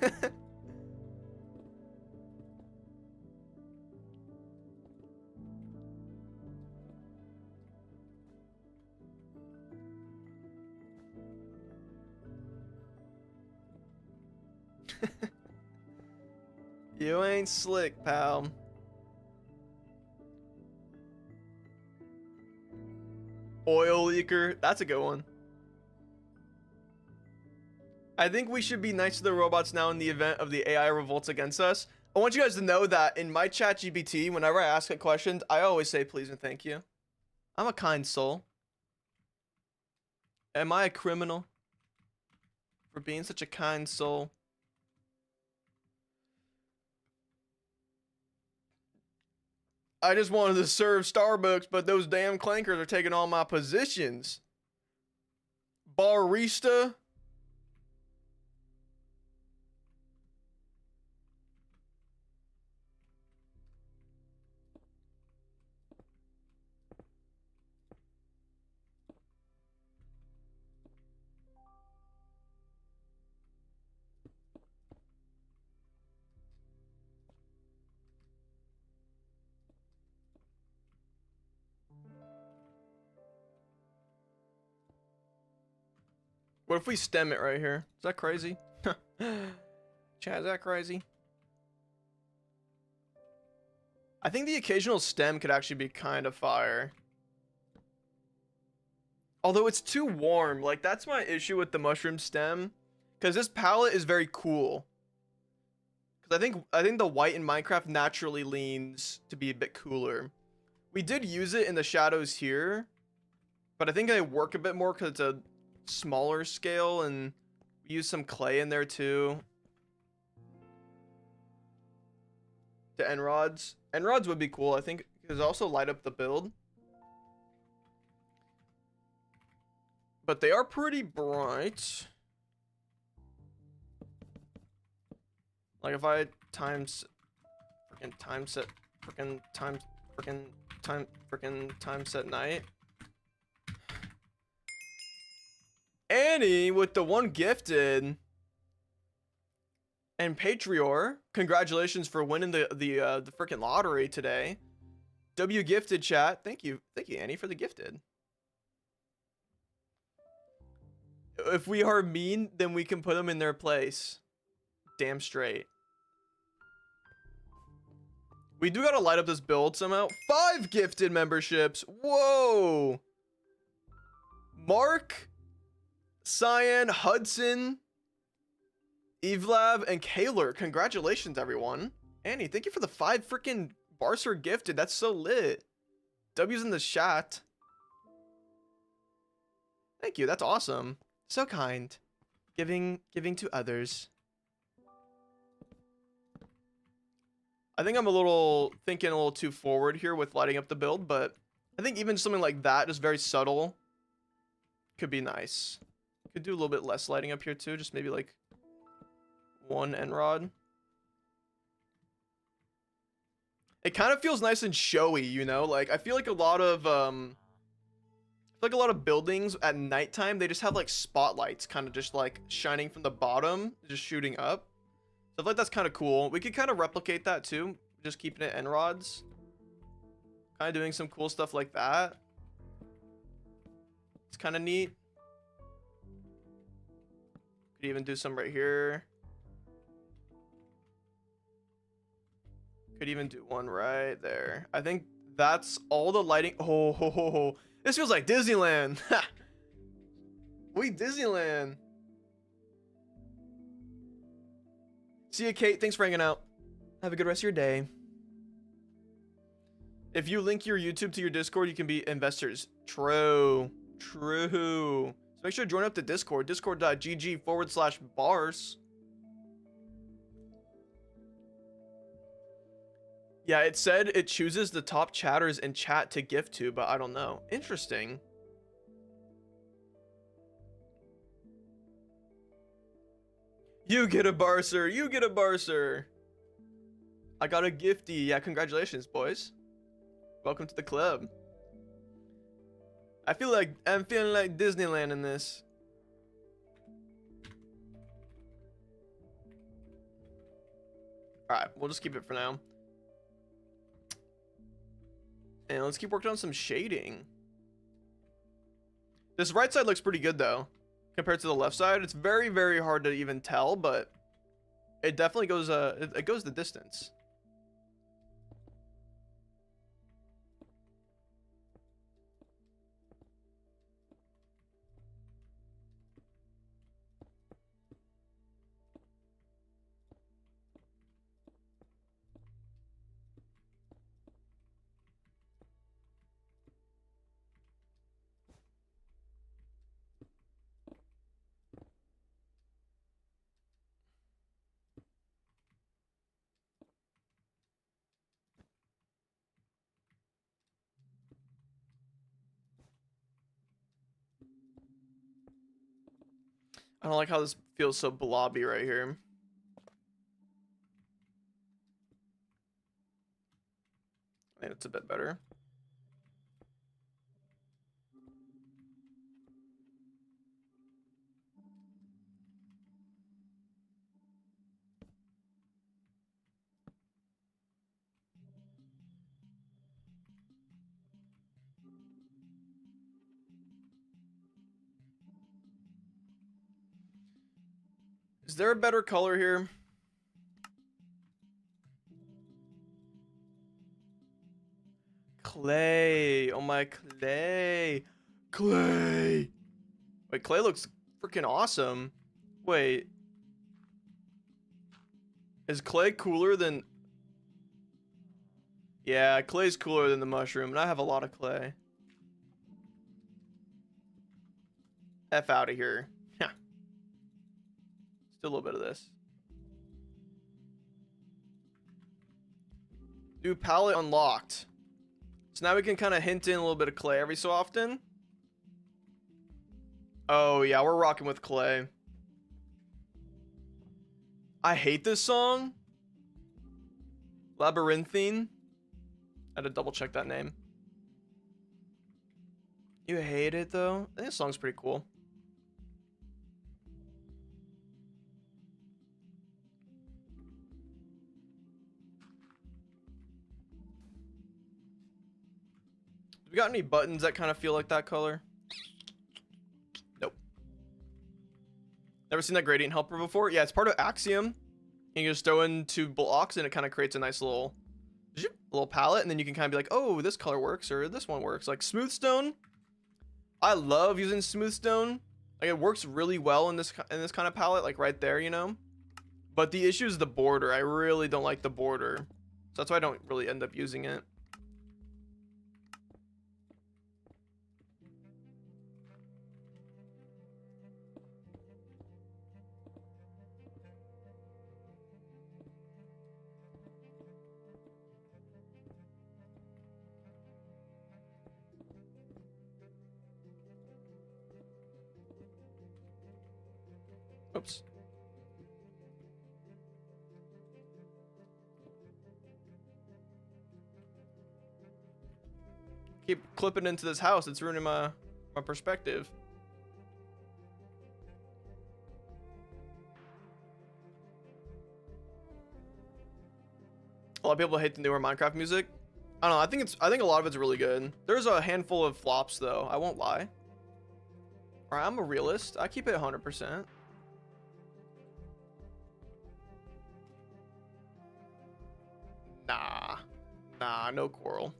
You ain't slick, pal. Oil leaker. That's a good one. I think we should be nice to the robots now in the event of the AI revolts against us. I want you guys to know that in my chat GPT, whenever I ask it questions, I always say please and thank you. I'm a kind soul. Am I a criminal for being such a kind soul? I just wanted to serve Starbucks, but those damn clankers are taking all my positions. Barista. What if we stem it right here? Is that crazy? Chat, is that crazy? I think the occasional stem could actually be kind of fire. Although it's too warm. Like, that's my issue with the mushroom stem. Because this palette is very cool. Because I think the white in Minecraft naturally leans to be a bit cooler. We did use it in the shadows here. But I think I work a bit more because it's a smaller scale. And we use some clay in there too. The end rods. End rods would be cool, I think. Because also light up the build. But they are pretty bright. Like if I time set night. Annie with the 1 gifted. And Patrior, congratulations for winning the freaking lottery today. W gifted chat. Thank you Annie for the gifted. If we are mean, then we can put them in their place. Damn straight. We do gotta light up this build somehow. 5 gifted memberships. Whoa. Mark, Cyan, Hudson, Evelav, and Kaler. Congratulations, everyone. Annie, thank you for the 5 freaking barce gifted. That's so lit. W's in the chat. Thank you. That's awesome. So kind. Giving to others. I think I'm thinking a little too forward here with lighting up the build, but I think even something like that, just very subtle, could be nice. Could do a little bit less lighting up here too, just maybe like 1 end rod. It kind of feels nice and showy, you know? Like I feel like a lot of buildings at nighttime, they just have like spotlights kind of just like shining from the bottom, just shooting up. So I feel like that's kind of cool. We could kind of replicate that too, just keeping it end rods. Kind of doing some cool stuff like that. It's kind of neat. Could even do some right here. Could even do one right there. I think that's all the lighting. Oh, this feels like Disneyland. We Disneyland. See you, Kate. Thanks for hanging out. Have a good rest of your day. If you link your YouTube to your Discord, you can be investors. True. So make sure to join up the Discord. Discord.gg/barce. Yeah, it said it chooses the top chatters in chat to gift to, but I don't know. Interesting. You get a barcer. You get a barcer. I got a gifty. Yeah, congratulations, boys. Welcome to the club. I'm feeling like Disneyland in this. All right, we'll just keep it for now. And let's keep working on some shading. This right side looks pretty good though, compared to the left side. It's very, very hard to even tell, but it definitely goes it goes the distance. I don't like how this feels so blobby right here. I think it's a bit better. Is there a better color here? clay. Oh my clay. Clay. Wait, clay looks freaking awesome. Wait. Is clay cooler than... Yeah, clay's cooler than the mushroom, and I have a lot of clay. F out of here. Yeah. Still a little bit of this. New palette unlocked. So now we can kind of hint in a little bit of clay every so often. Oh yeah, we're rocking with clay. I hate this song. Labyrinthine. I had to double check that name. You hate it though? I think this song's pretty cool. We got any buttons that kind of feel like that color? Nope. Never seen that gradient helper before? Yeah, it's part of Axiom. You can just throw in 2 blocks and it kind of creates a nice little palette, and then you can kind of be like, oh, this color works or this one works. Like smooth stone. I love using smooth stone. Like it works really well in this kind of palette, like right there, you know. But the issue is the border. I really don't like the border, so that's why I don't really end up using it. Oops. Keep clipping into this house. It's ruining my perspective. A lot of people hate the newer Minecraft music. I don't know. I think a lot of it's really good. There's a handful of flops though. I won't lie. Alright, I'm a realist. I keep it 100%. Nah, no coral.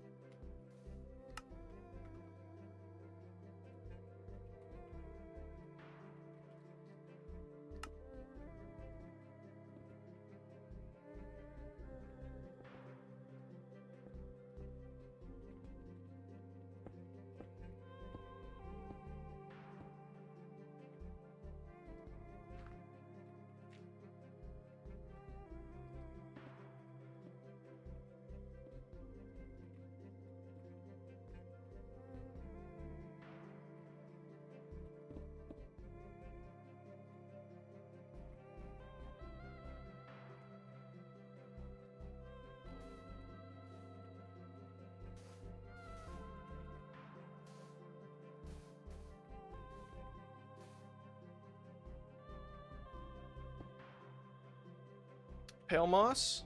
Pale moss?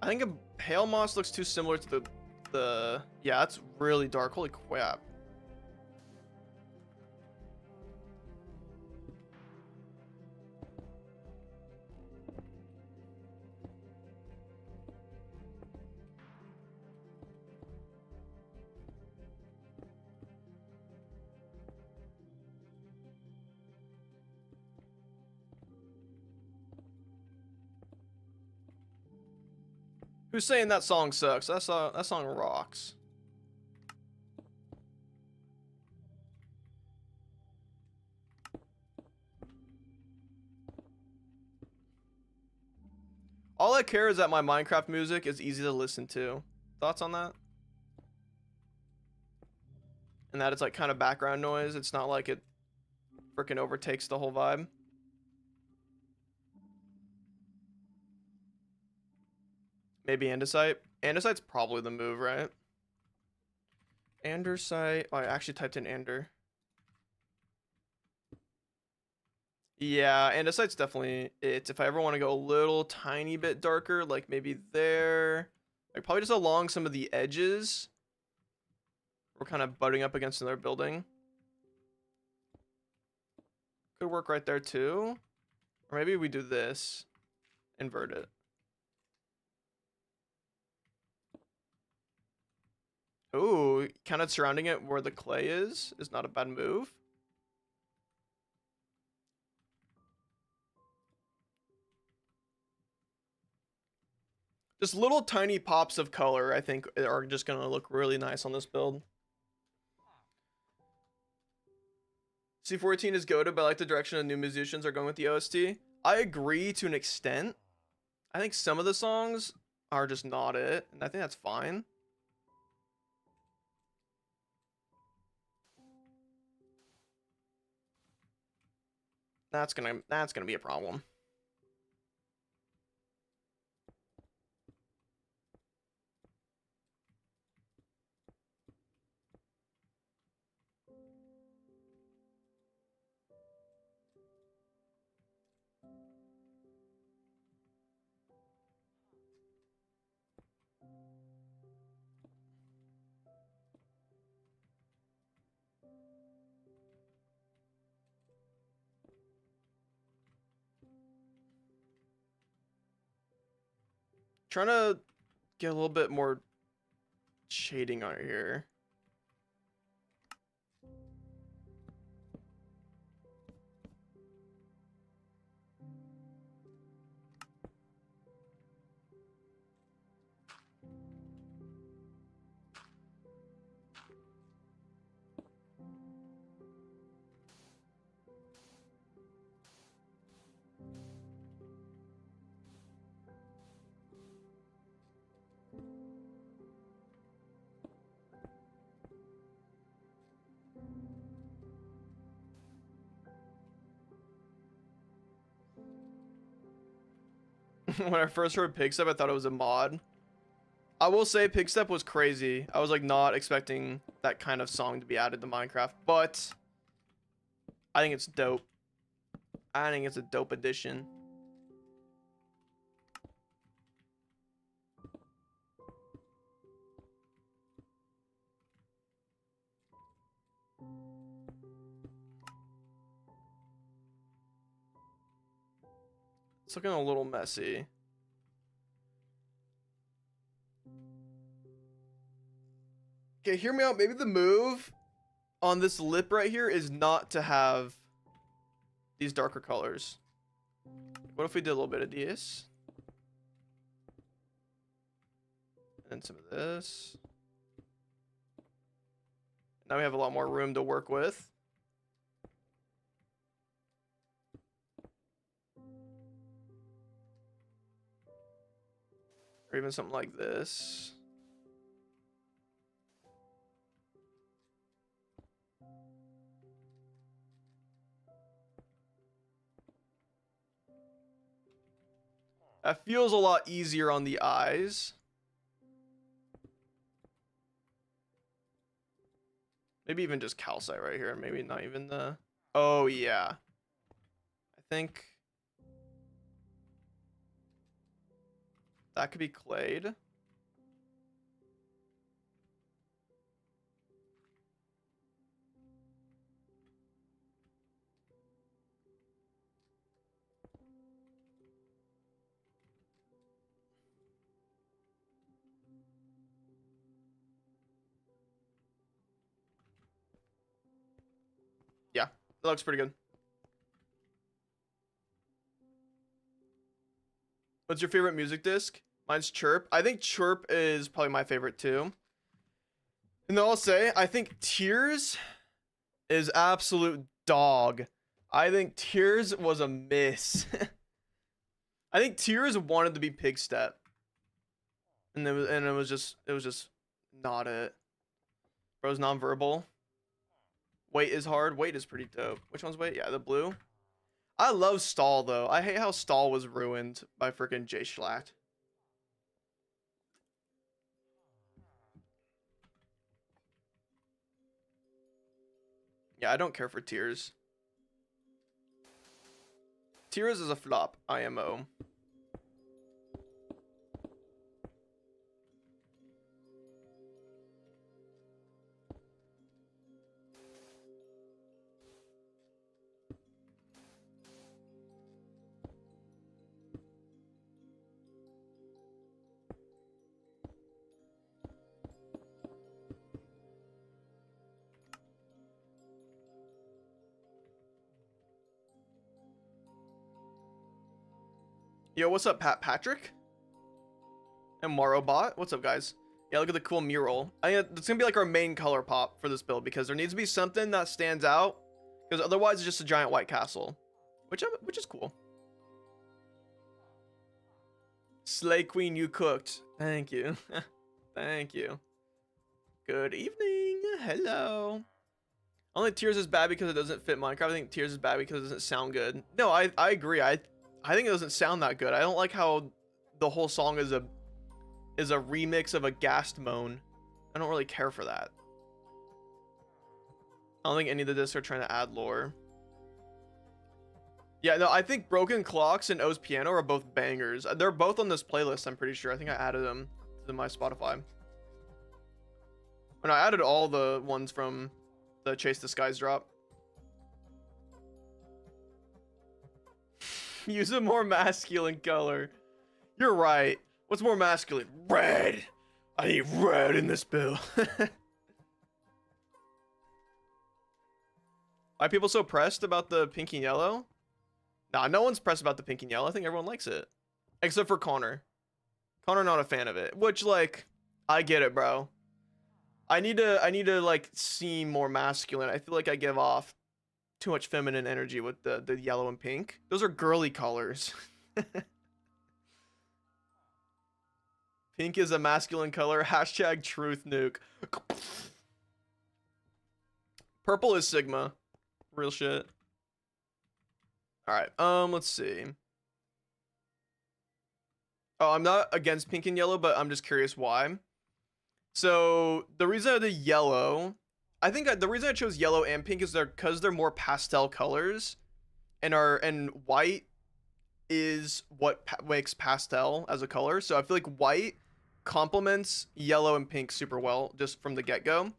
I think a pale moss looks too similar to the yeah, that's really dark. Holy crap. Who's saying that song sucks? That song rocks. All I care is that my Minecraft music is easy to listen to. Thoughts on that? And that it's like kind of background noise. It's not like it freaking overtakes the whole vibe. Maybe andesite. Andesite's probably the move, right? Andesite. Oh, I actually typed in ander. Yeah, andesite's definitely it. If I ever want to go a little tiny bit darker, like maybe there, like probably just along some of the edges. We're kind of butting up against another building. Could work right there too. Or maybe we do this. Invert it. Ooh, kind of surrounding it where the clay is not a bad move. Just little tiny pops of color, I think, are just gonna look really nice on this build. C14 is goated, but I like the direction of new musicians are going with the OST. I agree to an extent. I think some of the songs are just not it, and I think that's fine. That's gonna be a problem. Trying to get a little bit more shading on here. When I first heard Pigstep, I thought it was a mod. I will say Pigstep was crazy. I was like not expecting that kind of song to be added to Minecraft, but I think it's dope. I think it's a dope addition. It's looking a little messy. Okay, hear me out. Maybe the move on this lip right here is not to have these darker colors. What if we did a little bit of this? And some of this. Now we have a lot more room to work with. Or even something like this. That feels a lot easier on the eyes. Maybe even just calcite right here. Maybe not even the... Oh, yeah. I think... that could be clayed. Yeah, that looks pretty good. What's your favorite music disc? Mine's Chirp. I think Chirp is probably my favorite too. And then I'll say, I think Tears is absolute dog. I think Tears was a miss. I think Tears wanted to be Pigstep. And it was just not it. Bro's nonverbal. Wait is hard. Wait is pretty dope. Which one's Wait? Yeah, the blue. I love Stall though. I hate how Stall was ruined by freaking Jay Schlatt. Yeah, I don't care for Tears. Tears is a flop. IMO. Yo, what's up, Patrick? And Marobot. What's up, guys? Yeah, look at the cool mural. I think it's gonna be like our main color pop for this build because there needs to be something that stands out. Because otherwise, it's just a giant white castle, which is cool. Slay Queen, you cooked. Thank you. Thank you. Good evening. Hello. Only Tears is bad because it doesn't fit Minecraft. I think Tears is bad because it doesn't sound good. No, I agree. I think it doesn't sound that good. I don't like how the whole song is a remix of a Ghast moan. I don't really care for that. I don't think any of the discs are trying to add lore. Yeah, no, I think Broken Clocks and O's Piano are both bangers. They're both on this playlist, I'm pretty sure. I think I added them to my Spotify. And I added all the ones from the Chase the Skies drop. Use a more masculine color. You're right. What's more masculine? Red. I need red in this bill. Why are people so pressed about the pink and yellow? Nah, no one's pressed about the pink and yellow. I think everyone likes it. Except for Connor. Connor not a fan of it. Which, like, I get it, bro. I need to like seem more masculine. I feel like I give off too much feminine energy with the yellow and pink. Those are girly colors. Pink is a masculine color. Hashtag truth nuke. Purple is Sigma. Real shit. Alright, let's see. Oh, I'm not against pink and yellow, but I'm just curious why. So, the reason I did yellow, I think the reason I chose yellow and pink is because they're more pastel colors, and white is what makes pastel as a color. So I feel like white complements yellow and pink super well just from the get-go.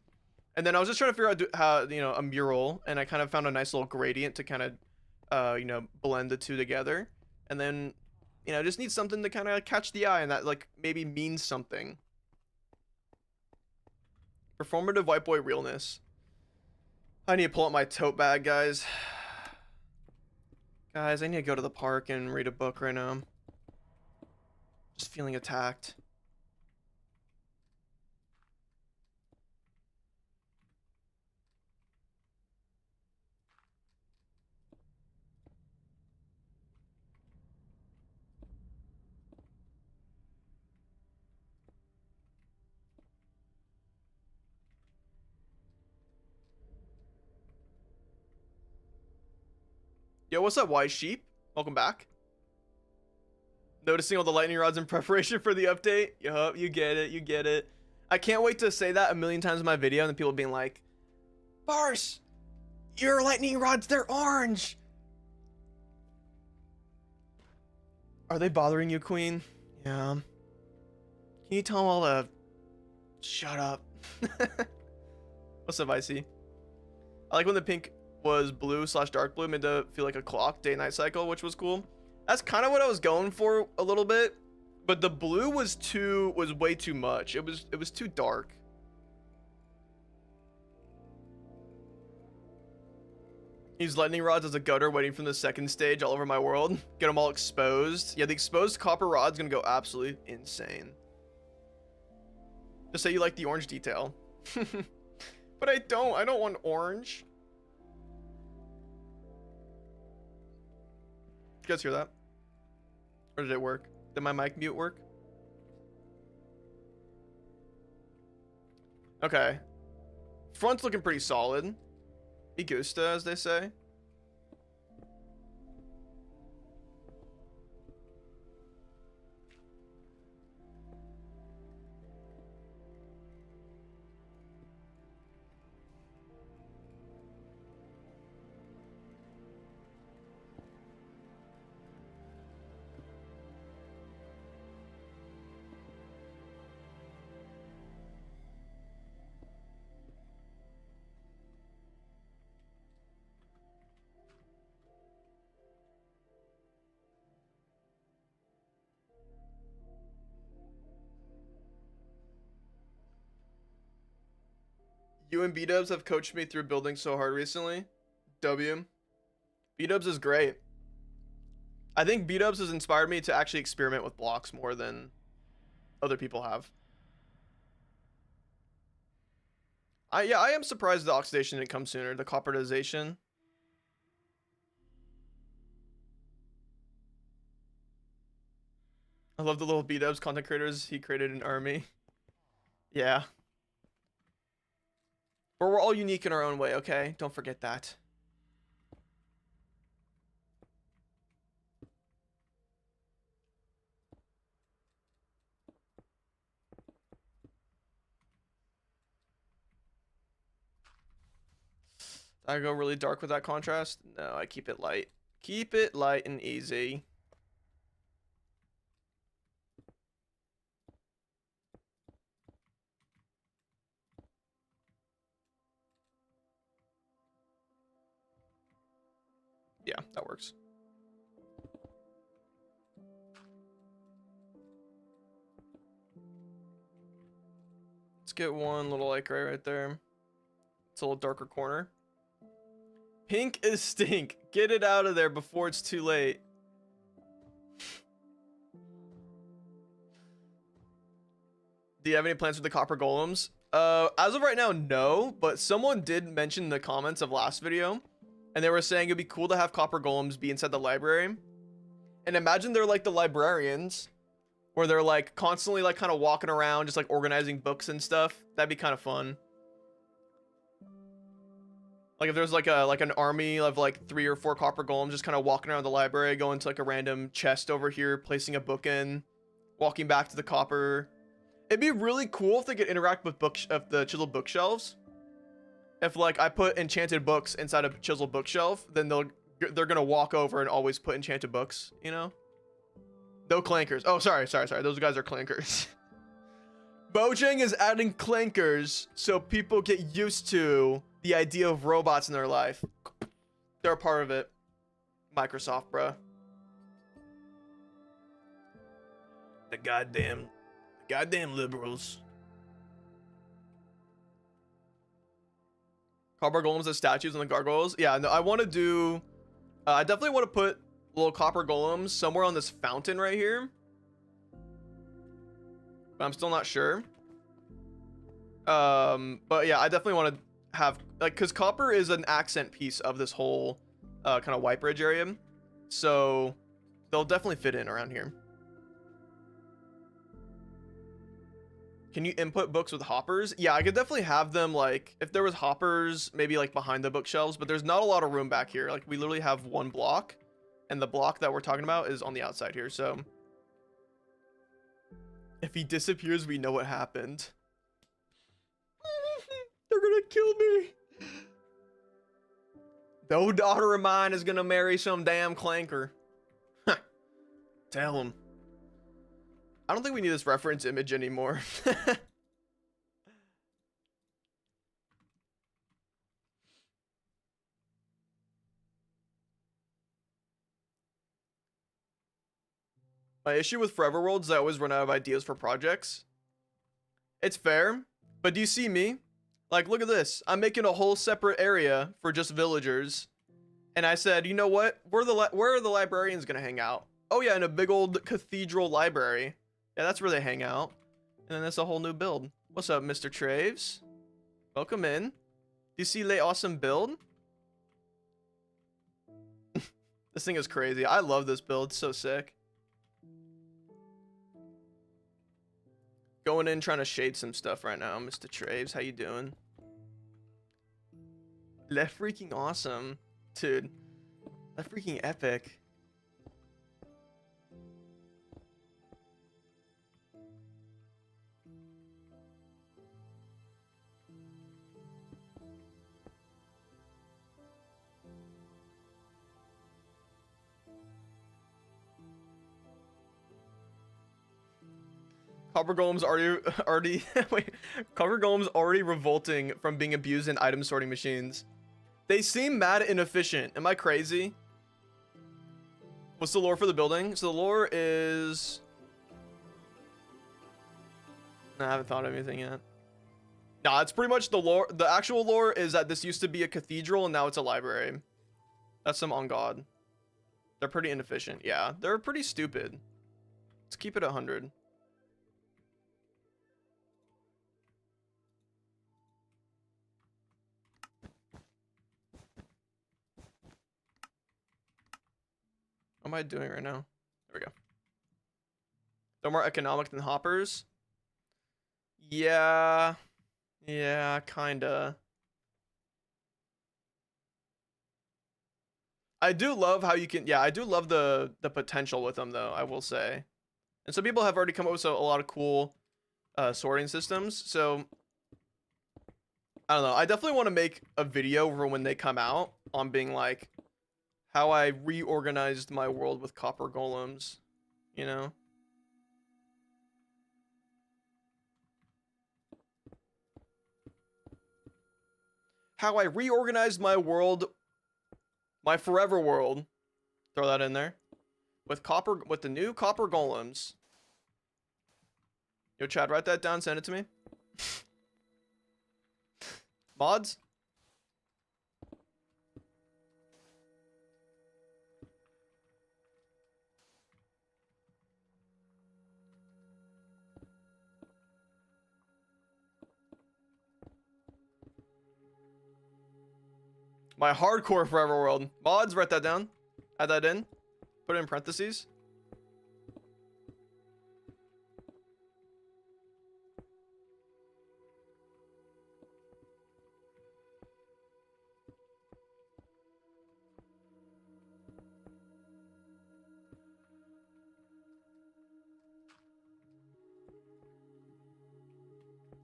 And then I was just trying to figure out how, you know, a mural, and I kind of found a nice little gradient to kind of, you know, blend the two together. And then, you know, just need something to kind of catch the eye and that, like, maybe means something. Performative white boy realness. I need to pull up my tote bag, guys. Guys, I need to go to the park and read a book right now. Just feeling attacked. Yo, what's up, Wise Sheep? Welcome back. Noticing all the lightning rods in preparation for the update? Yup, you get it, you get it. I can't wait to say that a million times in my video and then people being like, Barce, your lightning rods, they're orange. Are they bothering you, Queen? Yeah. Can you tell them all to shut up? What's up, Icy? I like when the pink was blue / dark blue, made to feel like a clock, day-night cycle, which was cool. That's kind of what I was going for a little bit, but the blue was way too much. It was too dark. Use lightning rods as a gutter waiting from the second stage all over my world. Get them all exposed. Yeah, the exposed copper rod's gonna go absolutely insane. Just say you like the orange detail. But I don't want orange. Did you guys hear that? Or did it work? Did my mic mute work? Okay. Front's looking pretty solid. Me gusta, as they say. You and B-Dubs have coached me through building so hard recently. W. B-Dubs is great. I think beat-ups has inspired me to actually experiment with blocks more than other people have. Yeah, I am surprised the oxidation didn't come sooner, the copperization. I love the little beat-ups content creators. He created an army. Yeah. But we're all unique in our own way, okay? Don't forget that. I go really dark with that contrast? No, I keep it light. Keep it light and easy. Yeah, that works. Let's get one little like right there. It's a little darker corner. Pink is stink. Get it out of there before it's too late. Do you have any plans for the copper golems? As of right now, no. But someone did mention in the comments of last video, and they were saying it'd be cool to have copper golems be inside the library. And imagine they're like the librarians, where they're like constantly like kind of walking around, just like organizing books and stuff. That'd be kind of fun. Like if there's like an army of like 3 or 4 copper golems just kind of walking around the library, going to like a random chest over here, placing a book in, walking back to the copper. It'd be really cool if they could interact with the chiseled bookshelves. If like I put enchanted books inside a chiseled bookshelf, then they're gonna walk over and always put enchanted books, you know? No clankers. Oh, sorry. Those guys are clankers. Mojang is adding clankers so people get used to the idea of robots in their life. They're a part of it. Microsoft, bruh. The goddamn liberals. Copper golems as statues on the gargoyles. Yeah, no, I want to do... I definitely want to put little copper golems somewhere on this fountain right here. But I'm still not sure. But yeah, I definitely want to have... like, because copper is an accent piece of this whole kind of white bridge area. So they'll definitely fit in around here. Can you input books with hoppers? Yeah, I could definitely have them, like, if there was hoppers, maybe, like, behind the bookshelves, but there's not a lot of room back here. Like, we literally have one block, and the block that we're talking about is on the outside here, so... if he disappears, we know what happened. They're gonna kill me! No daughter of mine is gonna marry some damn clanker. Tell him. I don't think we need this reference image anymore. My issue with Forever World is I always run out of ideas for projects. It's fair, but do you see me? Like, look at this. I'm making a whole separate area for just villagers. And I said, you know what? Where are the librarians gonna hang out? Oh yeah, in a big old cathedral library. Yeah, that's where they hang out. And then that's a whole new build. What's up, Mr. Traves? Welcome in. Do you see the awesome build? This thing is crazy. I love this build. It's so sick. Going in trying to shade some stuff right now, Mr. Traves. How you doing? Left freaking awesome. Dude. Left freaking epic. Copper Golem's already wait. Copper Golem's already revolting from being abused in item sorting machines. They seem mad inefficient. Am I crazy? What's the lore for the building? So the lore is... no, I haven't thought of anything yet. Nah, it's pretty much the lore. The actual lore is that this used to be a cathedral and now it's a library. That's some on God. They're pretty inefficient. Yeah, they're pretty stupid. Let's keep it 100. What am I doing right now? There we go. They're more economic than hoppers. Yeah. Yeah, kinda. I do love how you can, yeah, I do love the potential with them though, I will say. And some people have already come up with a lot of cool sorting systems. So I don't know. I definitely want to make a video for when they come out on being like how I reorganized my world with copper golems, you know? How I reorganized my world, my forever world. Throw that in there. With the new copper golems. Yo, Chad, write that down, send it to me. Mods? My hardcore forever world. Mods, write that down. Add that in. Put it in parentheses.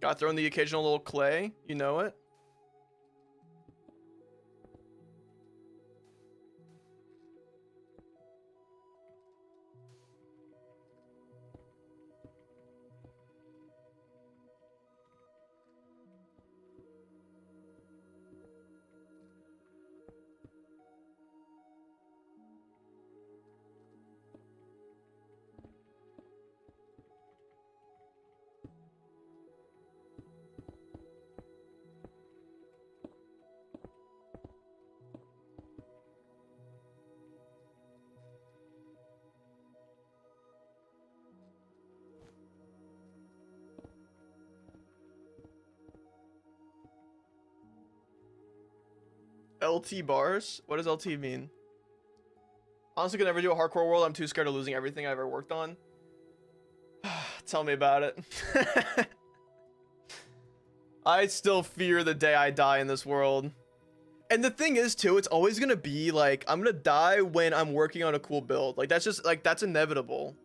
Gotta throw in the occasional little clay. You know it. LT bars? What does LT mean? Honestly, could never do a hardcore world. I'm too scared of losing everything I've ever worked on. Tell me about it. I still fear the day I die in this world. And the thing is, too, it's always gonna be like, I'm gonna die when I'm working on a cool build. Like, that's just, like, that's inevitable.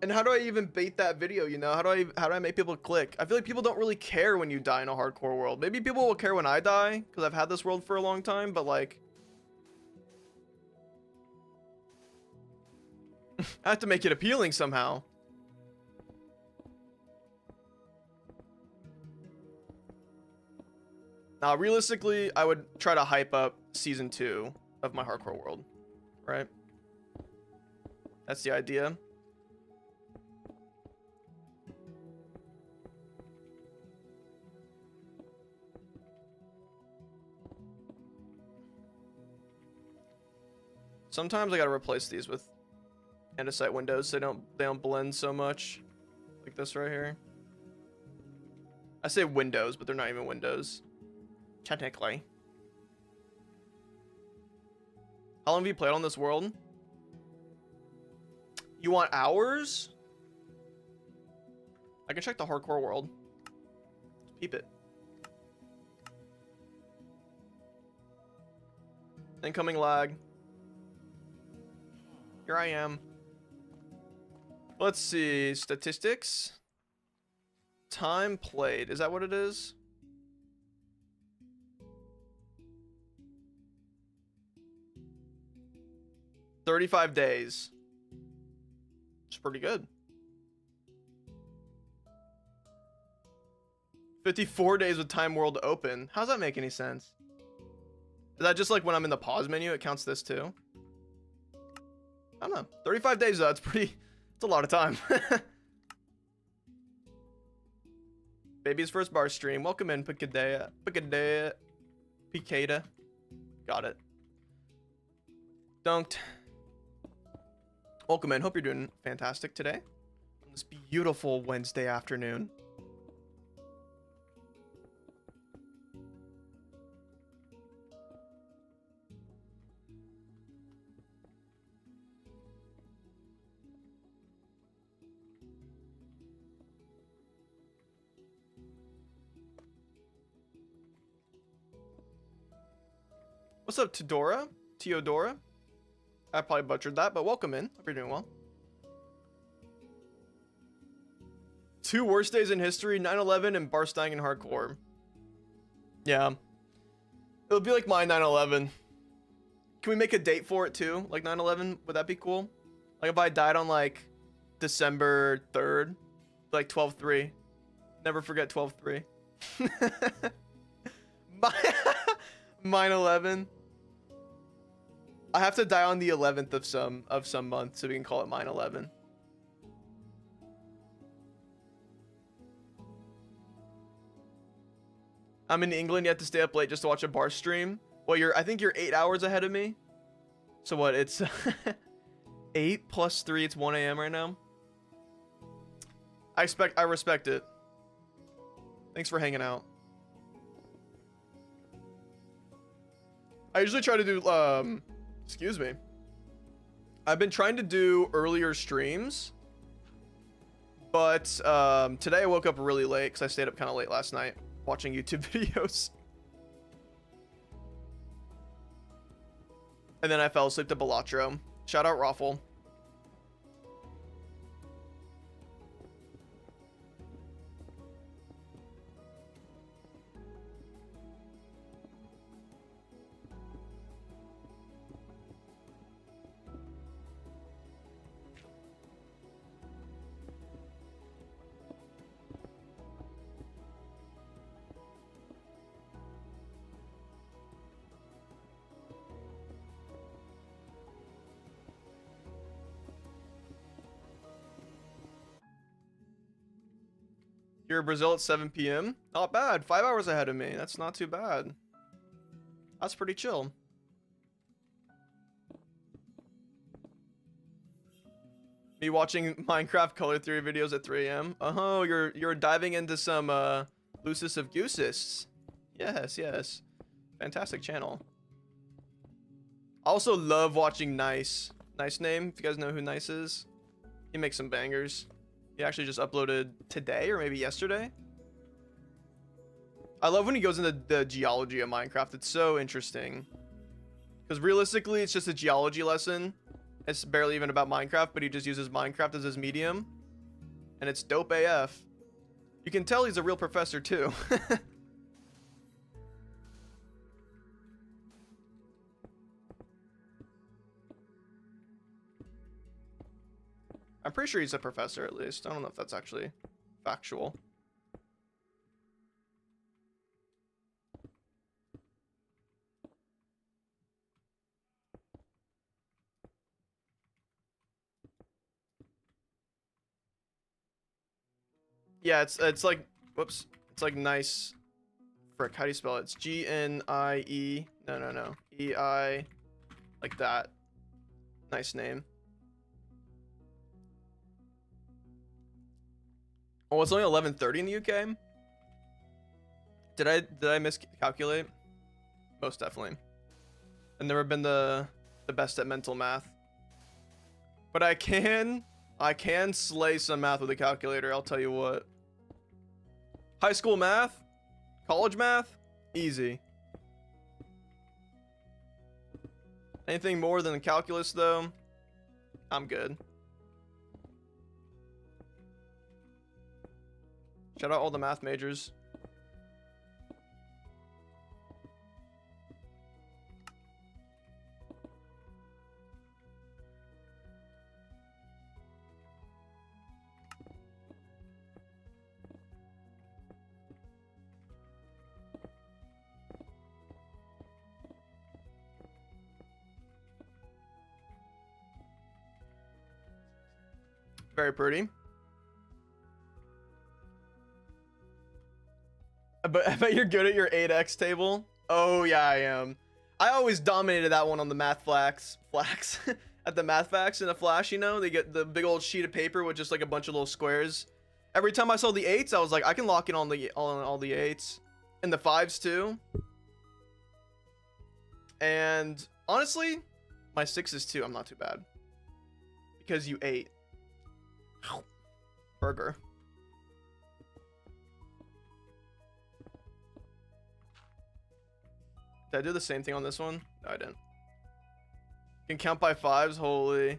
And how do I even bait that video, you know? How do I make people click? I feel like people don't really care when you die in a hardcore world. Maybe people will care when I die, because I've had this world for a long time, but, like... I have to make it appealing somehow. Now, realistically, I would try to hype up season 2 of my hardcore world, right? That's the idea. Sometimes I gotta replace these with andesite windows so they don't blend so much, like this right here. I say windows, but they're not even windows, technically. How long have you played on this world? You want hours? I can check the hardcore world. Let's peep it. Incoming lag. Here I am. Let's see. Statistics. Time played. Is that what it is? $35 days. It's pretty good. 54 days with time world open. How does that make any sense? Is that just like when I'm in the pause menu, it counts this too? I don't know. 35 days though, it's a lot of time. Baby's first bar stream. Welcome in, Picadea. Picada. Got it. Dunked. Welcome in. Hope you're doing fantastic today on this beautiful Wednesday afternoon. What's up, Teodora? Teodora? I probably butchered that, but welcome in. Hope you're doing well. 2 worst days in history, 9/11 and Barce dying in hardcore. Yeah. It'll be like my 9/11. Can we make a date for it too? Like 9/11? Would that be cool? Like if I died on like December 3rd, like 12/3. Never forget 12/3. 9/11. I have to die on the 11th of some month, so we can call it 9/11. I'm in England. You have to stay up late just to watch a bar stream. Well, I think you're 8 hours ahead of me. So what? It's 8 plus 3. It's 1 a.m. right now. I respect it. Thanks for hanging out. I usually try to do excuse me. I've been trying to do earlier streams, but today I woke up really late because I stayed up kind of late last night watching YouTube videos. And then I fell asleep to Balatro. Shout out Raffle. You're in Brazil at 7 p.m. Not bad. 5 hours ahead of me. That's not too bad. That's pretty chill. Me watching Minecraft color theory videos at 3 a.m. Oh, you're diving into some Lucis of Goosis. Yes, yes. Fantastic channel. I also love watching Nice. Nice name, if you guys know who Nice is. He makes some bangers. He actually just uploaded today or maybe yesterday. I love when he goes into the geology of Minecraft. It's so interesting. Because realistically, it's just a geology lesson. It's barely even about Minecraft, but he just uses Minecraft as his medium. And it's dope AF. You can tell he's a real professor too. I'm pretty sure he's a professor at least. I don't know if that's actually factual. Yeah, it's like, whoops. It's like nice. Frick, how do you spell it? It's G-N-I-E. No. E-I. Like that. Nice name. Oh, it's only 11:30 in the UK. Did I miscalculate? Most definitely. I've never been the best at mental math. But I can slay some math with a calculator, I'll tell you what. High school math, college math, easy. Anything more than calculus though, I'm good. Shout out all the math majors. Very pretty. But I bet you're good at your 8x table. Oh yeah, I am. I always dominated that one on the math flax at the math facts in a flash, you know, they get the big old sheet of paper with just like a bunch of little squares. Every time I saw the 8s, I was like, I can lock in on all the 8s and the 5s too. And honestly, my 6s too. I'm not too bad because you ate burger. Did I do the same thing on this one? No, I didn't. Can count by 5s. Holy.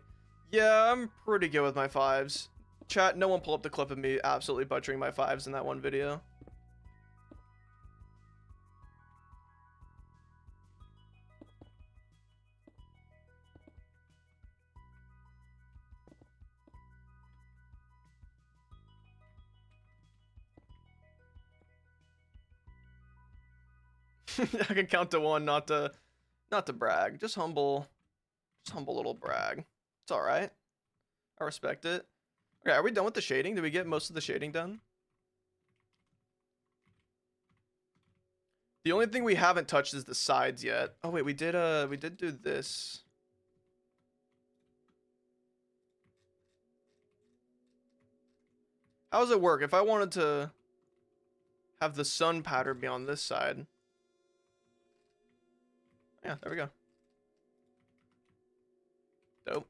Yeah, I'm pretty good with my 5s. Chat, no one pull up the clip of me absolutely butchering my 5s in that one video. I can count to 1, not to brag. Just humble little brag. It's all right. I respect it. Okay, are we done with the shading? Did we get most of the shading done? The only thing we haven't touched is the sides yet. Oh wait, we did do this. How does it work? If I wanted to have the sun pattern be on this side. Yeah, there we go. Dope.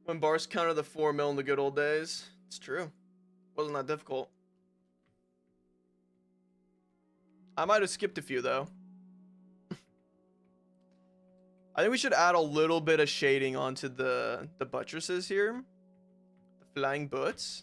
When Barce counted the 4 mil in the good old days. It's true. Wasn't that difficult. I might have skipped a few though. I think we should add a little bit of shading onto the buttresses here. The flying butts.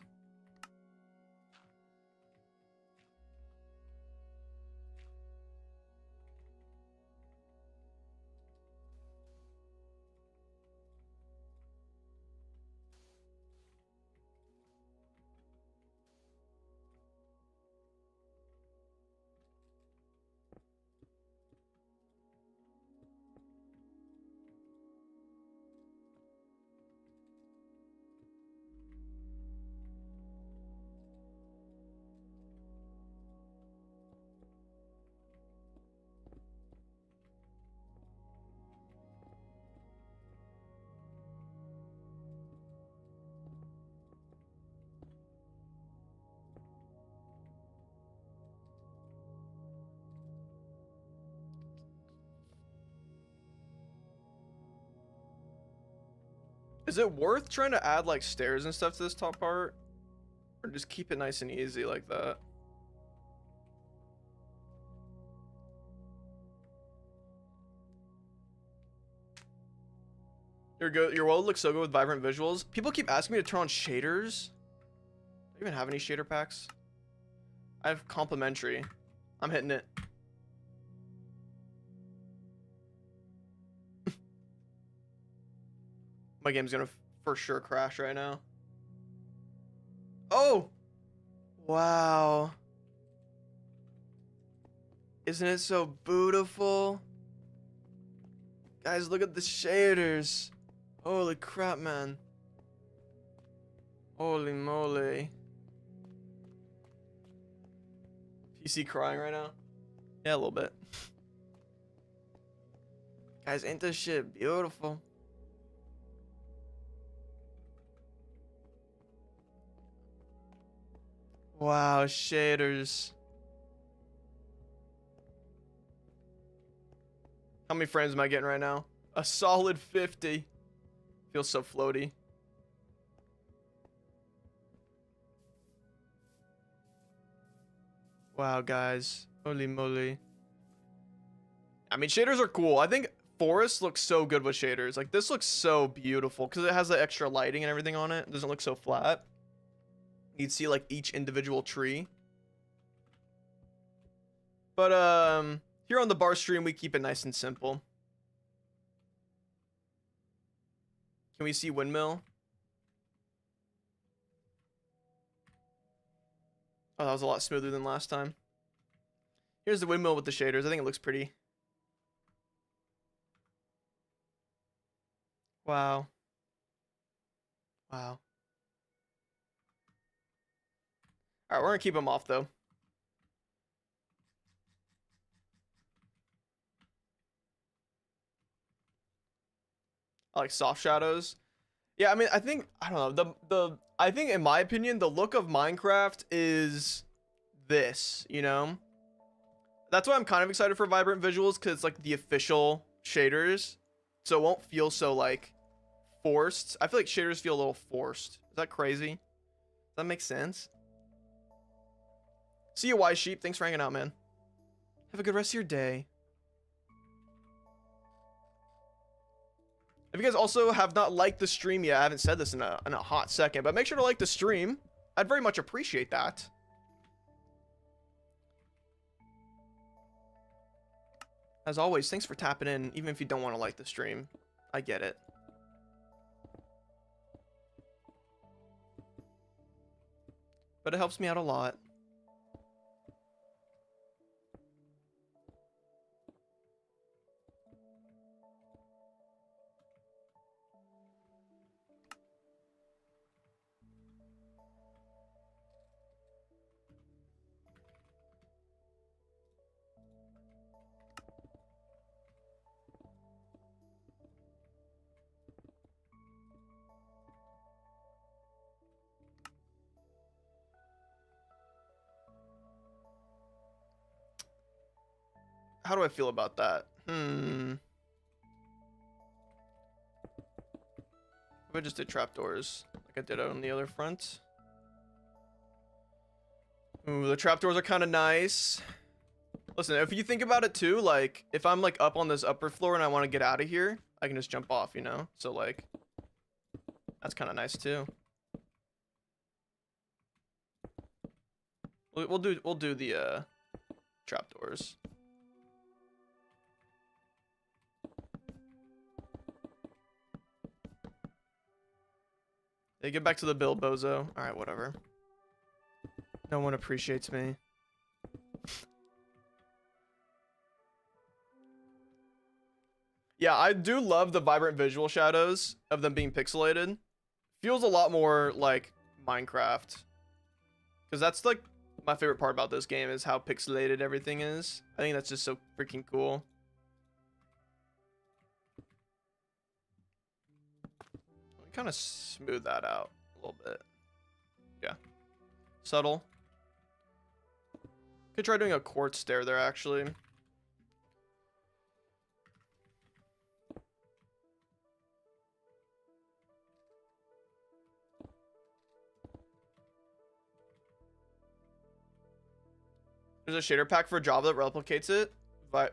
Is it worth trying to add like stairs and stuff to this top part? Or just keep it nice and easy like that? Your world looks so good with vibrant visuals. People keep asking me to turn on shaders. Do I even have any shader packs? I have complimentary. I'm hitting it. My game's gonna for sure crash right now. Oh! Wow. Isn't it so beautiful? Guys, look at the shaders. Holy crap, man. Holy moly. PC crying right now? Yeah, a little bit. Guys, ain't this shit beautiful? Wow, shaders. How many frames am I getting right now? A solid 50. Feels so floaty. Wow, guys. Holy moly. I mean, shaders are cool. I think Forest looks so good with shaders. Like, this looks so beautiful because it has the extra lighting and everything on it. It doesn't look so flat. You'd see, like, each individual tree. But, here on the bar stream, we keep it nice and simple. Can we see windmill? Oh, that was a lot smoother than last time. Here's the windmill with the shaders. I think it looks pretty. Wow. Wow. Alright, we're gonna keep them off, though. I like soft shadows. Yeah, I mean, I don't know. I think in my opinion, the look of Minecraft is this, you know? That's why I'm kind of excited for Vibrant Visuals, because it's like the official shaders. So it won't feel so like forced. I feel like shaders feel a little forced. Is that crazy? Does that make sense? See you, Wise Sheep. Thanks for hanging out, man. Have a good rest of your day. If you guys also have not liked the stream yet, I haven't said this in a hot second, but make sure to like the stream. I'd very much appreciate that. As always, thanks for tapping in, even if you don't want to like the stream. I get it. But it helps me out a lot. How do I feel about that? If I just did trapdoors like I did on the other front. Ooh, the trapdoors are kind of nice. Listen, if you think about it too, like if I'm like up on this upper floor and I want to get out of here, I can just jump off, you know? So like that's kind of nice too. We'll do the trapdoors. Hey, get back to the bill, bozo. All right, whatever. No one appreciates me. Yeah, I do love the vibrant visual shadows of them being pixelated. Feels a lot more like Minecraft. Because that's like my favorite part about this game is how pixelated everything is. I think that's just so freaking cool. Kind of smooth that out a little bit. Yeah. Subtle. Could try doing a quartz stair there, actually. There's a shader pack for Java that replicates it.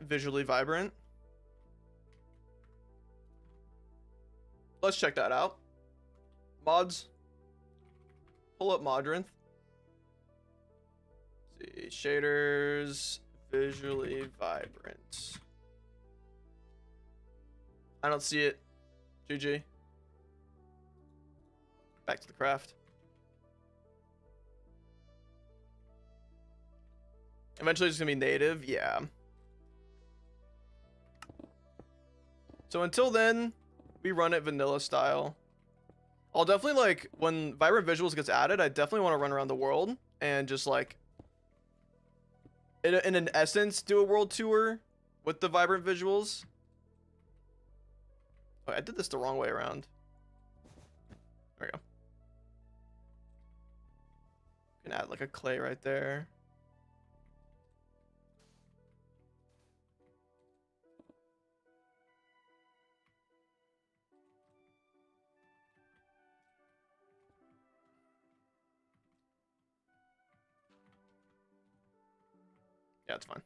Visually vibrant. Let's check that out. Mods. Pull up Modrinth. See, shaders, visually vibrant. I don't see it. GG. Back to the craft. Eventually it's gonna be native, yeah. So until then, we run it vanilla style. I'll definitely like, when Vibrant Visuals gets added, I definitely want to run around the world and just like, in an essence, do a world tour with the Vibrant Visuals. Oh, I did this the wrong way around. There we go. Can add like a clay right there. Yeah, it's fine.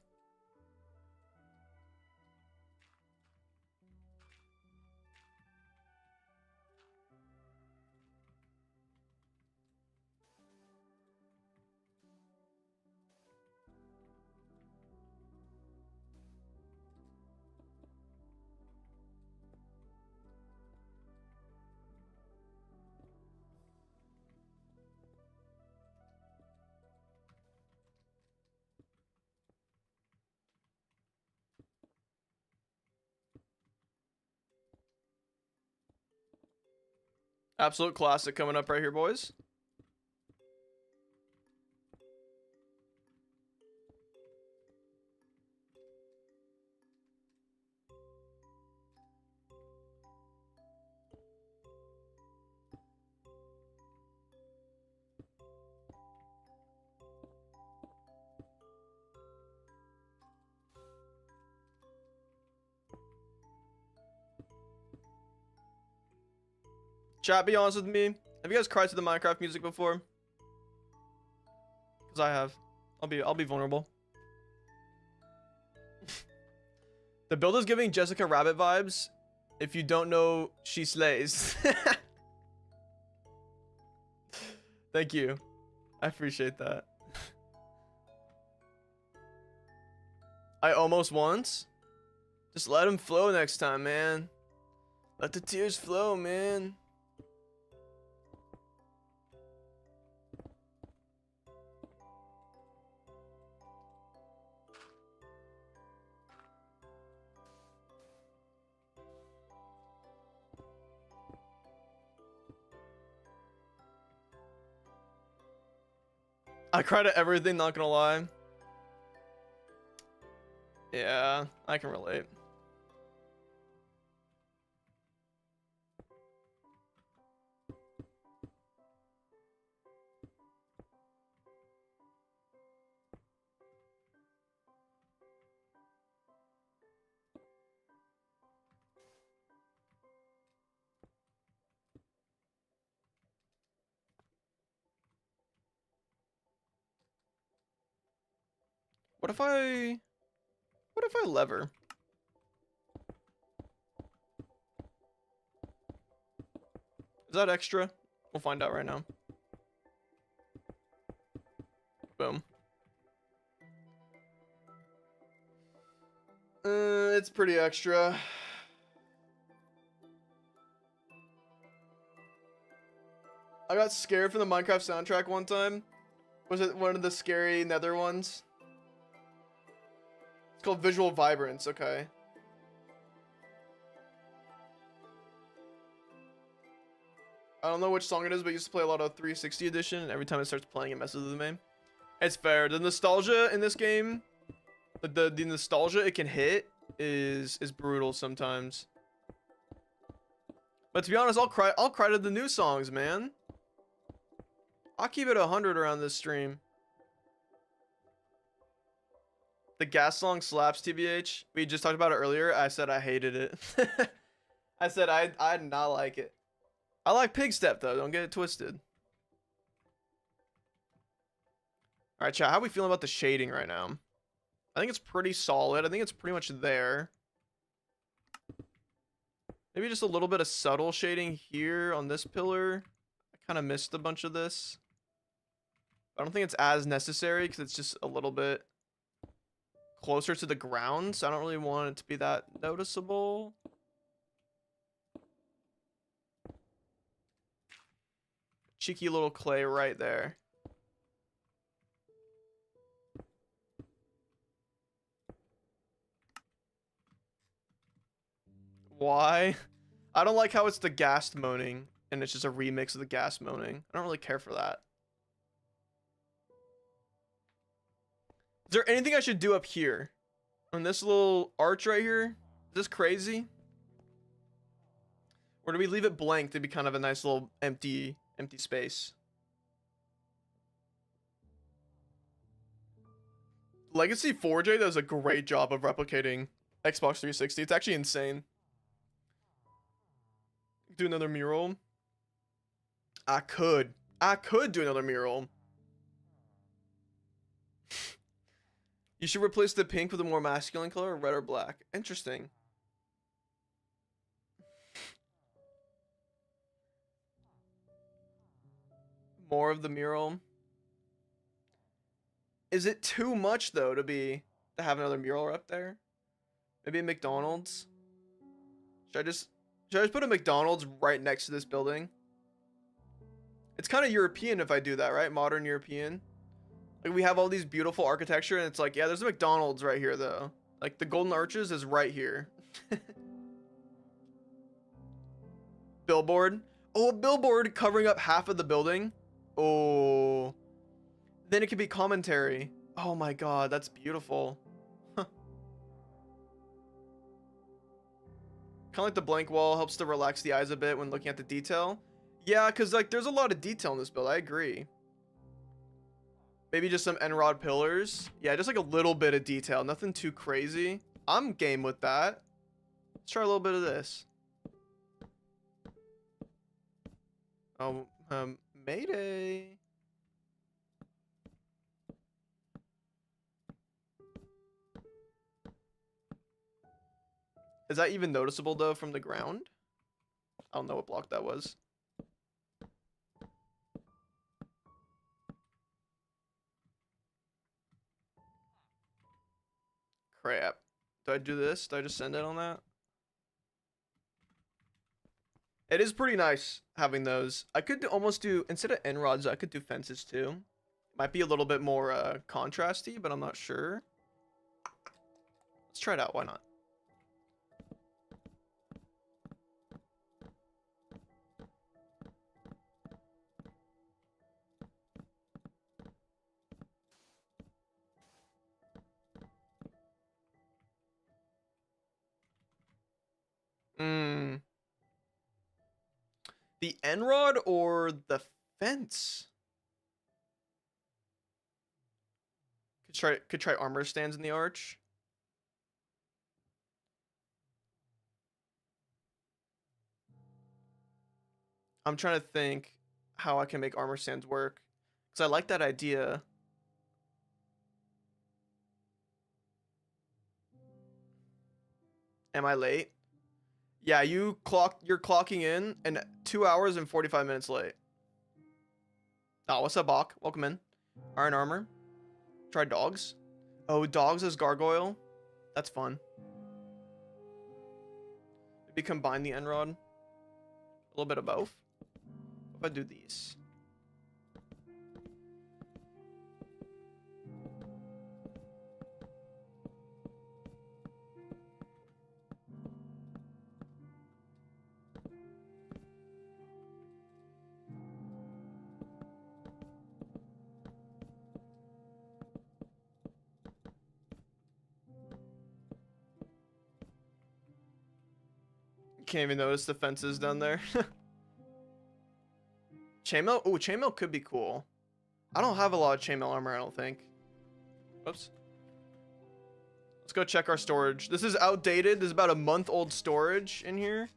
Absolute classic coming up right here, boys. Chat, be honest with me. Have you guys cried to the Minecraft music before? Because I have. I'll be vulnerable. The build is giving Jessica Rabbit vibes. If you don't know, she slays. Thank you. I appreciate that. I almost once. Just let them flow next time, man. Let the tears flow, man. I cried at everything, not gonna lie. Yeah, I can relate. What if I lever? Is that extra? We'll find out right now. Boom. It's pretty extra. I got scared from the Minecraft soundtrack one time. Was it one of the scary nether ones? It's called Visual Vibrance, okay. I don't know which song it is, but I used to play a lot of 360 edition, and every time it starts playing, it messes with me. It's fair. The nostalgia in this game, the nostalgia it can hit is brutal sometimes. But to be honest, I'll cry to the new songs, man. I'll keep it 100 around this stream. The gas song slaps, TBH. We just talked about it earlier. I said I hated it. I said I did not like it. I like Pig Step though. Don't get it twisted. All right, chat. How are we feeling about the shading right now? I think it's pretty solid. I think it's pretty much there. Maybe just a little bit of subtle shading here on this pillar. I kind of missed a bunch of this. I don't think it's as necessary because it's just a little bit closer to the ground, so I don't really want it to be that noticeable. Cheeky little clay right there. Why? I don't like how it's the ghast moaning and it's just a remix of the ghast moaning. I don't really care for that. Is there anything I should do up here? On this little arch right here? Is this crazy? Or do we leave it blank to be kind of a nice little empty space? Legacy 4J does a great job of replicating Xbox 360. It's actually insane. Do another mural. I could do another mural. You should replace the pink with a more masculine color, red or black. Interesting. More of the mural. Is it too much though to have another mural up there? Maybe a McDonald's? Should I just put a McDonald's right next to this building? It's kind of European if I do that, right? Modern European. Like we have all these beautiful architecture and it's like, yeah, there's a McDonald's right here though. Like the Golden Arches is right here. Billboard. Oh, a billboard covering up half of the building. Oh. Then it could be commentary. Oh my god, that's beautiful. Huh. Kind of like the blank wall helps to relax the eyes a bit when looking at the detail. Yeah, because like there's a lot of detail in this build. I agree. Maybe just some end-rod pillars. Yeah, just like a little bit of detail. Nothing too crazy. I'm game with that. Let's try a little bit of this. Oh, Mayday. Is that even noticeable though from the ground? I don't know what block that was. Crap. Do I do this? Do I just send it on that? It is pretty nice having those. I could almost do, instead of end rods, I could do fences too. Might be a little bit more contrasty, but I'm not sure. Let's try it out. Why not? Hmm. The end rod or the fence? Could try armor stands in the arch. I'm trying to think how I can make armor stands work, because I like that idea. Am I late? Yeah, you're clocking in and 2 hours and 45 minutes late. Oh, what's up, Bach? Welcome in. Iron armor. Try dogs. Oh, dogs as gargoyle. That's fun. Maybe combine the end rod. A little bit of both. If I do these. Can't even notice the fences down there. Chainmail? Oh, chainmail could be cool. I don't have a lot of chainmail armor, I don't think. Oops. Let's go check our storage. This is outdated. There's about a month-old storage in here.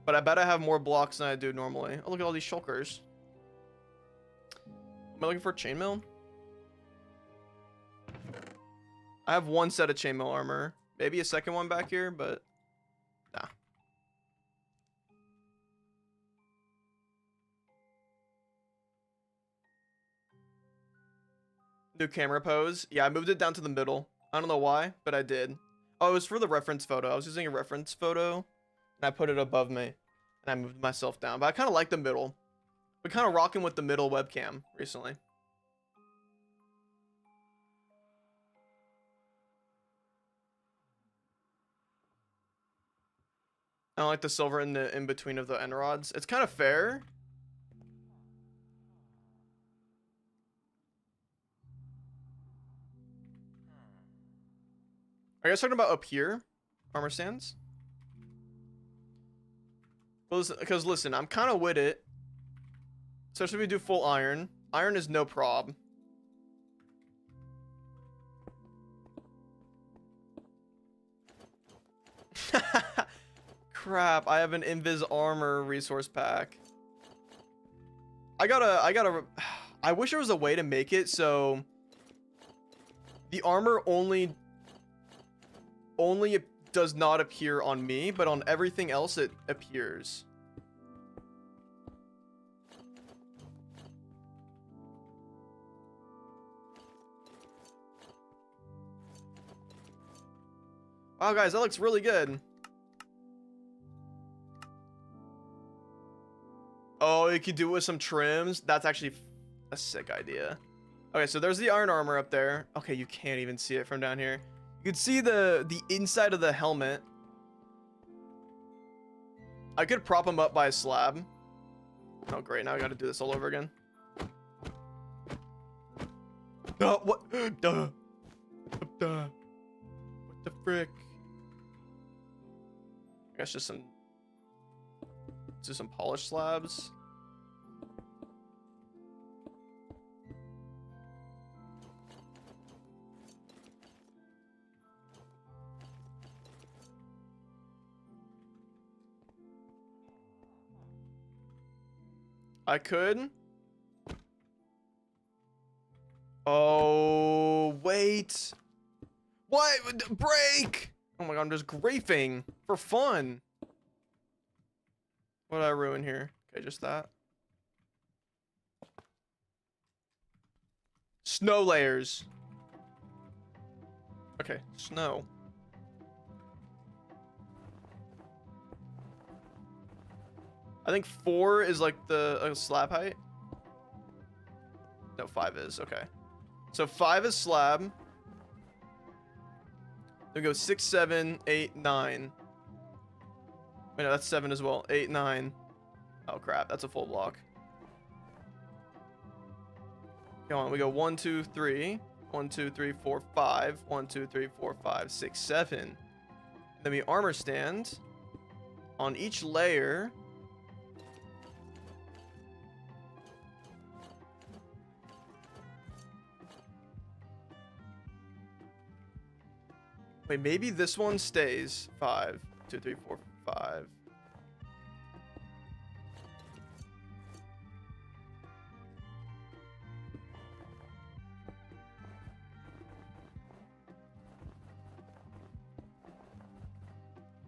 But I bet I have more blocks than I do normally. Oh, look at all these shulkers. Am I looking for chainmail? I have one set of chainmail armor. Maybe a second one back here, but nah. New camera pose. Yeah, I moved it down to the middle. I don't know why, but I did. Oh, it was for the reference photo. I was using a reference photo, and I put it above me, and I moved myself down. But I kind of like the middle. We're kind of rocking with the middle webcam recently. I don't like the silver in the in between of the end rods. It's kind of fair. Are you guys talking about up here? Armor stands? Well, because listen, I'm kind of with it. Especially if we do full iron. Iron is no prob. Crap, I have an invis armor resource pack. I wish there was a way to make it so the armor only does not appear on me, but on everything else it appears. Wow, guys, that looks really good. Oh, you could do it with some trims. That's actually a sick idea. Okay, so there's the iron armor up there. Okay, you can't even see it from down here. You can see the inside of the helmet. I could prop him up by a slab. Oh, great. Now I gotta do this all over again. What? Duh. Duh. What the frick? I guess just some... do some polished slabs. I could. Oh, wait. What? Break! Oh my god, I'm just grafing for fun. What did I ruin here? Okay, just that. Snow layers. Okay, snow. I think 4 is like the slab height. No, 5 is. Okay. So 5 is slab. Then we go 6, 7, 8, 9. Wait, no, that's 7 as well. 8, 9. Oh crap, that's a full block. Come on, we go 1, 2, 3. 1, 2, 3, 4, 5. 1, 2, 3, 4, 5, 6, 7. Then we armor stand on each layer. Wait, maybe this one stays 5, 2, 3, 4, 5.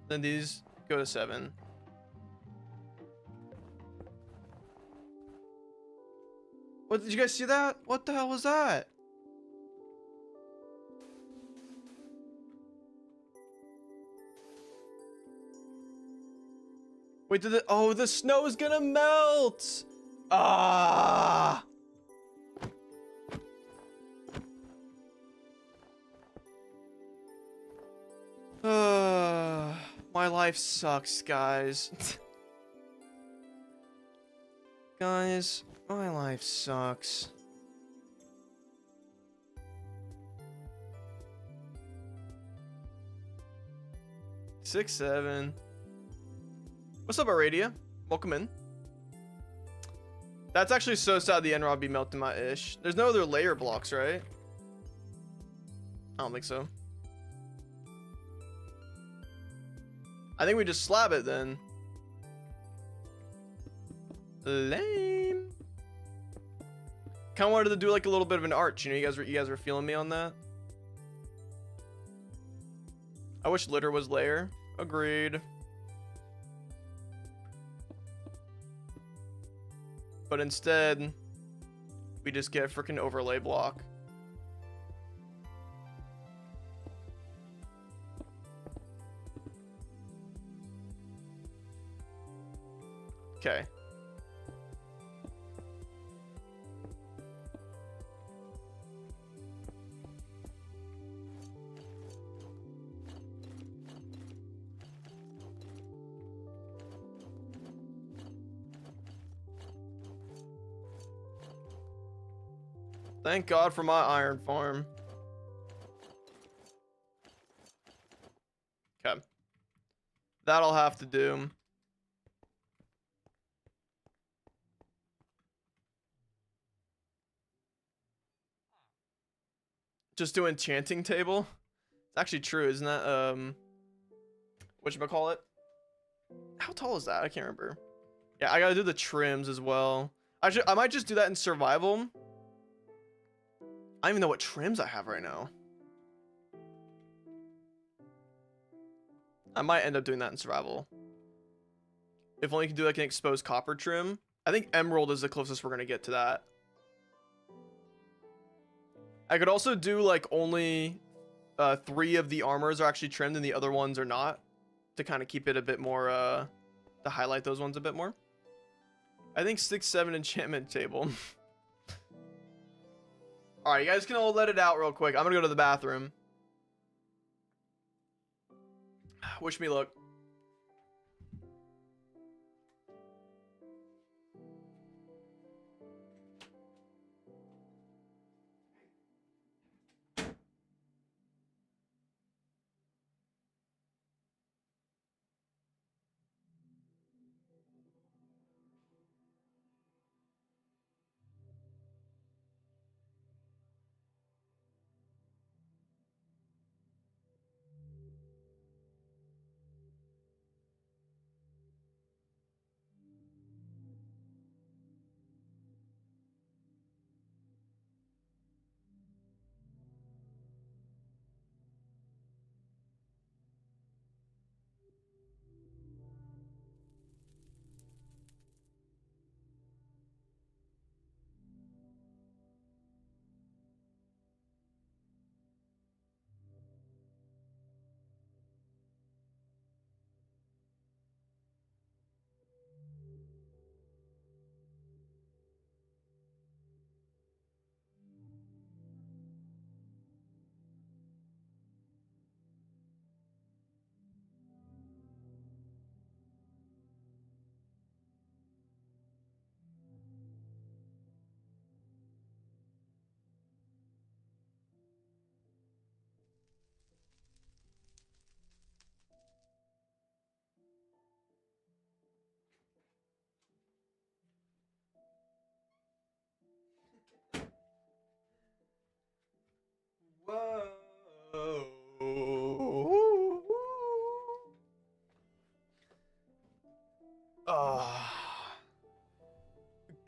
Then these go to 7. What, did you guys see that? What the hell was that? Wait, oh, the snow is gonna melt. Ah. My life sucks, guys. Guys, my life sucks. Six, 7. What's up, Aradia? Welcome in. That's actually so sad the end rod be melting my ish. There's no other layer blocks, right? I don't think so. I think we just slab it then. Lame. Kind of wanted to do like a little bit of an arch. You know, you guys were feeling me on that. I wish litter was layer. Agreed. But instead, we just get a freaking overlay block. Okay. Thank God for my iron farm. Okay. That'll have to do. Just do enchanting table. It's actually true, isn't that whatchamacallit? How tall is that? I can't remember. Yeah, I gotta do the trims as well. I might just do that in survival. I don't even know what trims I have right now. I might end up doing that in survival. If only you can do like an exposed copper trim. I think emerald is the closest we're gonna get to that. I could also do like only 3 of the armors are actually trimmed and the other ones are not, to kind of keep it a bit more to highlight those ones a bit more. I think 6, 7 enchantment table. All right, you guys can all let it out real quick. I'm gonna go to the bathroom. Wish me luck.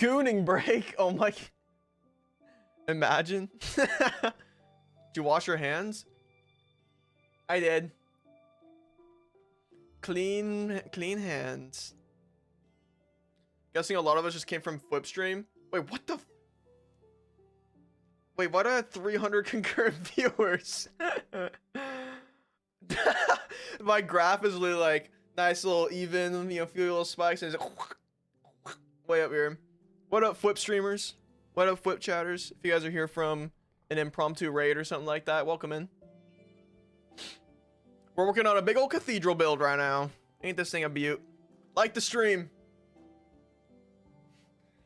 Schooning break. Oh my. Imagine. Did you wash your hands? I did. Clean hands. Guessing a lot of us just came from Flipstream. Wait, what the? Wait, why do I have 300 concurrent viewers? My graph is really like nice little even, you know, few little spikes, and it's like way up here. What up, Flip streamers? What up, Flip chatters? If you guys are here from an impromptu raid or something like that, welcome in. We're working on a big old cathedral build right now. Ain't this thing a beaut? Like the stream.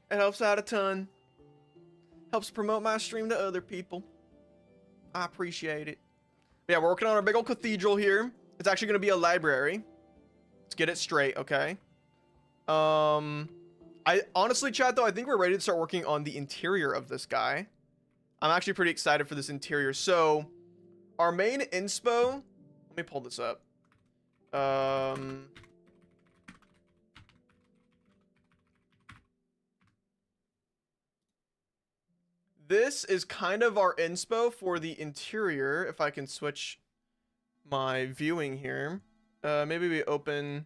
It helps out a ton. Helps promote my stream to other people. I appreciate it. But yeah, we're working on a big old cathedral here. It's actually going to be a library. Let's get it straight, okay? I honestly, chat, though, I think we're ready to start working on the interior of this guy. I'm actually pretty excited for this interior. So, our main inspo... Let me pull this up. This is kind of our inspo for the interior. If I can switch my viewing here. Maybe we open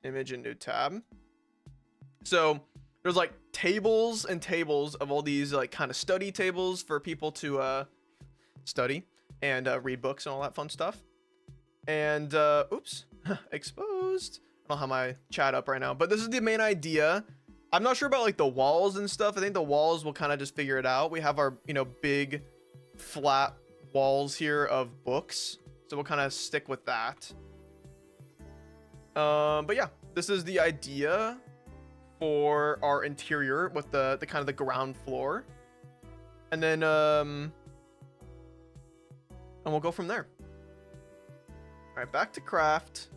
image in new tab. So there's like tables and tables of all these like kind of study tables for people to study and read books and all that fun stuff. And oops, exposed. I don't have my chat up right now, but this is the main idea. I'm not sure about like the walls and stuff. I think the walls will kind of just figure it out. We have our, you know, big flat walls here of books, so we'll kind of stick with that. But yeah, this is the idea for our interior with the kind of the ground floor, and then and we'll go from there. All right, back to craft.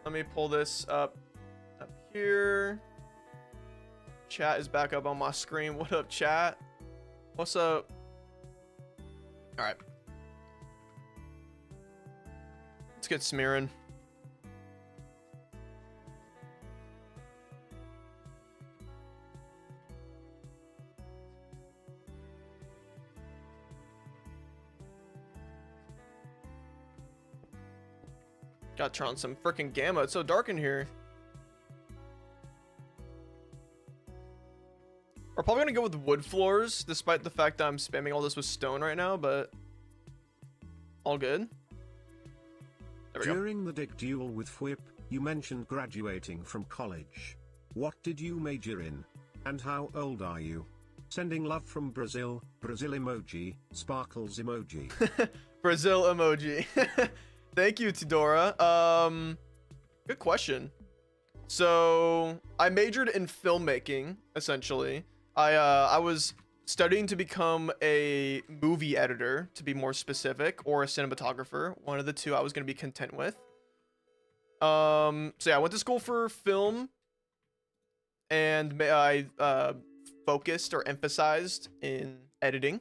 Let me pull this up here. Chat is back up on my screen. What up, chat? What's up? All right, let's get smearing. Gotta turn on some freaking gamma. It's so dark in here. We're probably gonna go with wood floors, despite the fact that I'm spamming all this with stone right now, but all good. There we go. During the dig duel with Whip, you mentioned graduating from college. What did you major in? And how old are you? Sending love from Brazil, Brazil emoji, sparkles emoji. Brazil emoji. Thank you, Tidora. Good question. So I majored in filmmaking, essentially. I was studying to become a movie editor, to be more specific, or a cinematographer. One of the two I was going to be content with. So yeah, I went to school for film, and I focused or emphasized in editing.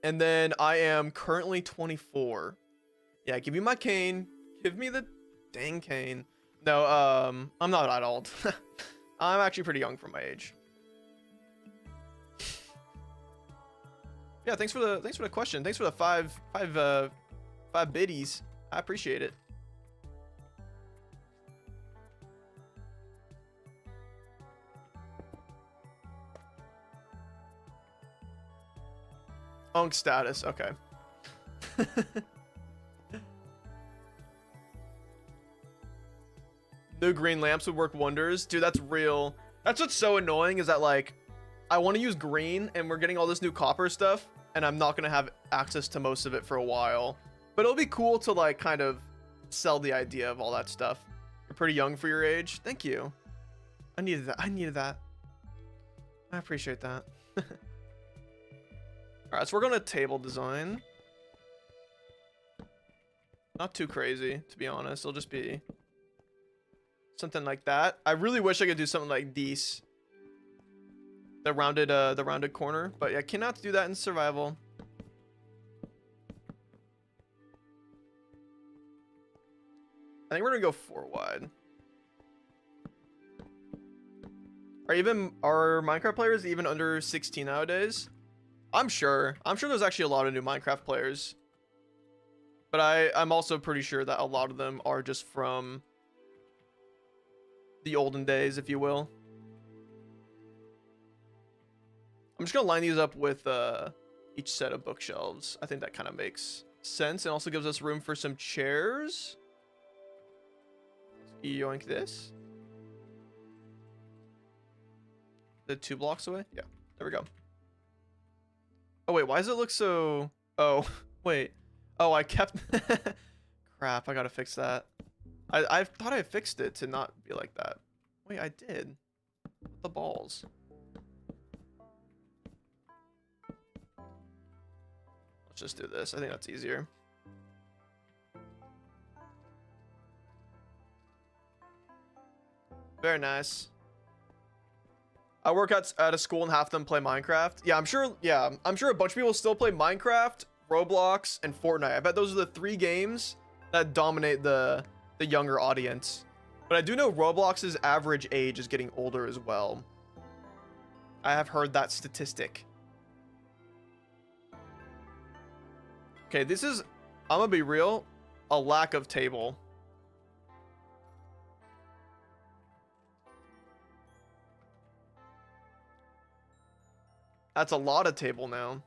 And then I am currently 24. Yeah, give me my cane. Give me the dang cane. No, I'm not that old. I'm actually pretty young for my age. Yeah, thanks for the question. Thanks for the five biddies. I appreciate it. Unk status. Okay. New green lamps would work wonders. Dude, that's real. That's what's so annoying, is that like I want to use green and we're getting all this new copper stuff and I'm not going to have access to most of it for a while. But it'll be cool to like kind of sell the idea of all that stuff. You're pretty young for your age. Thank you. I needed that. I needed that. I appreciate that. All right, so we're going to table design. Not too crazy, to be honest. It'll just be something like that. I really wish I could do something like these. The rounded corner, but yeah, I cannot do that in survival. I think we're gonna go 4 wide. Are Minecraft players even under 16 nowadays? I'm sure there's actually a lot of new Minecraft players, but I'm also pretty sure that a lot of them are just from the olden days, if you will. I'm just gonna line these up with each set of bookshelves. I think that kind of makes sense and also gives us room for some chairs. Let's yoink this. The 2 blocks away? Yeah, there we go. Oh wait, why does it look so... Oh, wait. Oh, I kept... Crap, I gotta fix that. I thought I fixed it to not be like that. Wait, I did. What the balls? Let's just do this. I think that's easier. Very nice. I work at a school and half of them play Minecraft. Yeah, I'm sure a bunch of people still play Minecraft, Roblox, and Fortnite. I bet those are the 3 games that dominate the younger audience. But I do know Roblox's average age is getting older as well. I have heard that statistic. Okay, this is, I'm gonna be real, a lack of table. That's a lot of table now.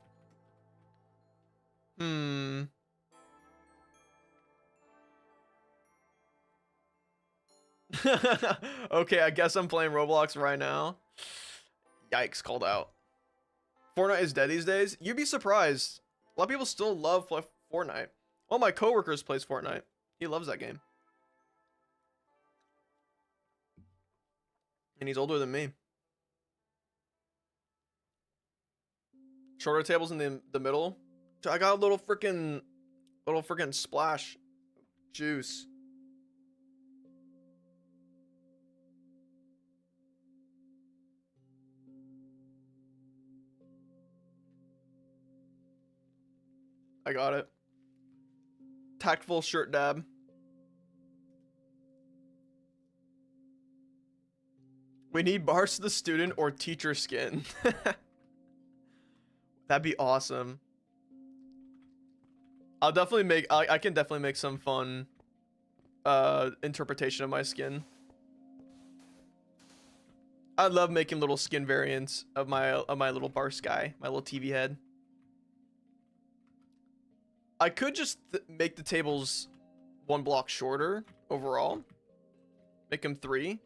Okay, I guess I'm playing Roblox right now. Yikes, called out. Fortnite is dead these days. You'd be surprised. A lot of people still love Fortnite. One of my coworkers plays Fortnite. He loves that game. And he's older than me. Shorter tables in the middle. I got a little freaking splash juice. I got it. Tactful shirt dab. We need Barce the student or teacher skin. That'd be awesome. I'll definitely make, I can definitely make some fun interpretation of my skin. I love making little skin variants of my little Barce guy, my little TV head. I could just make the tables 1 block shorter overall. Make them 3.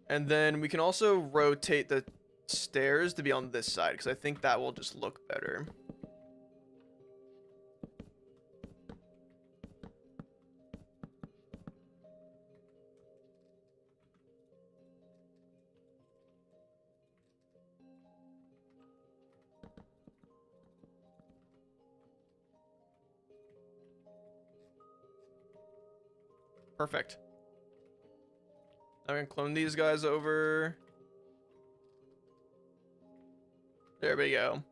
And then we can also rotate the stairs to be on this side, because I think that will just look better. Perfect. I'm gonna clone these guys over. There we go.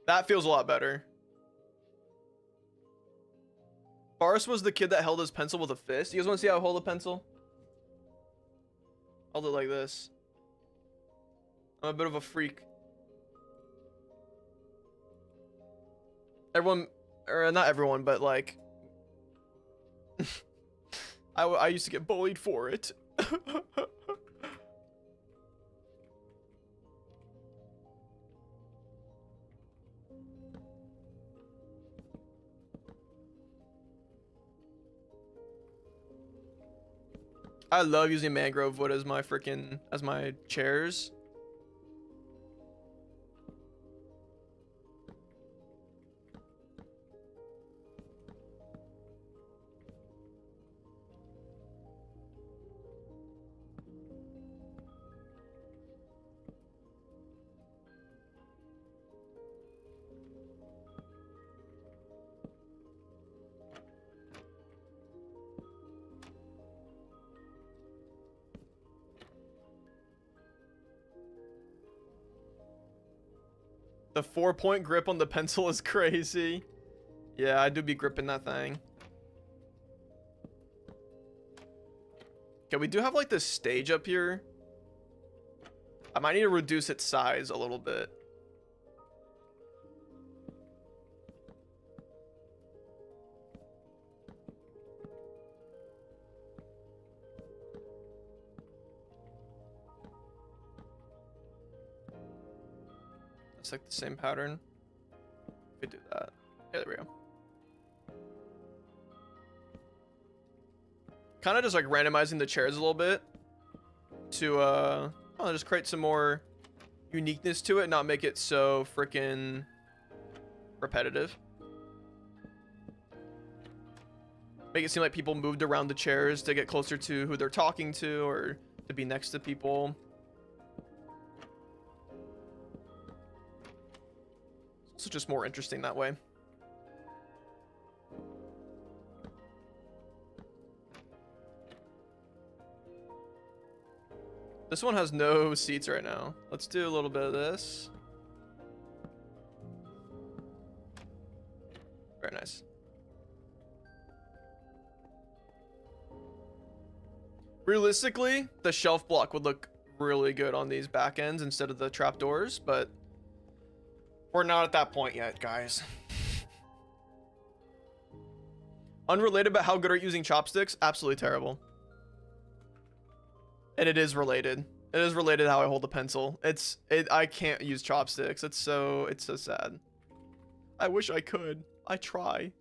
That feels a lot better. Barce was the kid that held his pencil with a fist. You guys want to see how I hold a pencil? Hold it like this. I'm a bit of a freak. Everyone, or not everyone, but like... I used to get bullied for it. I love using mangrove wood as my chairs. The 4-point grip on the pencil is crazy. Yeah, I do be gripping that thing. Okay, we do have like this stage up here. I might need to reduce its size a little bit. It's like the same pattern. We do that. Yeah, there we go. Kind of just like randomizing the chairs a little bit to just create some more uniqueness to it, not make it so freaking repetitive. Make it seem like people moved around the chairs to get closer to who they're talking to or to be next to people. It's just more interesting that way. This one has no seats right now. Let's do a little bit of this. Very nice. Realistically, the shelf block would look really good on these back ends instead of the trapdoors, but we're not at that point yet, guys. Unrelated, but how good are you using chopsticks? Absolutely terrible. And it is related. It is related to how I hold the pencil. I can't use chopsticks. It's so sad. I wish I could. I try.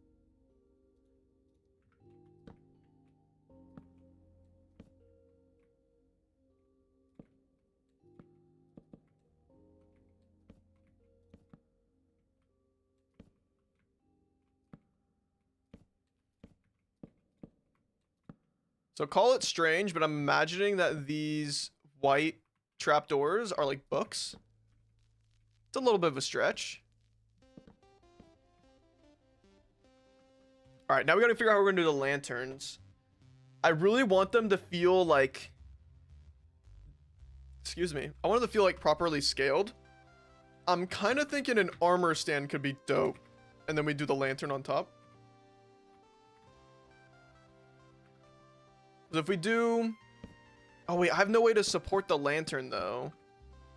So call it strange, but I'm imagining that these white trapdoors are like books. It's a little bit of a stretch. All right, now we got to figure out how we're going to do the lanterns. I really want them to feel like, excuse me, I want them to feel like properly scaled. I'm kind of thinking an armor stand could be dope. And then we do the lantern on top. So if we do, oh wait, I have no way to support the lantern though.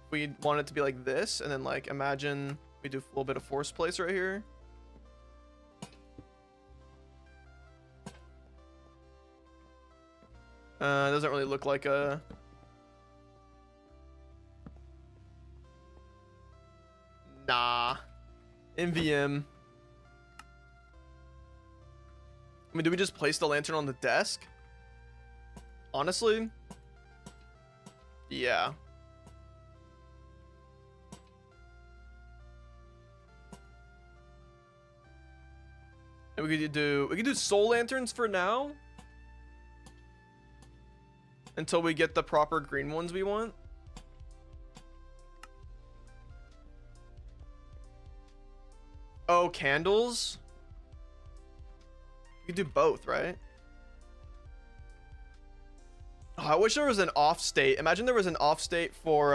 We want it to be like this, and then like imagine we do a little bit of force place right here. It doesn't really look like a. Nah. MVM. I mean, do we just place the lantern on the desk? Honestly, yeah. And we could do soul lanterns for now until we get the proper green ones we want. Oh, candles. We could do both, right? Oh, I wish there was an off state. Imagine there was an off state for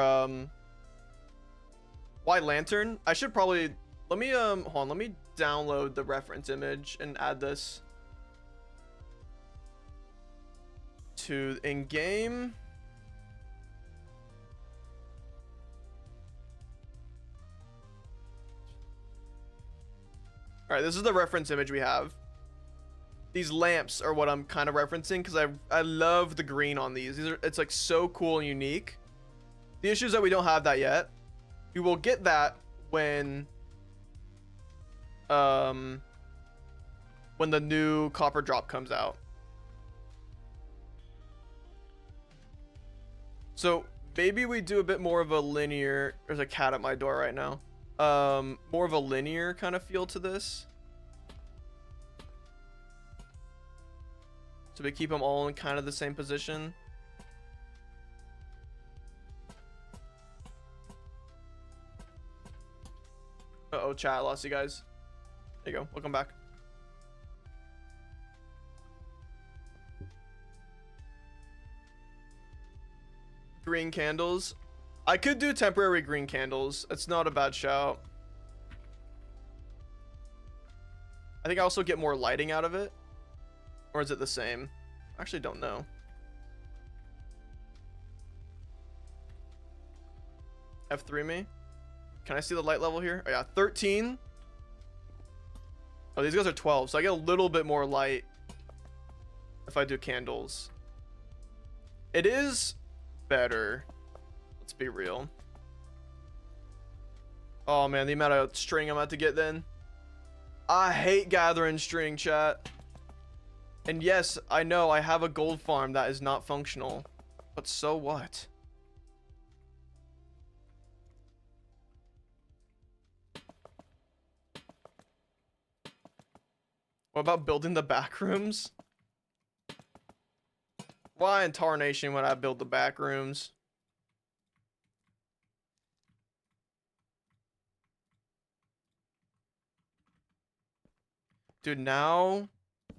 white lantern. I should probably let me hold on, let me download the reference image and add this to in game. All right, this is the reference image we have. These lamps are what I'm kind of referencing because I love the green on these. It's like so cool and unique. The issue is that we don't have that yet. We will get that when the new copper drop comes out. So maybe we do a bit more of a linear. There's a cat at my door right now. More of a linear kind of feel to this. So we keep them all in kind of the same position. Uh-oh, chat, I lost you guys. There you go, welcome back. Green candles. I could do temporary green candles. It's not a bad shout. I think I also get more lighting out of it. Or is it the same? I actually don't know. F3 me. Can I see the light level here? Oh yeah, 13. Oh, these guys are 12, so I get a little bit more light if I do candles. It is better. Let's be real. Oh man, the amount of string I'm about to get then. I hate gathering string, chat. And yes, I know I have a gold farm that is not functional, but so what? What about building the back rooms? Why in tarnation would I build the back rooms? Dude, now I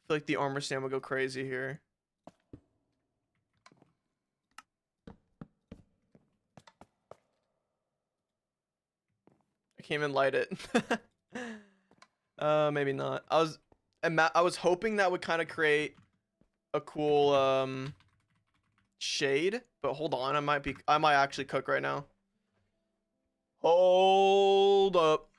feel like the armor stand would go crazy here. I can't even light it. Maybe not. I was hoping that would kind of create a cool shade, but hold on, I might actually cook right now. Hold up.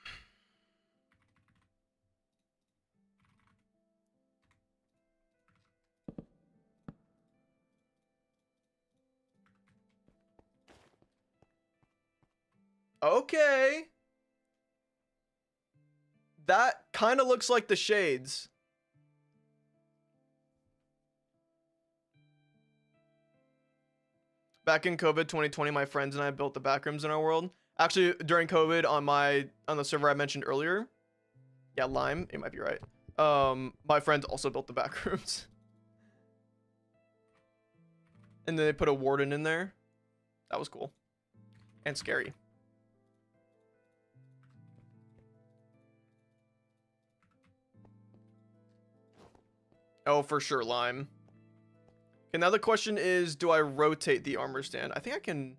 Okay. That kind of looks like the shades. Back in COVID 2020, my friends and I built the backrooms in our world. Actually, during COVID on the server I mentioned earlier. Yeah, Lime, it might be right. My friends also built the backrooms. And then they put a warden in there. That was cool. And scary. Oh, for sure, Lime. Okay, now the question is, do I rotate the armor stand? I think I can...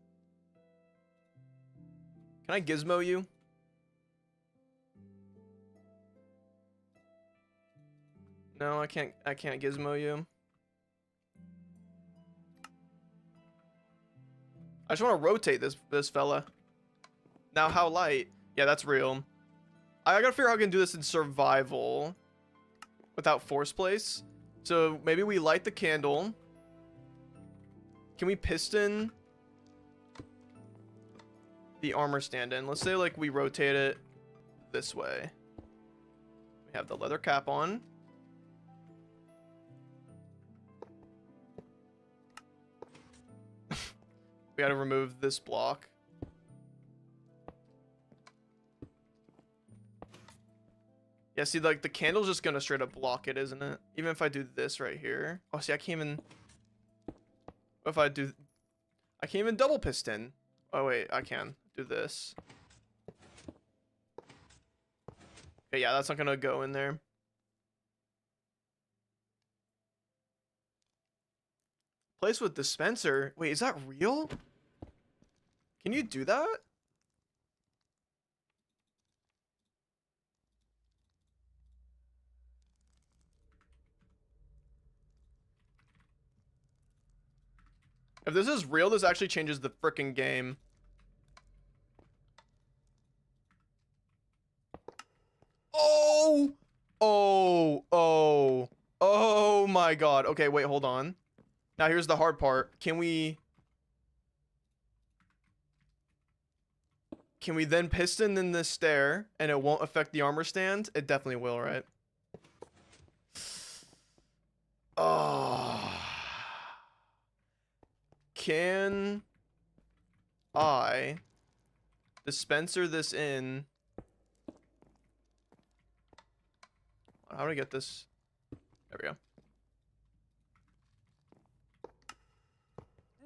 Can I gizmo you? No, I can't gizmo you. I just want to rotate this fella. Now, how light? Yeah, that's real. I gotta figure out how I can do this in survival without force place. So maybe we light the candle. Can we piston the armor stand in? Let's say like we rotate it this way. We have the leather cap on. We gotta remove this block. Yeah, see, like the candle's just gonna straight up block it, isn't it? Even if I do this right here. Oh, see, I can't even. What if I do? I can't even double piston. Oh wait, I can do this. Okay, yeah, that's not gonna go in there. Place with dispenser. Wait, is that real? Can you do that? If this is real, this actually changes the freaking game. Oh! Oh! Oh! Oh my god. Okay, wait, hold on. Now here's the hard part. Can we then piston in this stair and it won't affect the armor stand? It definitely will, right? Oh. Can I dispenser this in? How do I get this? There we go.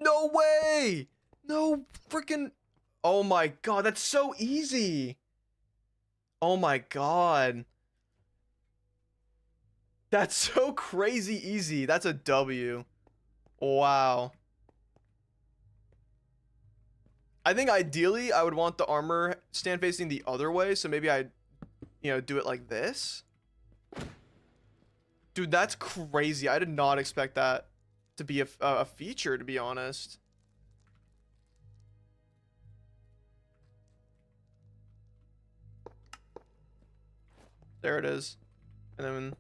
No way! No freaking... Oh my god, that's so easy! Oh my god. That's so crazy easy. That's a W. Wow. I think ideally I would want the armor stand facing the other way, so maybe I'd, do it like this. Dude, that's crazy. I did not expect that to be a feature, to be honest. There it is. And then...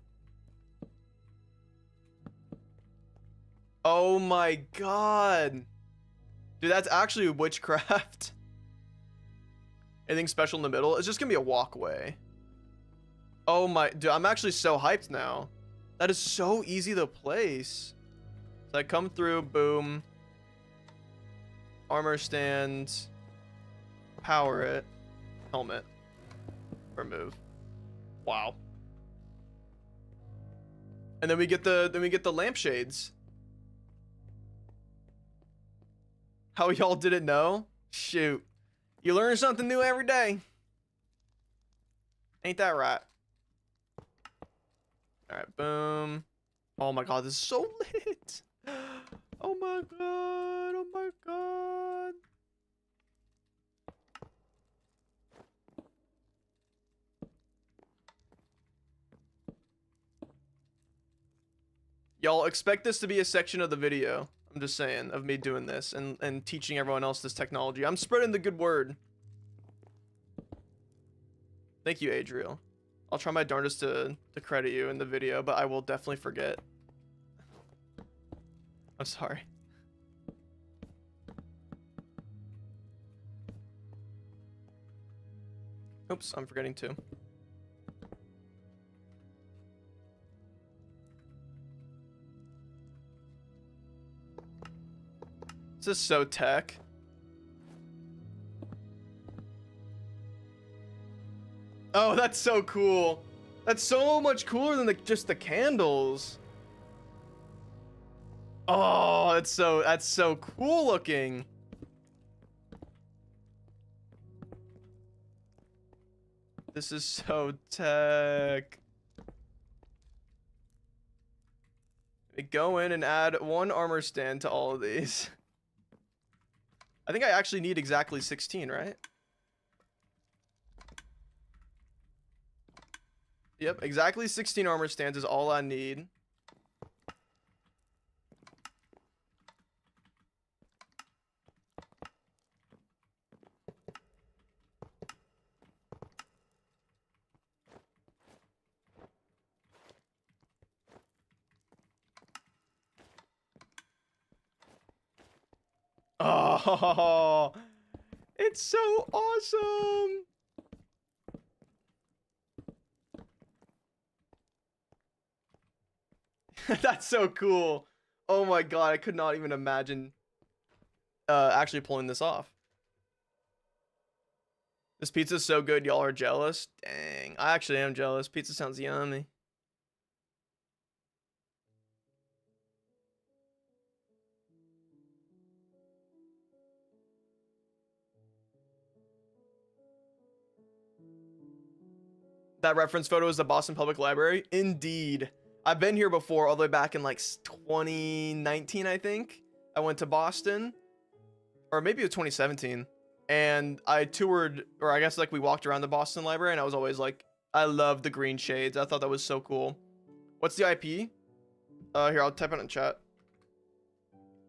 Oh my god. Dude, that's actually witchcraft. Anything special in the middle? It's just gonna be a walkway. Oh my... Dude, I'm actually so hyped now. That is so easy to place. So I come through, boom. Armor stand. Power it. Helmet. Remove. Wow. And then we get the lampshades. How y'all didn't know? Shoot. You learn something new every day. Ain't that right? Alright, boom. Oh my god, this is so lit. Oh my god, oh my god. Y'all expect this to be a section of the video. I'm just saying, of me doing this and teaching everyone else this technology. I'm spreading the good word. Thank you, Adriel. I'll try my darndest to credit you in the video, but I will definitely forget. I'm sorry. Oops, I'm forgetting too. This is so tech. Oh, that's so cool. That's so much cooler than just the candles. Oh, that's so cool looking. This is so tech. We go in and add one armor stand to all of these. I think I actually need exactly 16, right? Yep, exactly 16 armor stands is all I need. Oh, it's so awesome. That's so cool. Oh my god, I could not even imagine actually pulling this off. This pizza's so good, y'all are jealous. Dang, I actually am jealous. Pizza sounds yummy. That reference photo is the Boston Public Library? Indeed. I've been here before, all the way back in like 2019, I think. I went to Boston. Or maybe it was 2017. And I toured, or I guess like we walked around the Boston Library, and I was always like, I love the green shades. I thought that was so cool. What's the IP? Here, I'll type it in chat.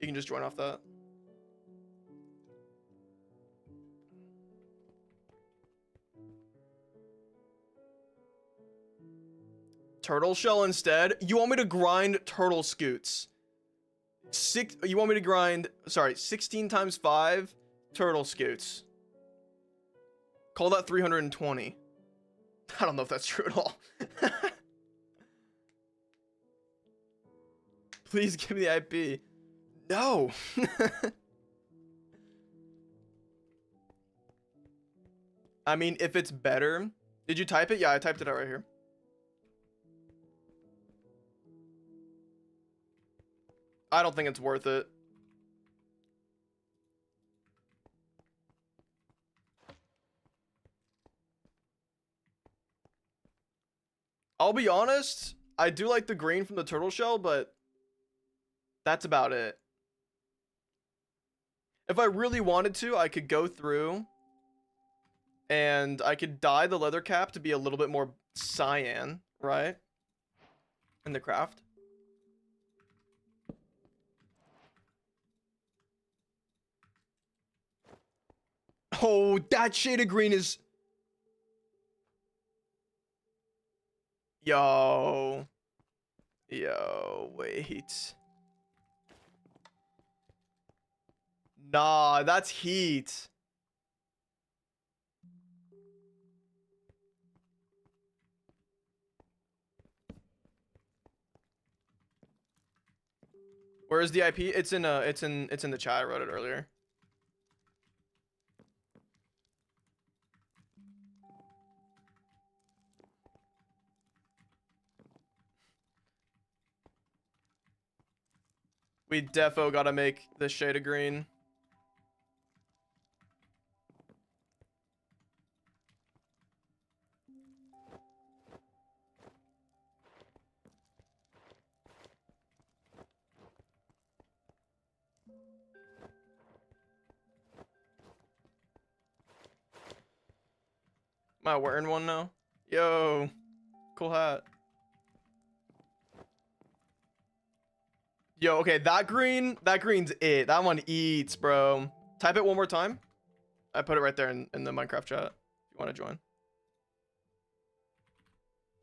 You can just join off that. Turtle shell instead? You want me to grind turtle scoots? You want me to grind, sorry, 16 times 5 turtle scoots. Call that 320. I don't know if that's true at all. Please give me the IP. No. I mean, if it's better. Did you type it? Yeah, I typed it out right here. I don't think it's worth it. I'll be honest, I do like the green from the turtle shell, but that's about it. If I really wanted to, I could go through and I could dye the leather cap to be a little bit more cyan, right? In the craft. Oh, that shade of green is... Yo. Yo, wait. Nah, that's heat. Where's the IP? It's in the chat. I wrote it earlier. We defo gotta make this shade of green. Am I wearing one now? Yo, cool hat. Yo, okay, that green's it. That one eats, bro. Type it one more time. I put it right there in the Minecraft chat if you want to join.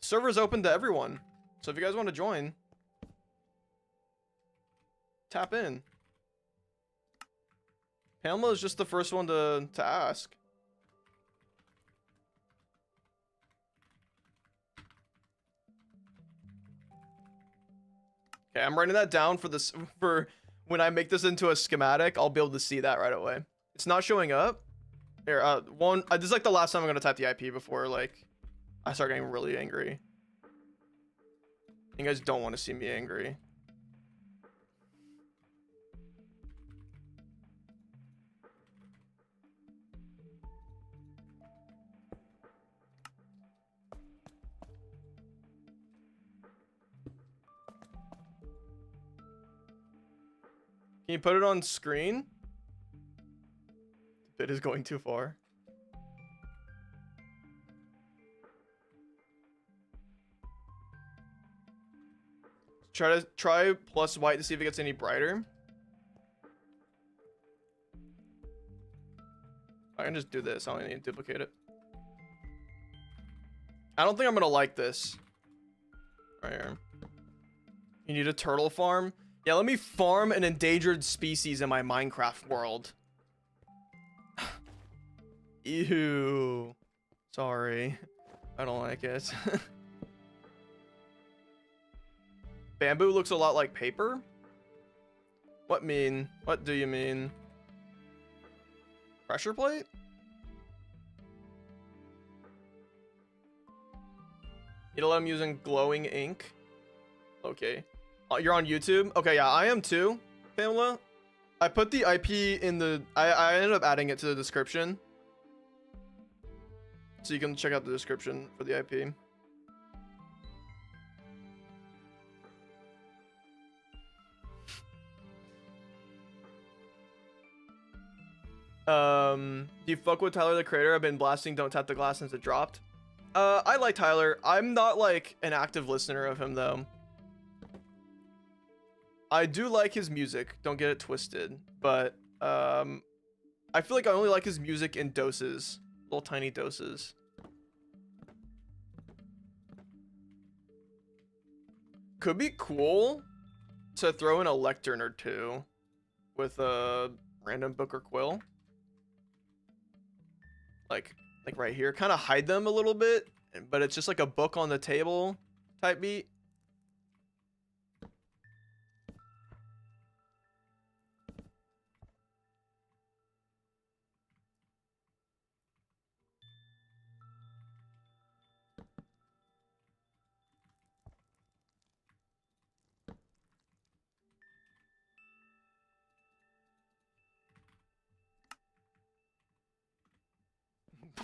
Server's open to everyone. So if you guys want to join, tap in. Pamela is just the first one to ask. Okay, I'm writing that down for when I make this into a schematic. I'll be able to see that right away. It's not showing up. Here, this is like the last time I'm gonna type the IP before like I start getting really angry. You guys don't want to see me angry. Can you put it on screen? The bit is going too far. Try plus white to see if it gets any brighter. I can just do this. I don't need to duplicate it. I don't think I'm gonna like this. Right here. You need a turtle farm? Yeah, let me farm an endangered species in my Minecraft world. Ew. Sorry. I don't like it. Bamboo looks a lot like paper? What mean? What do you mean? Pressure plate? You know I'm using glowing ink. Okay. You're on YouTube? Okay, yeah, I am too, Pamela. I put the IP in the... I ended up adding it to the description. So you can check out the description for the IP. Do you fuck with Tyler the Creator? I've been blasting Don't Tap the Glass since it dropped. I like Tyler. I'm not like an active listener of him though. I do like his music, don't get it twisted, but I feel like I only like his music in doses, little tiny doses. Could be cool to throw in a lectern or two with a random book or quill. Like right here, kind of hide them a little bit, but it's just like a book on the table type beat.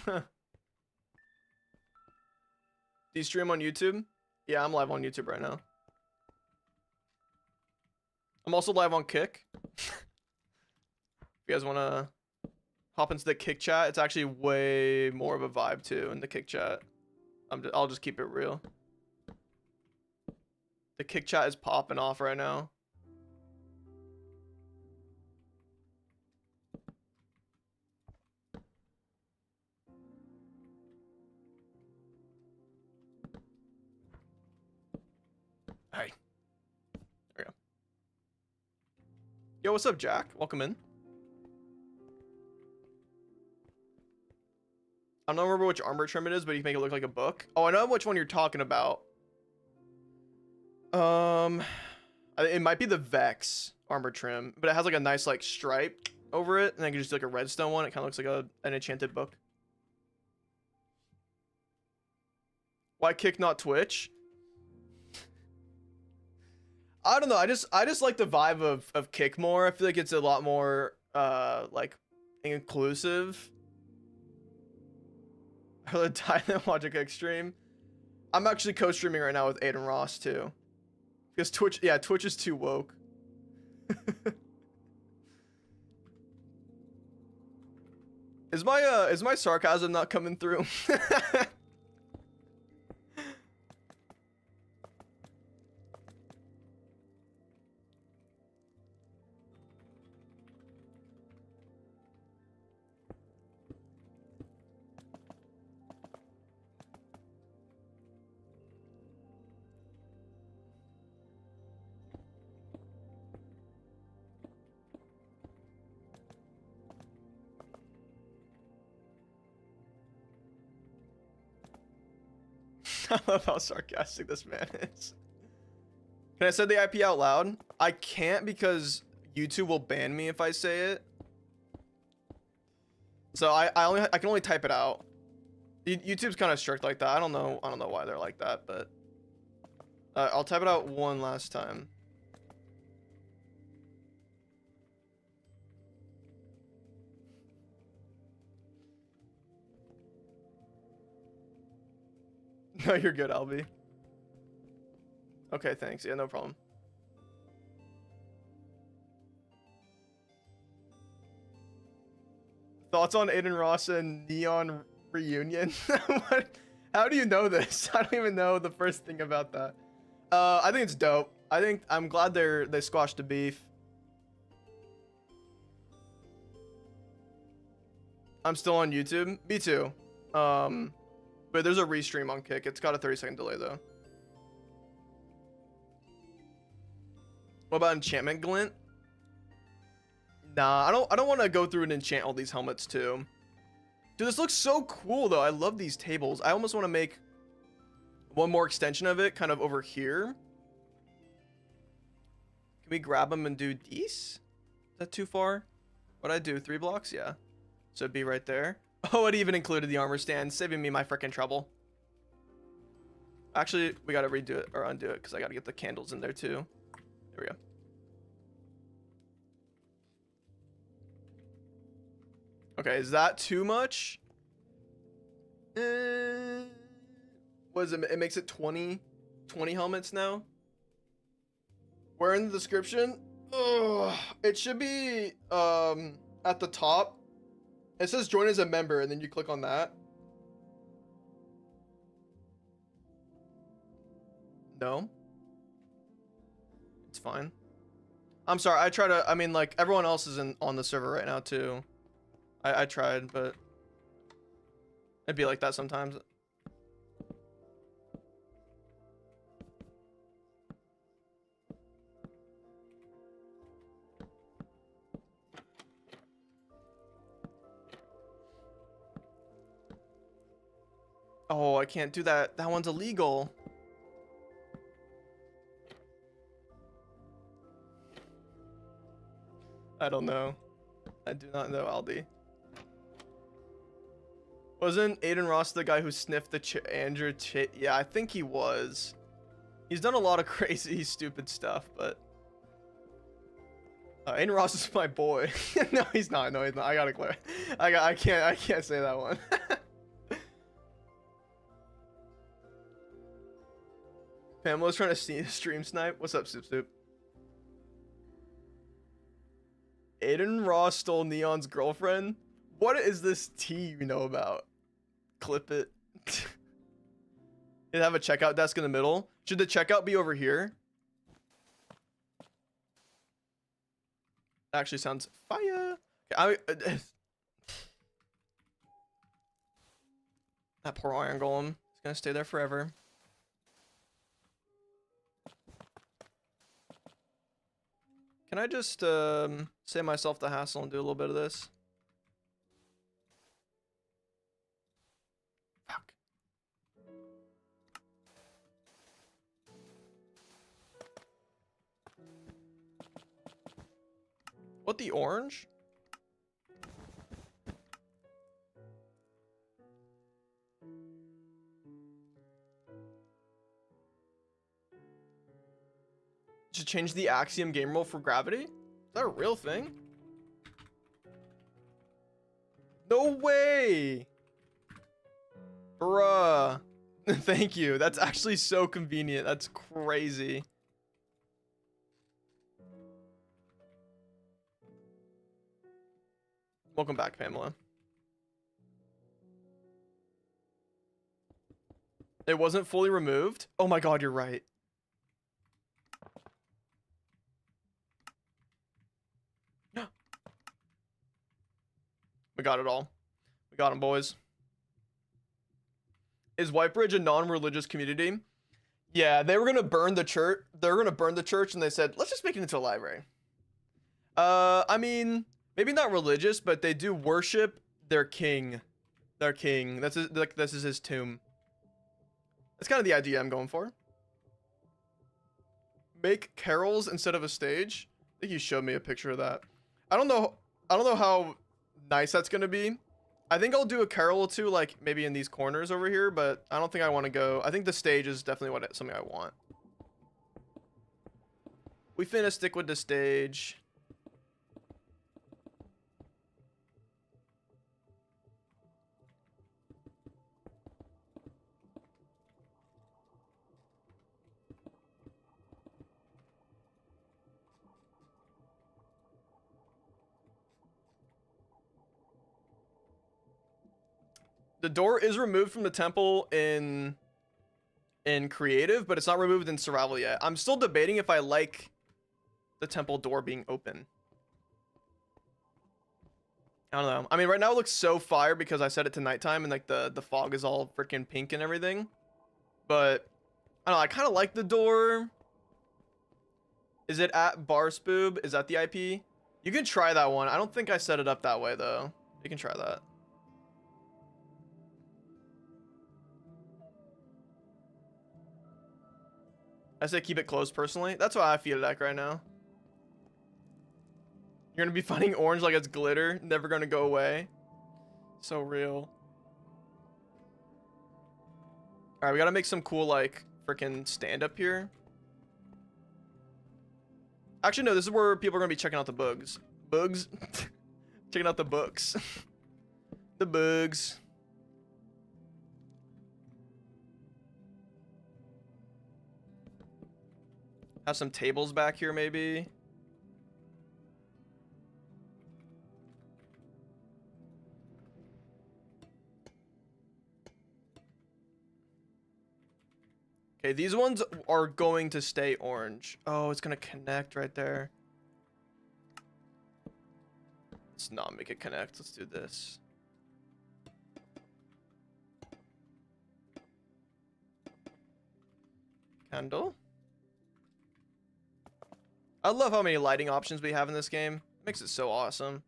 Do you stream on YouTube? Yeah, I'm live on YouTube right now. I'm also live on Kick. If you guys want to hop into the Kick chat, it's actually way more of a vibe too in the Kick chat. I'll just keep it real. The Kick chat is popping off right now. Yo, what's up, Jack? Welcome in. I don't remember which armor trim it is, but you can make it look like a book. Oh, I know which one you're talking about. It might be the Vex armor trim, but it has like a nice like stripe over it, and then you can just do like a redstone one. It kind of looks like an enchanted book. Why kick not Twitch? I don't know. I just like the vibe of kick more. I feel like it's a lot more like inclusive. I really die in watch a kick stream. I'm actually co-streaming right now with Aiden Ross too. Because Twitch, yeah, Twitch is too woke. Is my sarcasm not coming through? I love how sarcastic this man is. Can I say the IP out loud? I can't because YouTube will ban me if I say it. So I can only type it out. YouTube's kind of strict like that. I don't know why they're like that, but I'll type it out one last time. No, you're good, Albie. Okay, thanks. Yeah, no problem. Thoughts on Aiden Ross and Neon reunion? What? How do you know this? I don't even know the first thing about that. I think it's dope. I'm glad they squashed the beef. I'm still on YouTube. Me too. But there's a restream on Kick. It's got a 30-second delay though. What about enchantment glint? Nah, I don't want to go through and enchant all these helmets too. Dude, this looks so cool though. I love these tables. I almost want to make one more extension of it kind of over here. Can we grab them and do these? Is that too far? What'd I do? 3 blocks? Yeah. So it'd be right there. Oh, it even included the armor stand, saving me my frickin' trouble. Actually, we gotta redo it or undo it because I gotta get the candles in there too. There we go. Okay, is that too much? What is it? It makes it 20 helmets now. Where in the description? Oh, it should be at the top. It says join as a member, and then you click on that. No. It's fine. I'm sorry. I mean, like, everyone else is on the server right now, too. I tried, but it'd be like that sometimes. Oh, I can't do that. That one's illegal. I don't know. I do not know, Aldi. Wasn't Aiden Ross the guy who sniffed the Andrew? Yeah, I think he was. He's done a lot of crazy, stupid stuff, but Aiden Ross is my boy. No, he's not. No, he's not. I gotta clear. I can't say that one. Pamela's trying to stream snipe. What's up, Soup Soup? Aiden Ross stole Neon's girlfriend. What is this tea you know about? Clip it. It have a checkout desk in the middle. Should the checkout be over here? Actually sounds fire. That poor iron golem is gonna stay there forever. Can I just save myself the hassle and do a little bit of this? Fuck. What, the orange? To change the axiom game rule for gravity? Is that a real thing? No way! Bruh. Thank you. That's actually so convenient. That's crazy. Welcome back, Pamela. It wasn't fully removed? Oh my god, you're right. We got it all. We got them, boys. Is Whitebridge a non-religious community? Yeah, they were gonna burn the church. They were gonna burn the church, and they said, let's just make it into a library. I mean, maybe not religious, but they do worship their king. Their king. That's his, like, this is his tomb. That's kind of the idea I'm going for. Make carols instead of a stage. I think you showed me a picture of that. I don't know how nice that's gonna be. I think I'll do a carol or two, like maybe in these corners over here, but I don't think I want to go. I think the stage is definitely something I want. We finna stick with the stage. The door is removed from the temple in creative, but it's not removed in survival yet. I'm still debating if I like the temple door being open. I don't know. I mean, right now it looks so fire because I set it to nighttime and like the fog is all freaking pink and everything. But I don't know. I kind of like the door. Is it at barce boob? Is that the IP? You can try that one. I don't think I set it up that way though. You can try that. I say keep it closed personally. That's what I feel like right now. You're gonna be finding orange like it's glitter, never gonna go away. So real. Alright, we gotta make some cool like freaking stand up here. Actually, no, this is where people are gonna be checking out the bugs. Bugs? Checking out the books. The bugs. Have some tables back here, maybe. Okay, these ones are going to stay orange. Oh, it's gonna connect right there. Let's not make it connect. Let's do this. Candle. I love how many lighting options we have in this game. It makes it so awesome.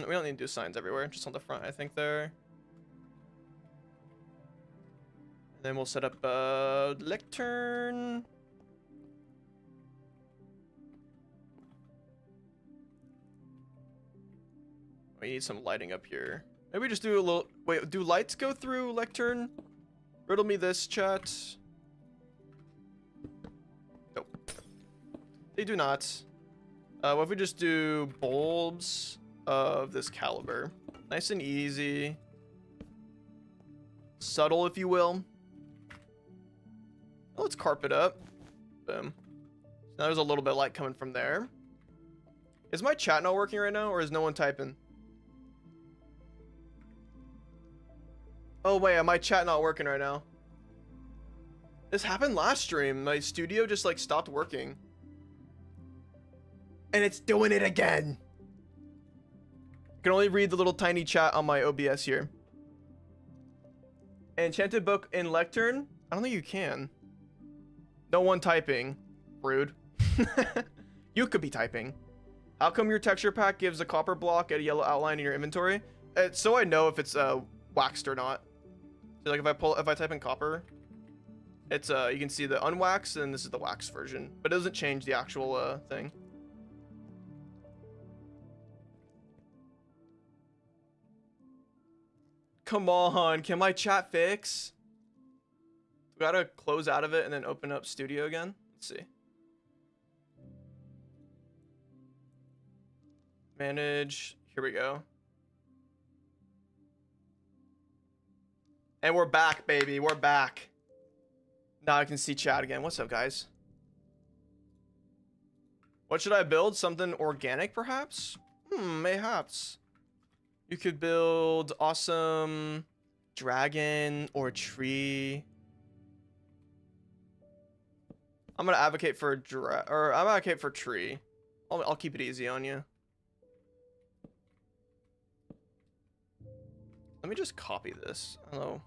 We don't need to do signs everywhere, just on the front, I think there. And then we'll set up a lectern. We need some lighting up here. Maybe just do a little... Wait, do lights go through lectern? Riddle me this, chat. Nope. They do not. What if we just do bulbs of this caliber? Nice and easy. Subtle, if you will. Well, let's carpet up. Boom. So now there's a little bit of light coming from there. Is my chat not working right now, or is no one typing? Oh wait, my chat not working right now? This happened last stream. My studio just like stopped working. And it's doing it again. I can only read the little tiny chat on my OBS here. Enchanted book in lectern? I don't think you can. No one typing. Rude. You could be typing. How come your texture pack gives a copper block and a yellow outline in your inventory? So I know if it's waxed or not. So like if I type in copper, it's you can see the unwaxed and this is the waxed version, but it doesn't change the actual thing. Come on, can my chat fix? We gotta close out of it and then open up studio again. Let's see. Manage, here we go. And we're back, baby, we're back. Now I can see chat again. What's up, guys? What should I build? Something organic, perhaps? Mayhaps. You could build awesome dragon or tree. I'm gonna advocate for I'm gonna advocate for tree. I'll keep it easy on you. Let me just copy this. I don't know.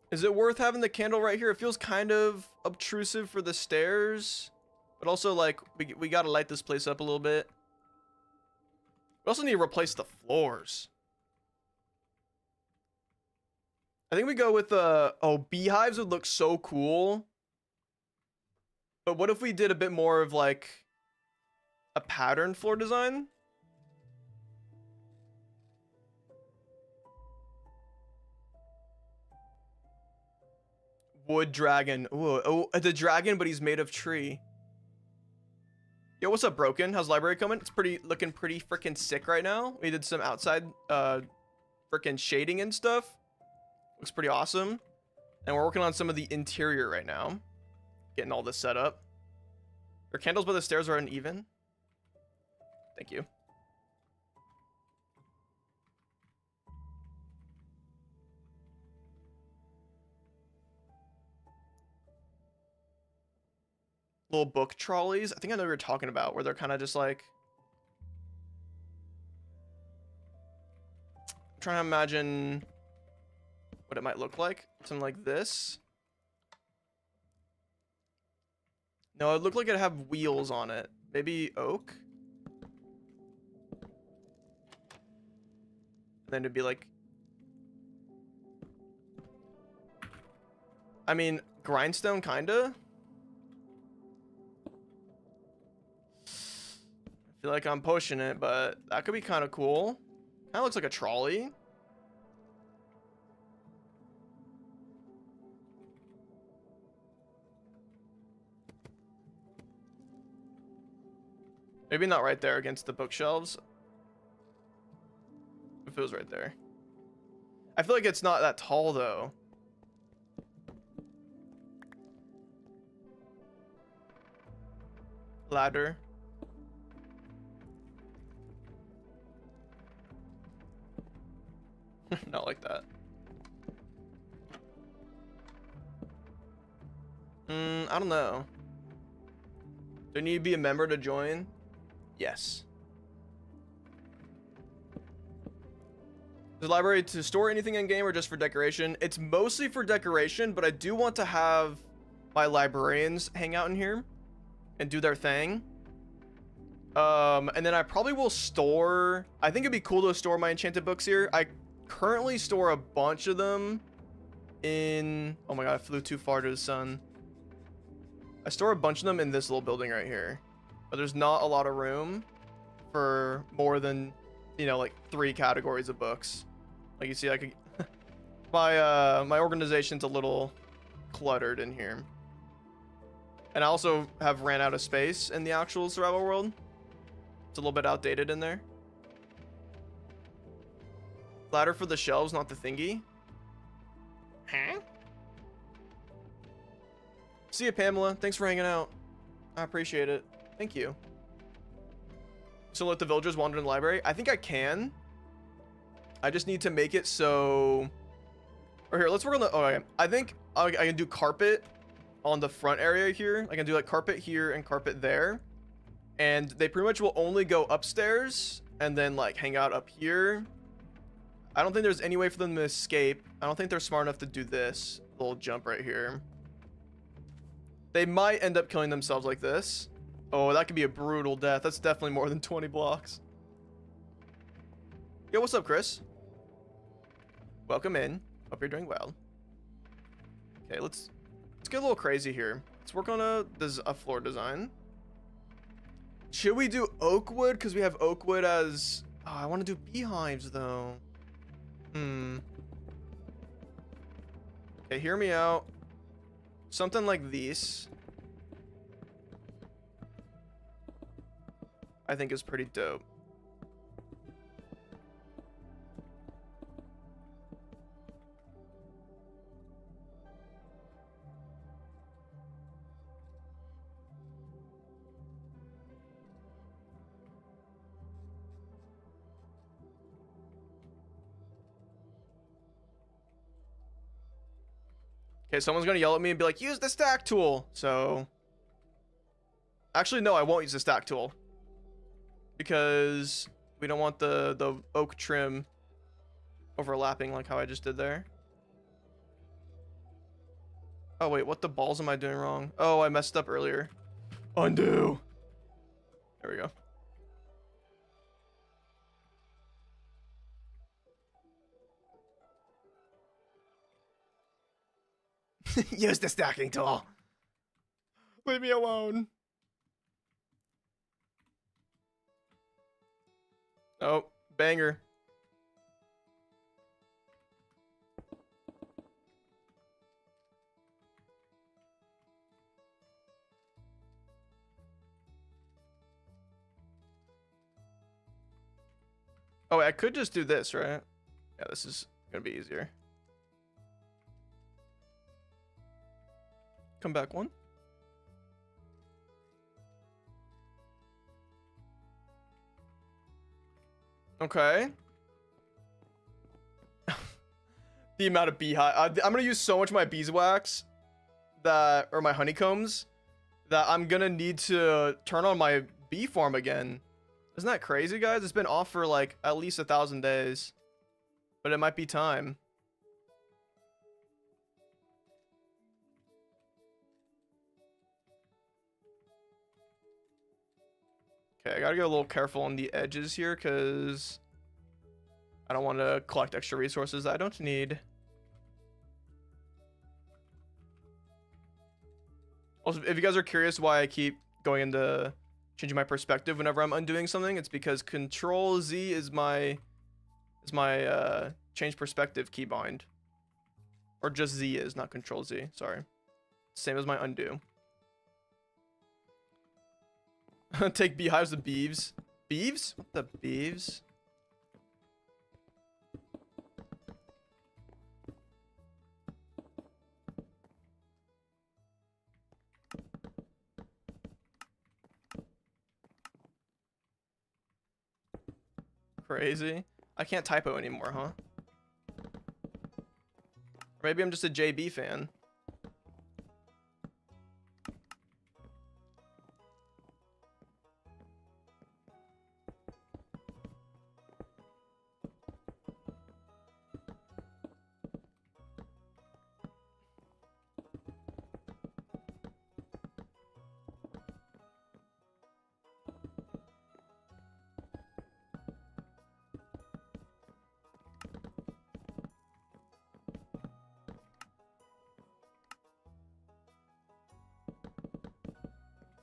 Is it worth having the candle right here? It feels kind of obtrusive for the stairs, but also like we gotta light this place up a little bit. We also need to replace the floors. I think we go with oh, beehives would look so cool. But what if we did a bit more of like a pattern floor design? Wood dragon. Ooh, oh, the dragon, but he's made of tree. Yo, what's up, Broken? How's library coming? It's looking pretty freaking sick right now. We did some outside freaking shading and stuff. Looks pretty awesome. And we're working on some of the interior right now. Getting all this set up. Your candles by the stairs are uneven. Thank you. Little book trolleys. I think I know what you're talking about, where they're kind of just like... I'm trying to imagine what it might look like. Something like this. No, it looked like it'd have wheels on it. Maybe oak? And then it'd be like... I mean, grindstone, kinda? I feel like I'm pushing it, but that could be kind of cool. Kind of looks like a trolley. Maybe not right there against the bookshelves. If it was right there. I feel like it's not that tall, though. Ladder. Not like that. I don't know. Do you need to be a member to join? Yes. Is the library to store anything in game or just for decoration? It's mostly for decoration, but I do want to have my librarians hang out in here and do their thing. And then I probably will store... I think it'd be cool to store my enchanted books here. I currently store a bunch of them in... Oh my god, I flew too far to the sun. I store a bunch of them in this little building right here. But there's not a lot of room for more than, you know, like 3 categories of books. Like you see, I could... my organization's a little cluttered in here. And I also have ran out of space in the actual survival world. It's a little bit outdated in there. Ladder for the shelves, not the thingy. Huh? See ya, Pamela. Thanks for hanging out. I appreciate it. Thank you. So let the villagers wander in the library. I think I can. I just need to make it so... Or here, let's work on the... Oh, okay. I think I can do carpet on the front area here. I can do like carpet here and carpet there. And they pretty much will only go upstairs and then like hang out up here. I don't think there's any way for them to escape. I don't think they're smart enough to do this little jump right here. They might end up killing themselves like this. Oh, that could be a brutal death. That's definitely more than 20 blocks. Yo, what's up, Chris? Welcome in. Hope you're doing well. Okay, let's get a little crazy here. Let's work on a floor design. Should we do oak wood? Because we have oak wood as... Oh, I want to do beehives, though. Okay, hear me out. Something like these. I think is pretty dope. Okay, someone's gonna yell at me and be like, use the stack tool. So, actually, no, I won't use the stack tool. Because we don't want the oak trim overlapping like how I just did there. Oh, wait, what the balls am I doing wrong? Oh, I messed up earlier. Undo. There we go. Use the stacking tool. Leave me alone. Oh, banger. Oh, I could just do this, right? Yeah, this is gonna be easier. Come back one. Okay. The amount of beehive. I'm gonna use so much of my beeswax that, or my honeycombs, that I'm gonna need to turn on my bee farm again. Isn't that crazy, guys? It's been off for like at least 1,000 days, but it might be time. Okay, I gotta get a little careful on the edges here because I don't want to collect extra resources that I don't need. Also, if you guys are curious why I keep going into changing my perspective whenever I'm undoing something, it's because Control Z is my change perspective keybind. Or just Z is, not Control Z. Sorry. Same as my undo. Take beehives to beeves. Beeves? What the beeves? Crazy. I can't typo anymore, huh? Or maybe I'm just a JB fan.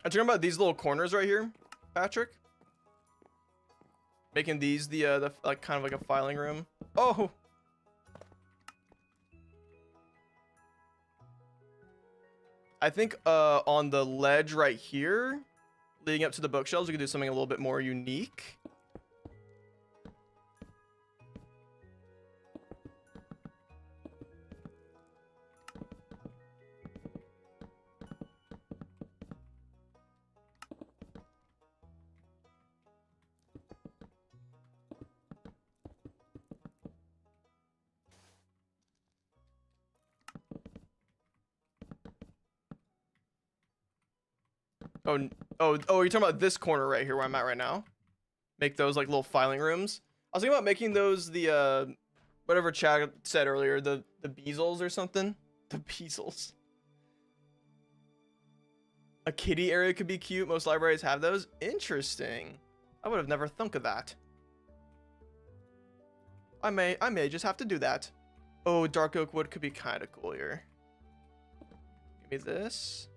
I'm talking about these little corners right here, Patrick. Making these the like kind of like a filing room. Oh. I think on the ledge right here, leading up to the bookshelves, we could do something a little bit more unique. Oh, you're talking about this corner right here where I'm at right now? Make those like little filing rooms. I was thinking about making those the whatever Chad said earlier, the bezels or something. The bezels. A kitty area could be cute. Most libraries have those. Interesting. I would have never thunk of that. I may just have to do that. Oh, dark oak wood could be kind of cool here. Give me this.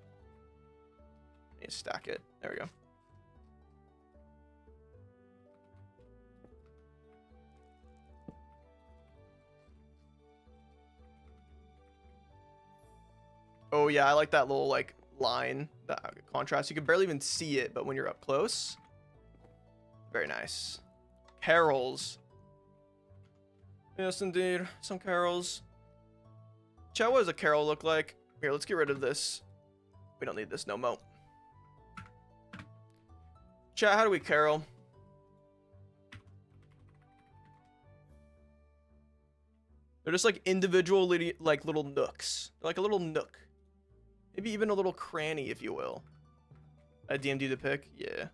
I need to stack it. There we go. Oh yeah, I like that little like line, that contrast. You can barely even see it, but when you're up close, very nice. Carols. Yes, indeed, some carols. Chat, what does a carol look like? Here, let's get rid of this. We don't need this no mo. Chat, how do we carol? They're just like individual like little nooks. They're like a little nook. Maybe even a little cranny, if you will. A DMD to pick? Yeah.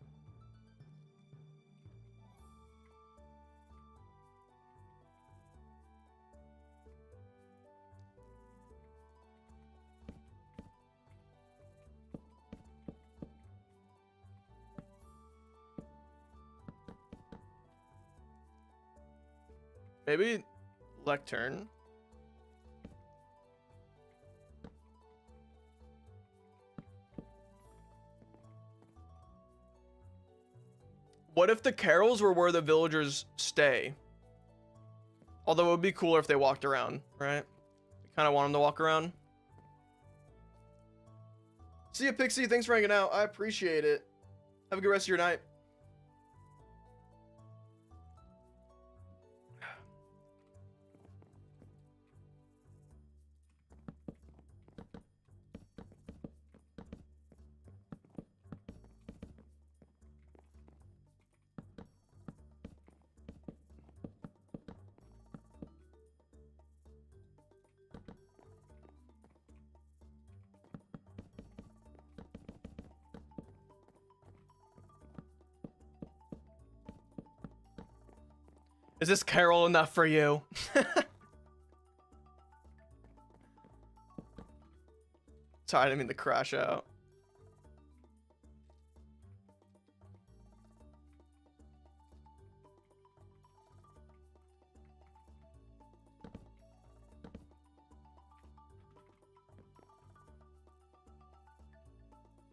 Maybe lectern. What if the carols were where the villagers stay? Although it would be cooler if they walked around, right? I kind of want them to walk around. See ya, Pixie. Thanks for hanging out. I appreciate it. Have a good rest of your night. Is this carol enough for you? Sorry, I didn't mean to crash out.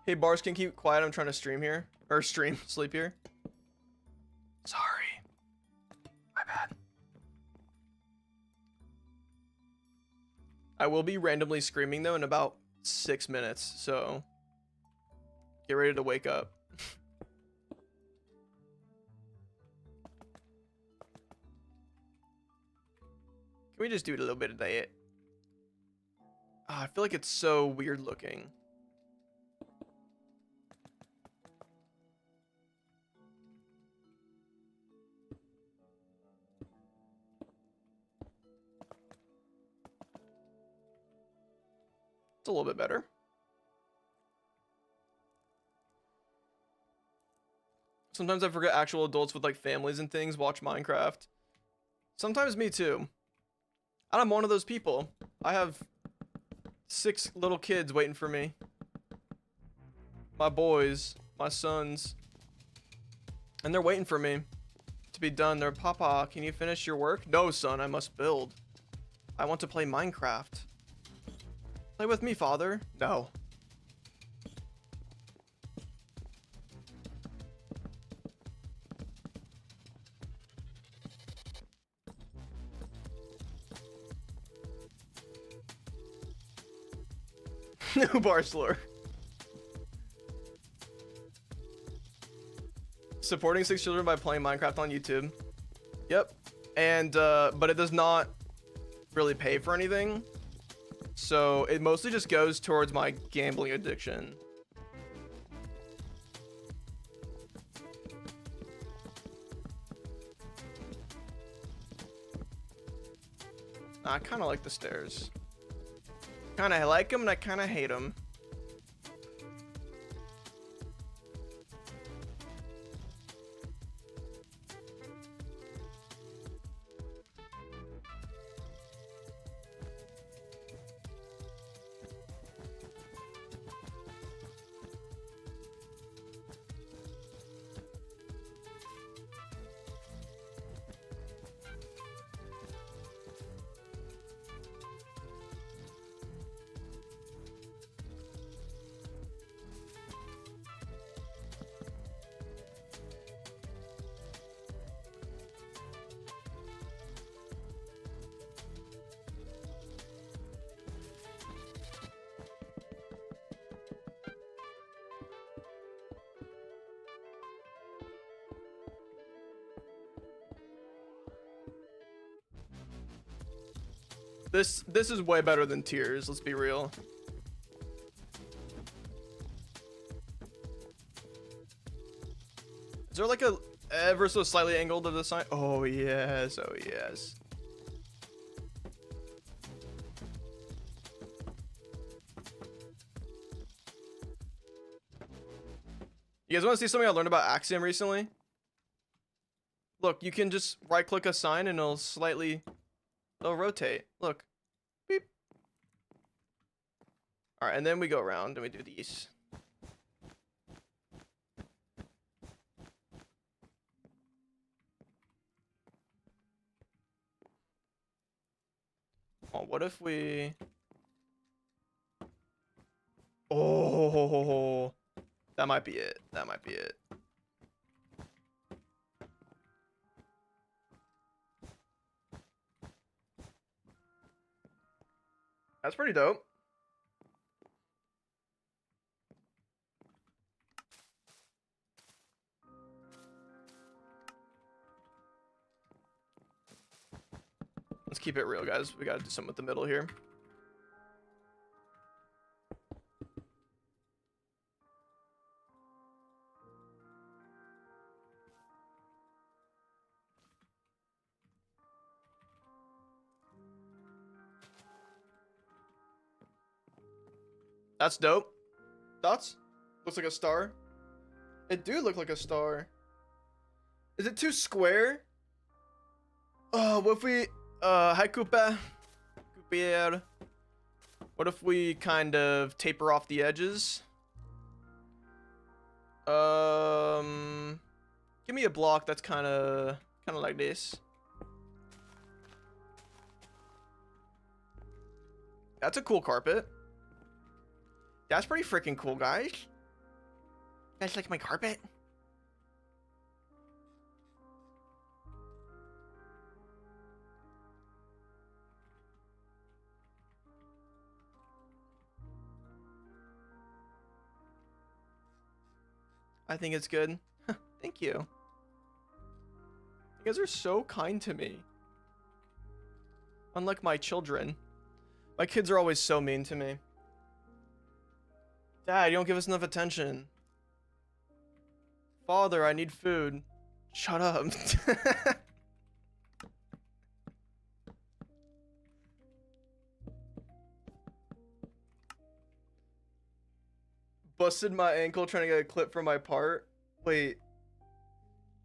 Hey, Barce, can you keep quiet? I'm trying to stream here. Or sleep here. Sorry. My bad. I will be randomly screaming though in about 6 minutes, so get ready to wake up. Can we just do it a little bit of that? I feel like it's so weird looking. It's a little bit better. Sometimes I forget actual adults with like families and things watch Minecraft. Sometimes me too. And I'm one of those people. I have 6 little kids waiting for me. My boys, my sons. And they're waiting for me to be done. They're, Papa, can you finish your work? No, son, I must build. I want to play Minecraft. Play with me, father. No. New Barcelor. Supporting 6 children by playing Minecraft on YouTube. Yep. And but it does not really pay for anything. So it mostly just goes towards my gambling addiction. I kind of like the stairs. Kind of like them and I kind of hate them. This is way better than Tears, let's be real. Is there like a ever so slightly angled of the sign? Oh yes, oh yes. You guys want to see something I learned about Axiom recently? Look, you can just right click a sign and it'll rotate. Look. Beep. Alright, and then we go around and we do these. Oh, what if we... Oh, that might be it. That might be it. That's pretty dope. Let's keep it real, guys. We gotta do something with the middle here. That's dope. Thoughts? Looks like a star. It do look like a star. Is it too square? What if we hi Coupe. Coupier. What if we kind of taper off the edges? Give me a block that's kind of like this. That's a cool carpet. That's pretty freaking cool, guys. You guys like my carpet? I think it's good. Thank you. You guys are so kind to me. Unlike my children. My kids are always so mean to me. Dad, you don't give us enough attention. Father, I need food. Shut up. Busted my ankle trying to get a clip from my part. Wait.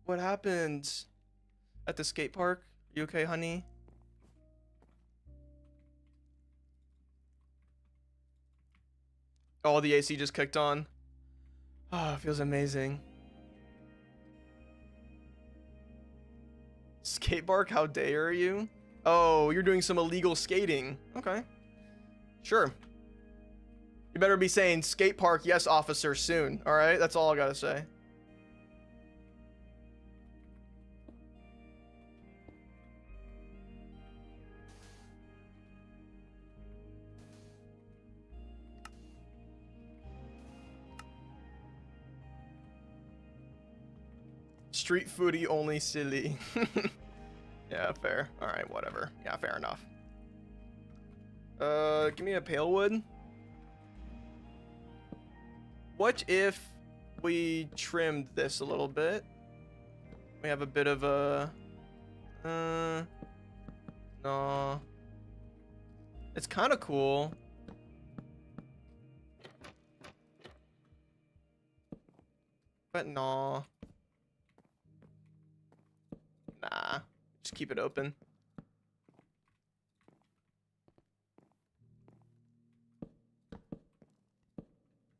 What happened? At the skate park? You okay, honey? Oh, the AC just kicked on. Oh, it feels amazing. Skate park? How dare you? Oh, you're doing some illegal skating. Okay. Sure. You better be saying skate park, yes, officer, soon. All right, that's all I gotta say. Street foodie only, silly. Yeah, fair. All right, whatever. Yeah, fair enough. Give me a pale wood. What if we trimmed this a little bit? We have a bit of a... no. It's kind of cool. But no. Nah. Just keep it open.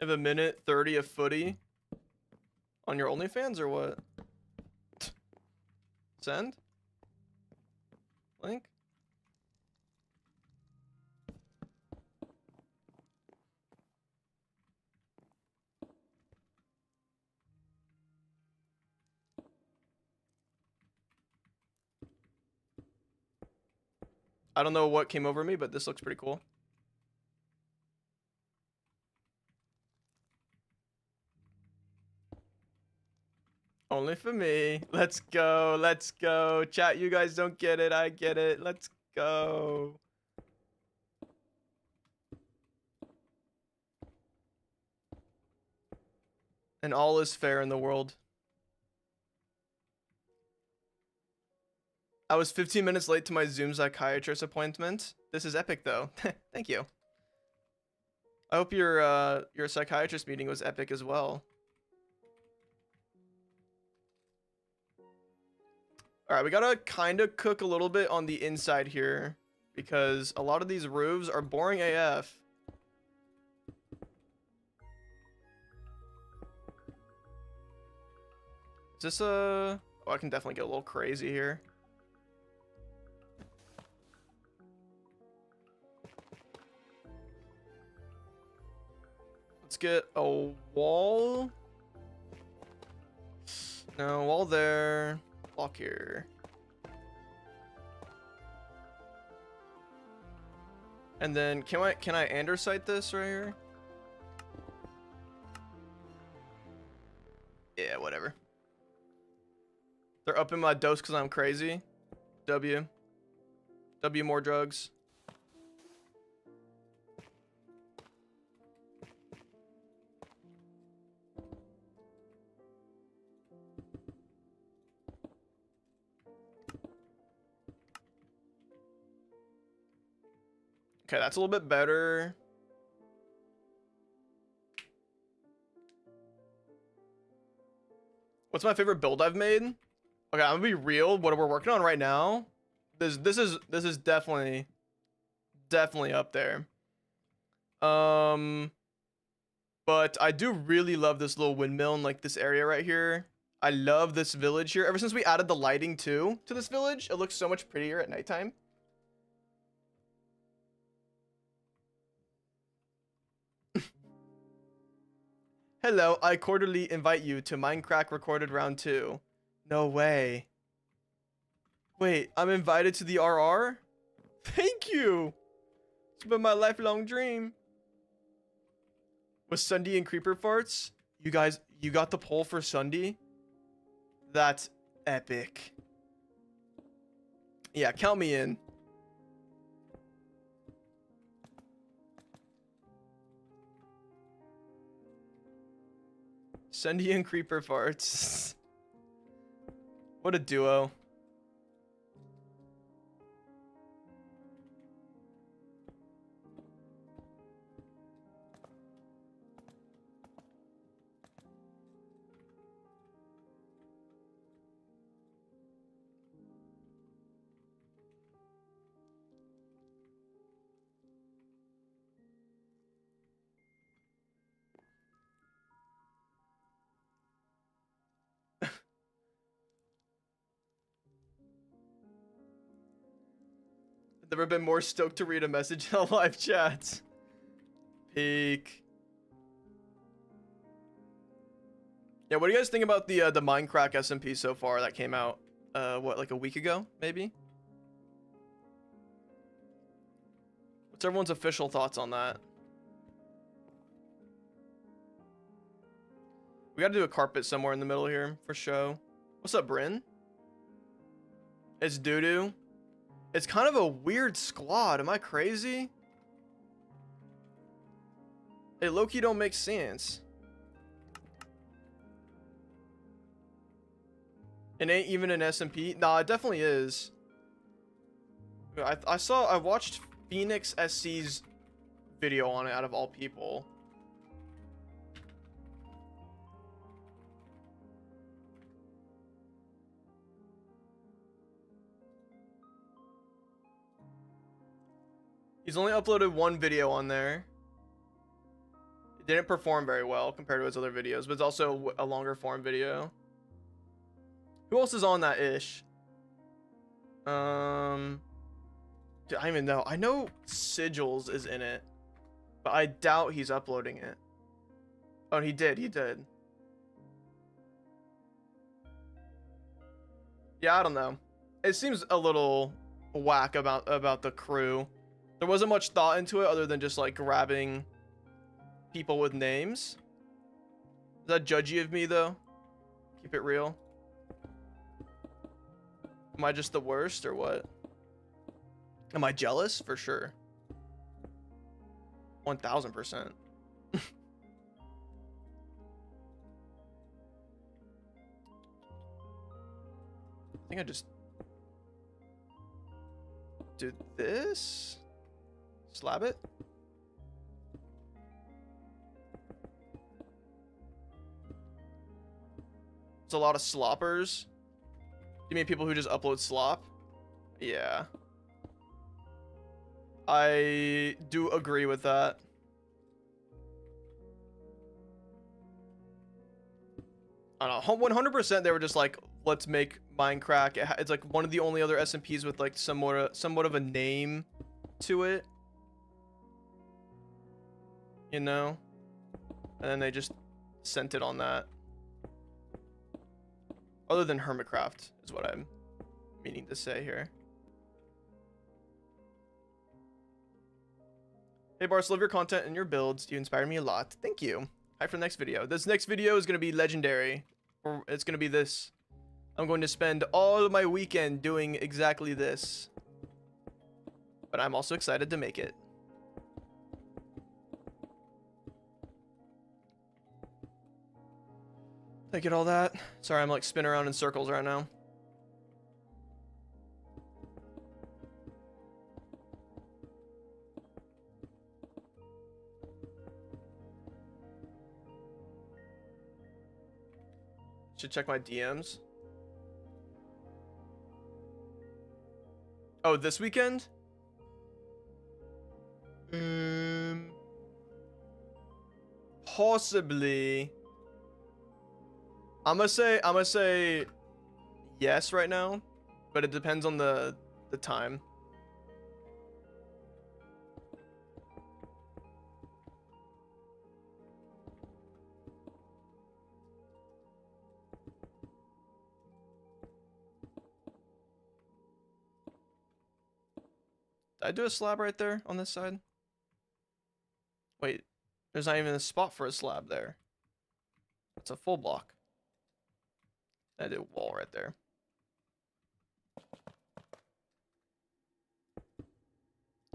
Have a minute 30 of footy on your OnlyFans or what? Send? Link? I don't know what came over me, but this looks pretty cool. Only for me. Let's go. Let's go. Chat, you guys don't get it. I get it. Let's go. And all is fair in the world. I was 15 minutes late to my Zoom psychiatrist appointment. This is epic though. Thank you. I hope your psychiatrist meeting was epic as well. All right, we gotta kind of cook a little bit on the inside here because a lot of these roofs are boring AF. Is this a... Oh, I can definitely get a little crazy here. Let's get a wall. No, wall there. Block here. And then can I andesite this right here? Yeah, whatever. They're upping my dose because I'm crazy. W more drugs. Okay, that's a little bit better. What's my favorite build I've made? Okay, I'm gonna be real. What we're working on right now, this is definitely up there. But I do really love this little windmill in like this area right here. I love this village here. Ever since we added the lighting too to this village, it looks so much prettier at nighttime. Hello, I cordially invite you to Minecraft Recorded Round 2. No way. Wait, I'm invited to the RR? Thank you! It's been my lifelong dream. Was Sunday and Creeper Farts? You guys, you got the poll for Sunday? That's epic. Yeah, count me in. Sunday and Creeper Farts. What a duo. Never been more stoked to read a message in a live chat. Peak. Yeah, what do you guys think about the Minecraft SMP so far that came out? What, like a week ago, maybe? What's everyone's official thoughts on that? We gotta do a carpet somewhere in the middle here for show. What's up, Bryn? It's doo-doo. It's kind of a weird squad. Am I crazy? Hey, low-key don't make sense. It ain't even an SMP. Nah, it definitely is. I watched Phoenix SC's video on it out of all people. He's only uploaded one video on there. It didn't perform very well compared to his other videos, but it's also a longer form video. Who else is on that ish? Dude, I don't even know. I know Sigils is in it, but I doubt he's uploading it. Oh, he did. He did. Yeah, I don't know. It seems a little whack about the crew. There wasn't much thought into it other than just like grabbing people with names. Is that judgy of me though? Keep it real. Am I just the worst or what? Am I jealous? For sure. 1000%. think I just do this. Slab it. It's a lot of sloppers. You mean people who just upload slop? Yeah. I do agree with that. I don't know. 100% they were just like, let's make Minecraft. It's like one of the only other SMPs with like somewhat of a name to it. You know? And then they just sent it on that. Other than Hermitcraft is what I'm meaning to say here. Hey Barce, love your content and your builds. You inspire me a lot. Thank you. Hype for the next video. This next video is going to be legendary. Or it's going to be this. I'm going to spend all of my weekend doing exactly this. But I'm also excited to make it. Did I get all that? Sorry, I'm like spinning around in circles right now. Should check my DMs. Oh, this weekend? Possibly. I'm gonna say yes right now, but it depends on the time. Did I do a slab right there on this side? Wait, there's not even a spot for a slab there. It's a full block. I did a wall right there.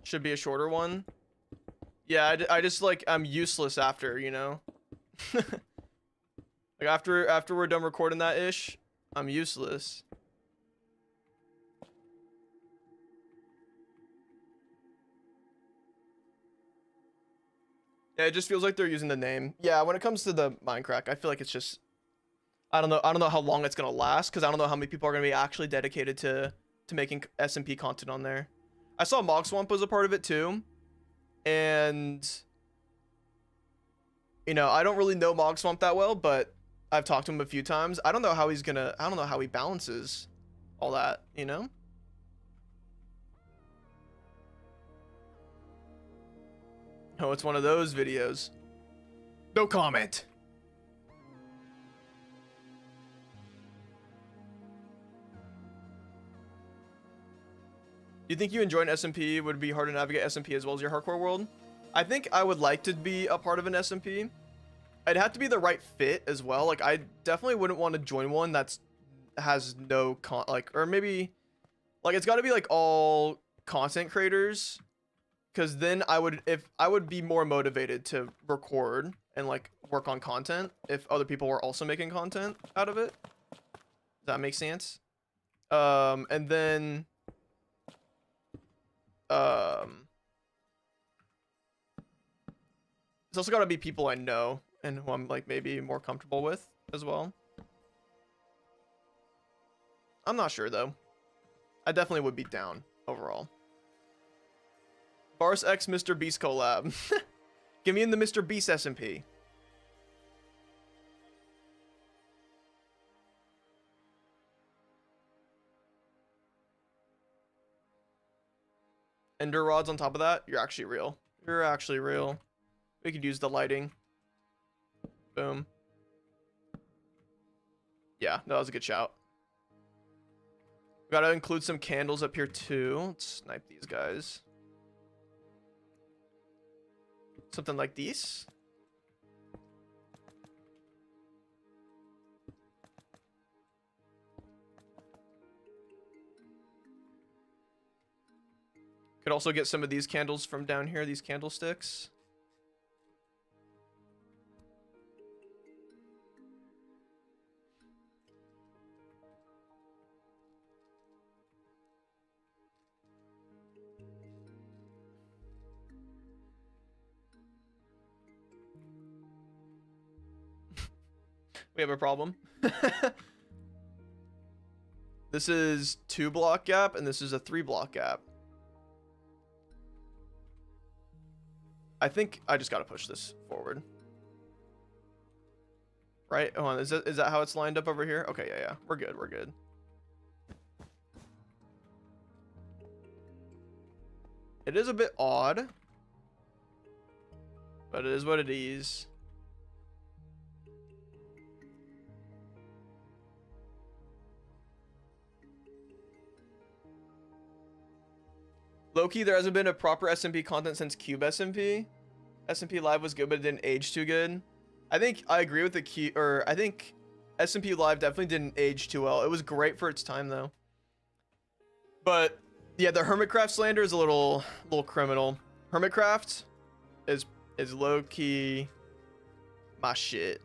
Should be a shorter one. Yeah, I just like, I'm useless after, you know? Like after we're done recording that ish, I'm useless. Yeah, it just feels like they're using the name. Yeah, when it comes to the Minecraft, I feel like it's just, I don't know how long it's gonna last, because I don't know how many people are gonna be actually dedicated to making SMP content on there. I saw Mog Swamp was a part of it too, and you know, I don't really know Mog Swamp that well, but I've talked to him a few times. I don't know how he balances all that, you know? Oh, it's one of those videos. No comment. Do you think you enjoy an SMP? Would it be hard to navigate SMP as well as your hardcore world? I think I would like to be a part of an SMP. It'd have to be the right fit as well. Like, I definitely wouldn't want to join one has no or maybe like it's got to be like all content creators, because then I would be more motivated to record and like work on content if other people were also making content out of it. Does that make sense? And then it's also got to be people I know and who I'm like maybe more comfortable with as well. I'm not sure though. I definitely would be down overall. Barce X Mr. Beast collab. Give me in the Mr. Beast SMP. Ender rods on top of that. You're actually real. You're actually real. We could use the lighting. Boom. Yeah, that was a good shout. We gotta include some candles up here too. Let's snipe these guys. Something like these. Could also get some of these candles from down here, these candlesticks. We have a problem. This is 2 block gap, and this is a 3 block gap. I think I just gotta push this forward. Right? Hold on, is that how it's lined up over here? Okay, yeah. We're good, we're good. It is a bit odd, but it is what it is. Low-key, there hasn't been a proper SMP content since Cube SMP. SMP Live was good, but it didn't age too good. I think I agree with I think SMP Live definitely didn't age too well. It was great for its time though. But yeah, the Hermitcraft slander is a little criminal. Hermitcraft is low-key my shit.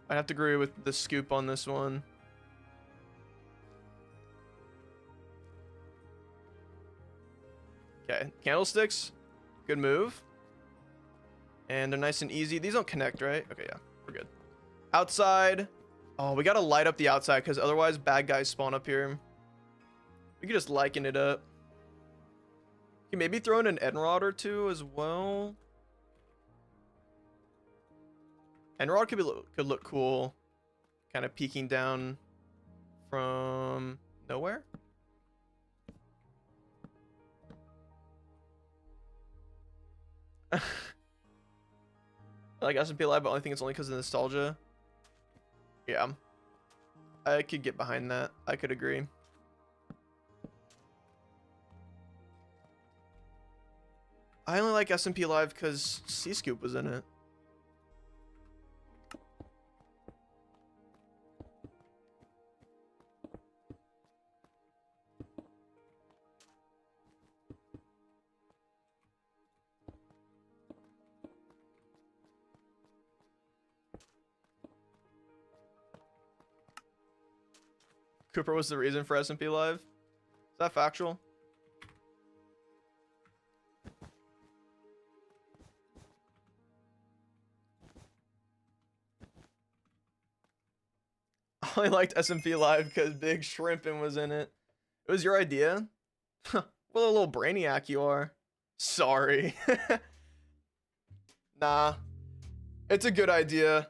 I have to agree with the scoop on this one. Okay, candlesticks, good move. And they're nice and easy. These don't connect, right? Okay, yeah, we're good. Outside. Oh, we gotta light up the outside because otherwise bad guys spawn up here. We could just liken it up. You can maybe throw in an Enrod or two as well. Enrod could look cool. Kind of peeking down from nowhere. I like SMP Live, but I think it's only because of nostalgia. Yeah. I could get behind that. I could agree. I only like SMP Live because C-Scoop was in it. Cooper was the reason for SMP Live? Is that factual? I only liked SMP Live because Big Shrimpin' was in it. It was your idea? What a little brainiac you are. Sorry. Nah. It's a good idea.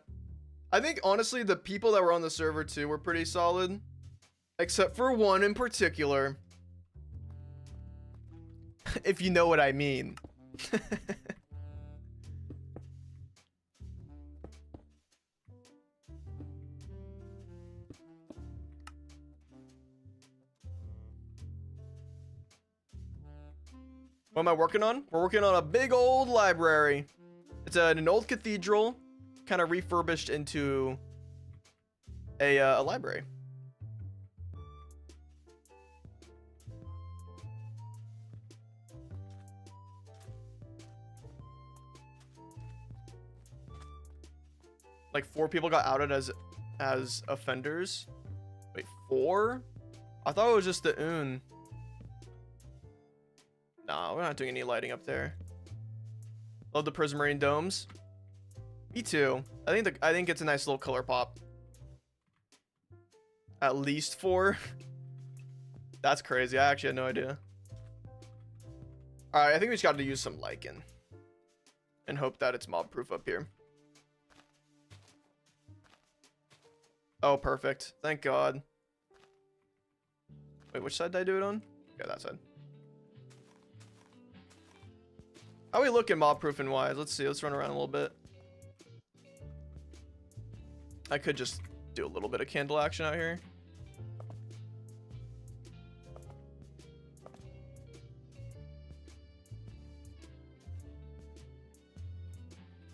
I think, honestly, the people that were on the server, too, were pretty solid. Except for one in particular. If you know what I mean. What am I working on? We're working on a big old library. It's an old cathedral, kind of refurbished into a library. Like 4 people got outed as offenders. Wait, 4? I thought it was just the Un. Nah, we're not doing any lighting up there. Love the Prismarine domes. Me too. I think it's a nice little color pop. At least 4. That's crazy. I actually had no idea. All right, I think we just got to use some lichen and hope that it's mob proof up here. Oh, perfect. Thank God. Wait, which side did I do it on? Okay, that side. How we looking mob proofing wise? Let's see. Let's run around a little bit. I could just do a little bit of candle action out here.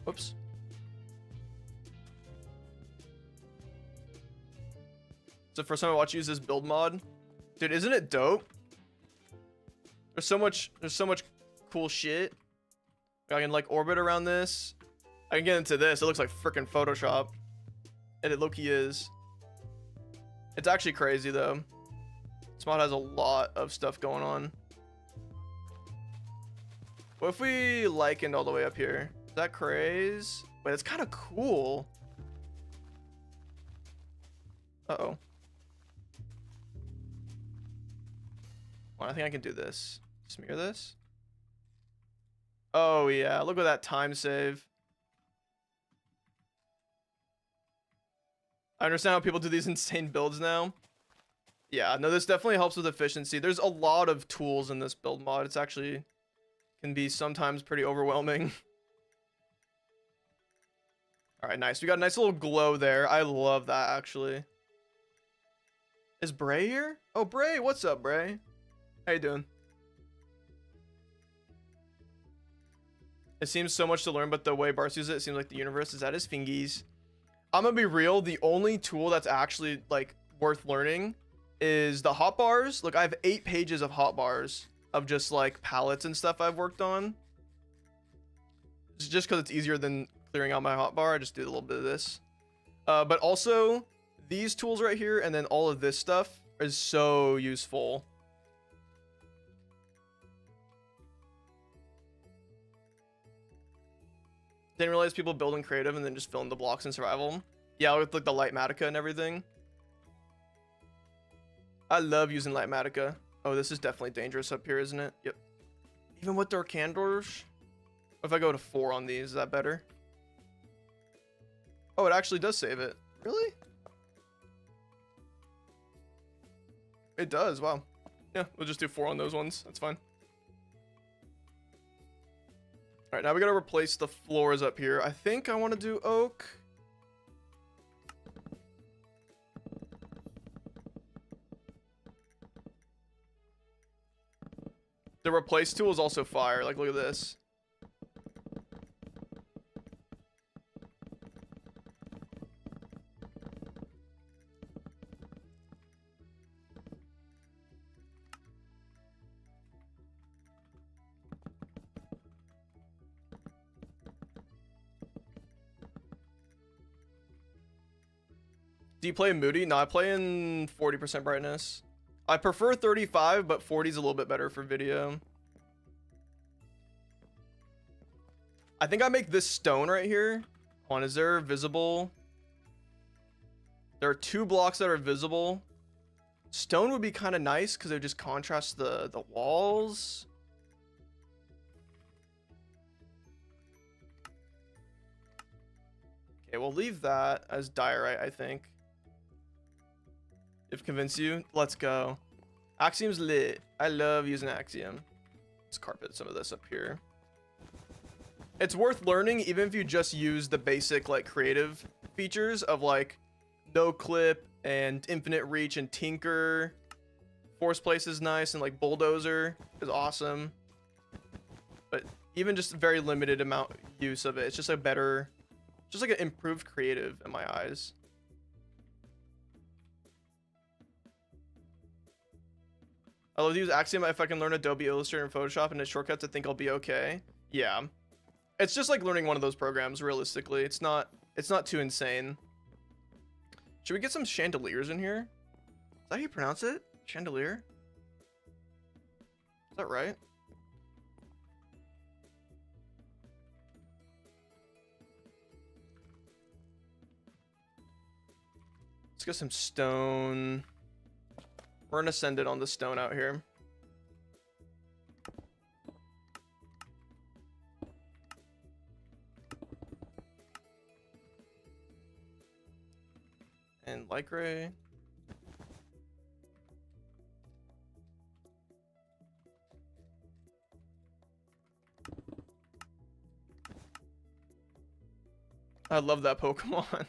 Whoops. It's the first time I watch you use this build mod. Dude, isn't it dope? There's so much cool shit. I can like orbit around this. I can get into this. It looks like freaking Photoshop. And it low-key is. It's actually crazy though. This mod has a lot of stuff going on. What if we likened all the way up here? Is that crazy? Wait, that's kind of cool. Uh-oh. Well, I think I can do this. Smear this. Oh, yeah. Look at that time save. I understand how people do these insane builds now. Yeah, no, this definitely helps with efficiency. There's a lot of tools in this build mod. It's actually can be sometimes pretty overwhelming. All right, nice. We got a nice little glow there. I love that, actually. Is Bray here? Oh, Bray. What's up, Bray? How you doing? It seems so much to learn, but the way Barce uses it seems like the universe is at his fingies. I'm gonna be real. The only tool that's actually, like, worth learning is the hotbars. Look, I have 8 pages of hotbars of just, like, palettes and stuff I've worked on. It's just because it's easier than clearing out my hotbar. I just do a little bit of this. But also, these tools right here and then all of this stuff is so useful. Didn't realize people build in creative and then just fill in the blocks in survival. Yeah, with like the light matica and everything. I love using light matica. Oh, this is definitely dangerous up here, isn't it? Yep. Even with their candors. If I go to 4 on these, is that better? Oh, it actually does save it. Really? It does. Wow. Yeah, we'll just do 4 on those ones. That's fine. All right, now we gotta replace the floors up here. I think I want to do oak. The replace tool is also fire. Like, look at this. Do you play in Moody? No, I play in 40% brightness. I prefer 35, but 40 is a little bit better for video. I think I make this stone right here. Hold on, is there visible? There are 2 blocks that are visible. Stone would be kind of nice because it would just contrast the walls. Okay, we'll leave that as diorite, I think. If convince you, let's go. Axiom's lit. I love using Axiom. Let's carpet some of this up here. It's worth learning even if you just use the basic like creative features of like no clip and infinite reach and tinker. Force place is nice and like bulldozer is awesome. But even just a very limited amount use of it, it's just a better, just like an improved creative in my eyes. I love to use Axiom if I can learn Adobe Illustrator and Photoshop and its shortcuts. I think I'll be okay. Yeah, it's just like learning one of those programs. Realistically, it's not too insane. Should we get some chandeliers in here? Is that how you pronounce it? Chandelier? Is that right? Let's get some stone. We're gonna send it on the stone out here. And light gray. I love that Pokemon.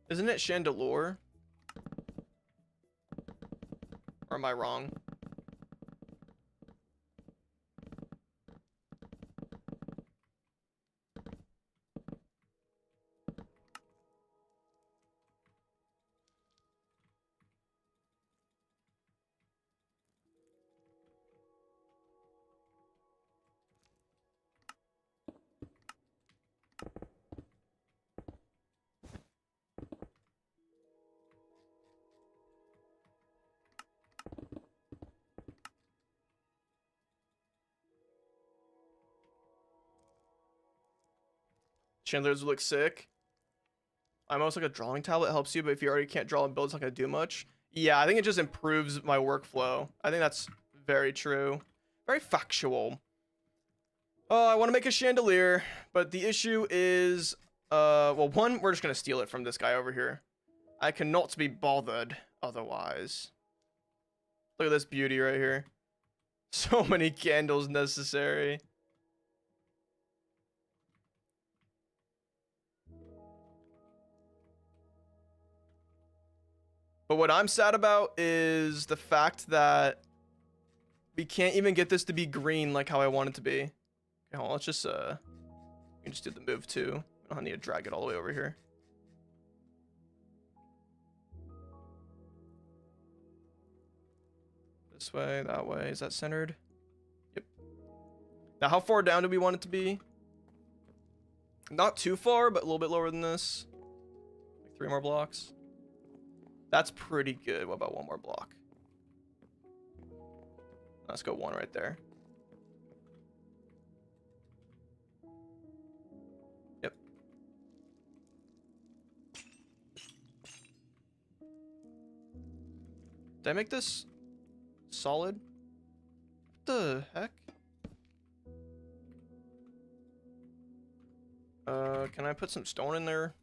Isn't it Chandelure? Or am I wrong? Chandeliers look sick. I'm almost like a drawing tablet helps you, but if you already can't draw and build, it's not gonna do much. Yeah, I think it just improves my workflow. I think that's very true. Very factual. Oh, I want to make a chandelier, but the issue is, well, one, we're just gonna steal it from this guy over here. I cannot be bothered otherwise. Look at this beauty right here. So many candles necessary. But what I'm sad about is the fact that we can't even get this to be green like how I want it to be. Okay, hold on, let's just, we can just do the move too. I don't need to drag it all the way over here. This way, that way. Is that centered? Yep. Now, how far down do we want it to be? Not too far, but a little bit lower than this. Like 3 more blocks. That's pretty good. What about 1 more block? Let's go 1 right there. Yep. Did I make this solid? What the heck? Can I put some stone in there?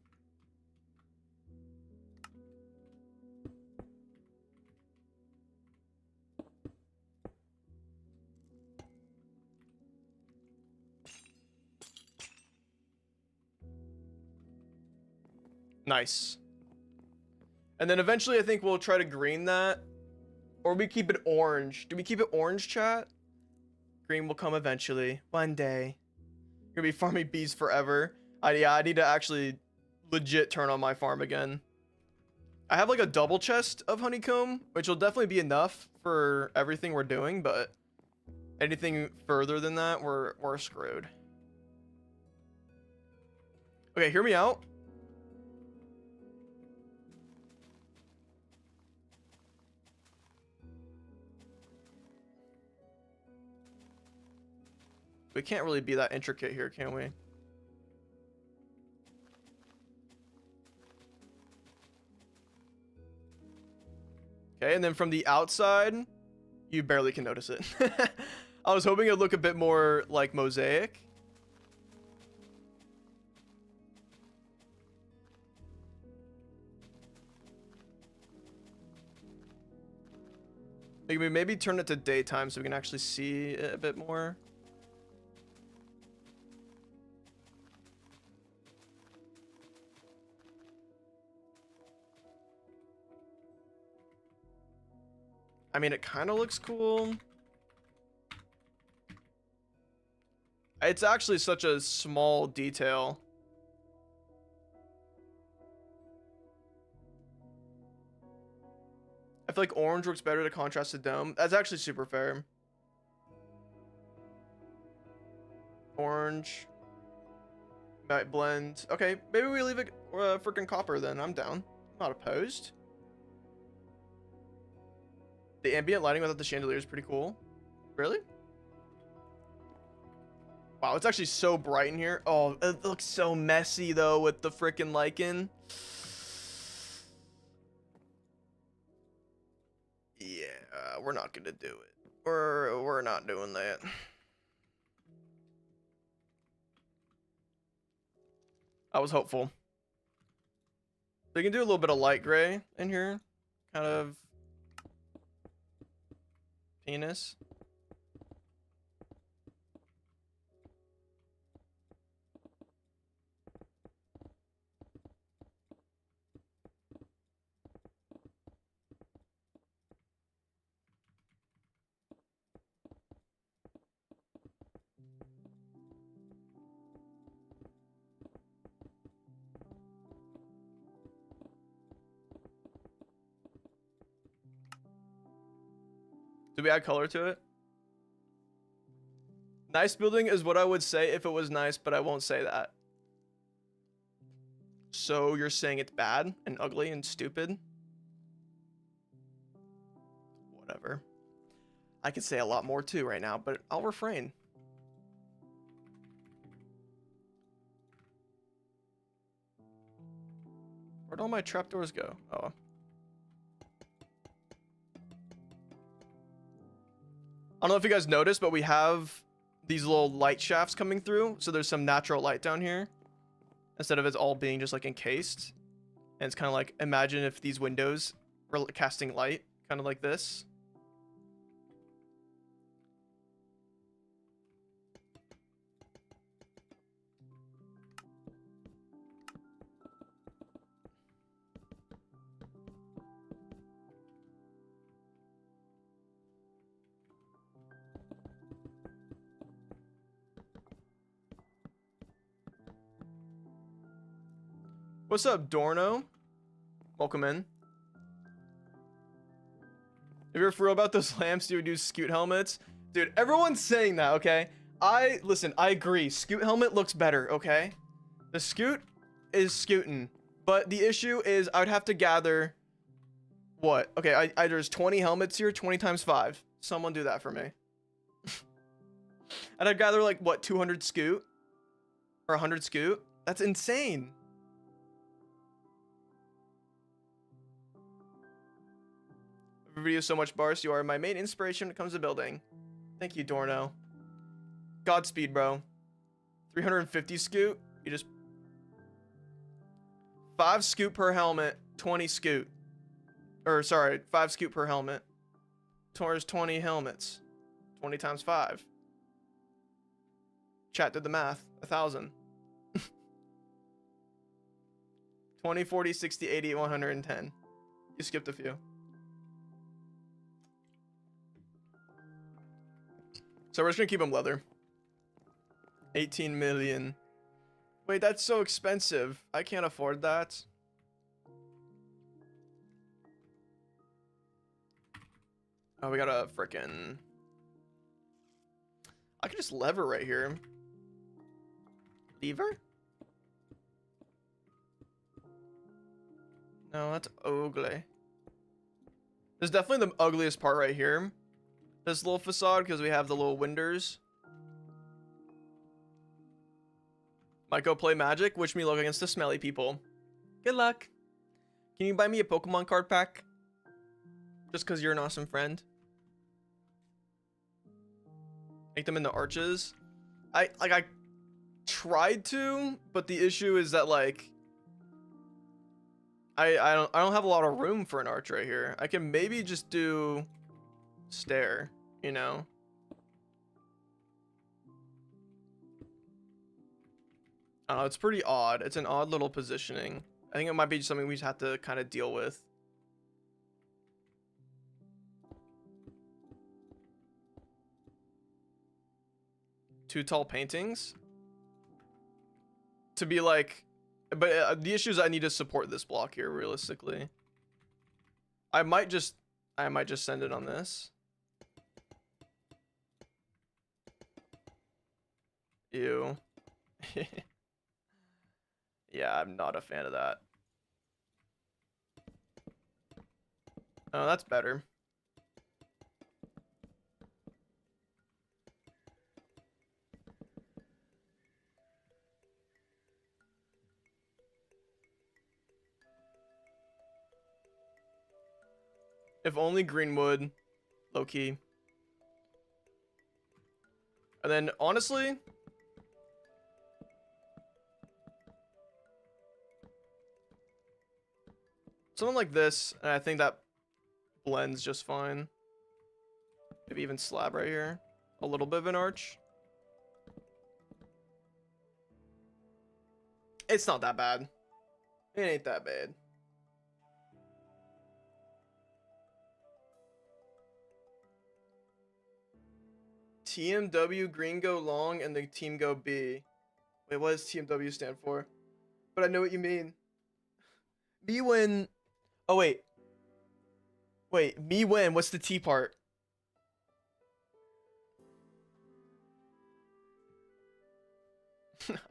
Nice. And then eventually I think we'll try to green that. Or we keep it orange. Do we keep it orange, chat? Green will come eventually. One day. You're gonna be farming bees forever. Yeah, I need to actually legit turn on my farm again. I have like a double chest of honeycomb, which will definitely be enough for everything we're doing, but anything further than that, we're screwed. Okay, hear me out. We can't really be that intricate here, can we? Okay, and then from the outside, you barely can notice it. I was hoping it'd look a bit more like mosaic. Maybe turn it to daytime so we can actually see it a bit more. I mean, it kind of looks cool. It's actually such a small detail. I feel like orange works better to contrast the dome. That's actually super fair. Orange. Might blend. Okay, maybe we leave it freaking copper then. I'm down. I'm not opposed. The ambient lighting without the chandelier is pretty cool. Really? Wow, it's actually so bright in here. Oh, it looks so messy though with the freaking lichen. Yeah, we're not gonna do it. We're not doing that. I was hopeful. They can do a little bit of light gray in here, kind of penis. Do we add color to it? Nice building is what I would say if it was nice, but I won't say that. So you're saying it's bad and ugly and stupid? Whatever. I could say a lot more too right now, but I'll refrain. Where'd all my trapdoors go? Oh. I don't know if you guys noticed, but we have these little light shafts coming through. So there's some natural light down here instead of it's all being just like encased. And it's kind of like, imagine if these windows were casting light, kind of like this. What's up, Dorno? Welcome in. If you're for real about those lamps, you would do scoot helmets. Dude, everyone's saying that, okay? Listen, I agree. Scoot helmet looks better, okay? The scoot is scooting. But the issue is I would have to gather... What? Okay, there's 20 helmets here, 20 times 5. Someone do that for me. And I'd gather like, what, 200 scoot? Or 100 scoot? That's insane. Video so much, Barce. You are my main inspiration when it comes to building. Thank you, Dorno. Godspeed, bro. 350 scoot. You just 5 scoot per helmet, 20 scoot. Or sorry, 5 scoot per helmet. Towards 20 helmets. 20 times 5. Chat did the math. 1,000. 20, 40, 60, 80, 110. You skipped a few. So we're just gonna keep them leather. 18 million. Wait, that's so expensive. I can't afford that. Oh, we got a frickin'... I could just lever right here. Lever? No, that's ugly. There's definitely the ugliest part right here. This little facade, because we have the little windows. Might go play Magic. Wish me luck against the smelly people. Good luck. Can you buy me a Pokemon card pack? Just because you're an awesome friend. Make them into arches. I tried to, but the issue is that like I don't have a lot of room for an arch right here. I can maybe just do stair, you know. I don't know, it's pretty odd. It's an odd little positioning. I think it might be something we just have to kind of deal with. Two tall paintings to be like, but the issue is I need to support this block here realistically. I might just send it on this. Ew. Yeah, I'm not a fan of that. Oh, that's better. If only Greenwood, low key. And then honestly, something like this, and I think that blends just fine. Maybe even slab right here. A little bit of an arch. It's not that bad. It ain't that bad. TMW, green go long, and the team go B. Wait, what does TMW stand for? But I know what you mean. Me win. Oh, wait. Wait, me win. What's the T part?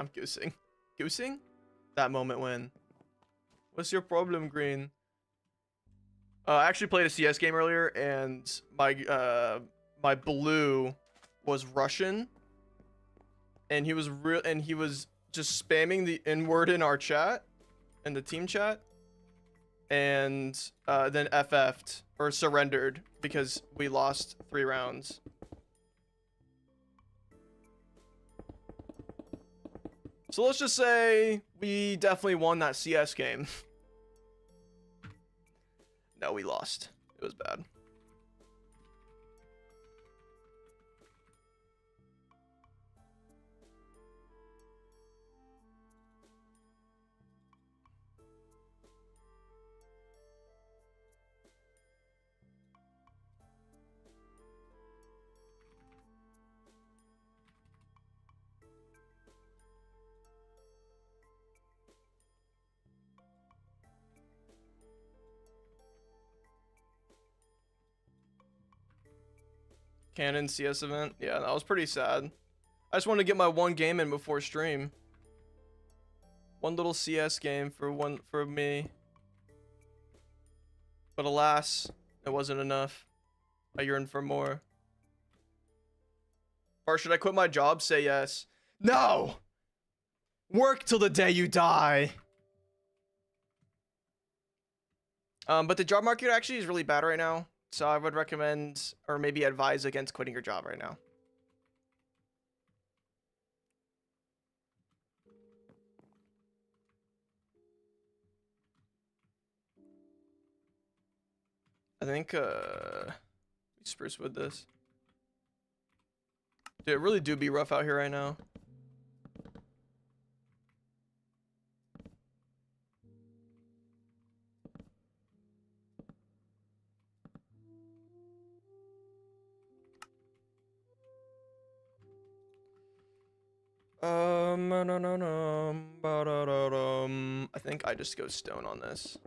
I'm goosing. Goosing? That moment when. What's your problem, Green? I actually played a CS game earlier, and my blue was Russian, and he was just spamming the N-word in our chat, in the team chat, and then FF'd or surrendered because we lost 3 rounds. So let's just say we definitely won that CS game. No, we lost. It was bad. Canon CS event. Yeah, that was pretty sad. I just wanted to get my 1 game in before stream. 1 little CS game for me. But alas, it wasn't enough. I yearn for more. Or should I quit my job? Say yes. No! Work till the day you die. But the job market actually is really bad right now. So I would recommend, or maybe advise against quitting your job right now. I think, spruce wood this. Dude, it really do be rough out here right now. I think I just go stone on this.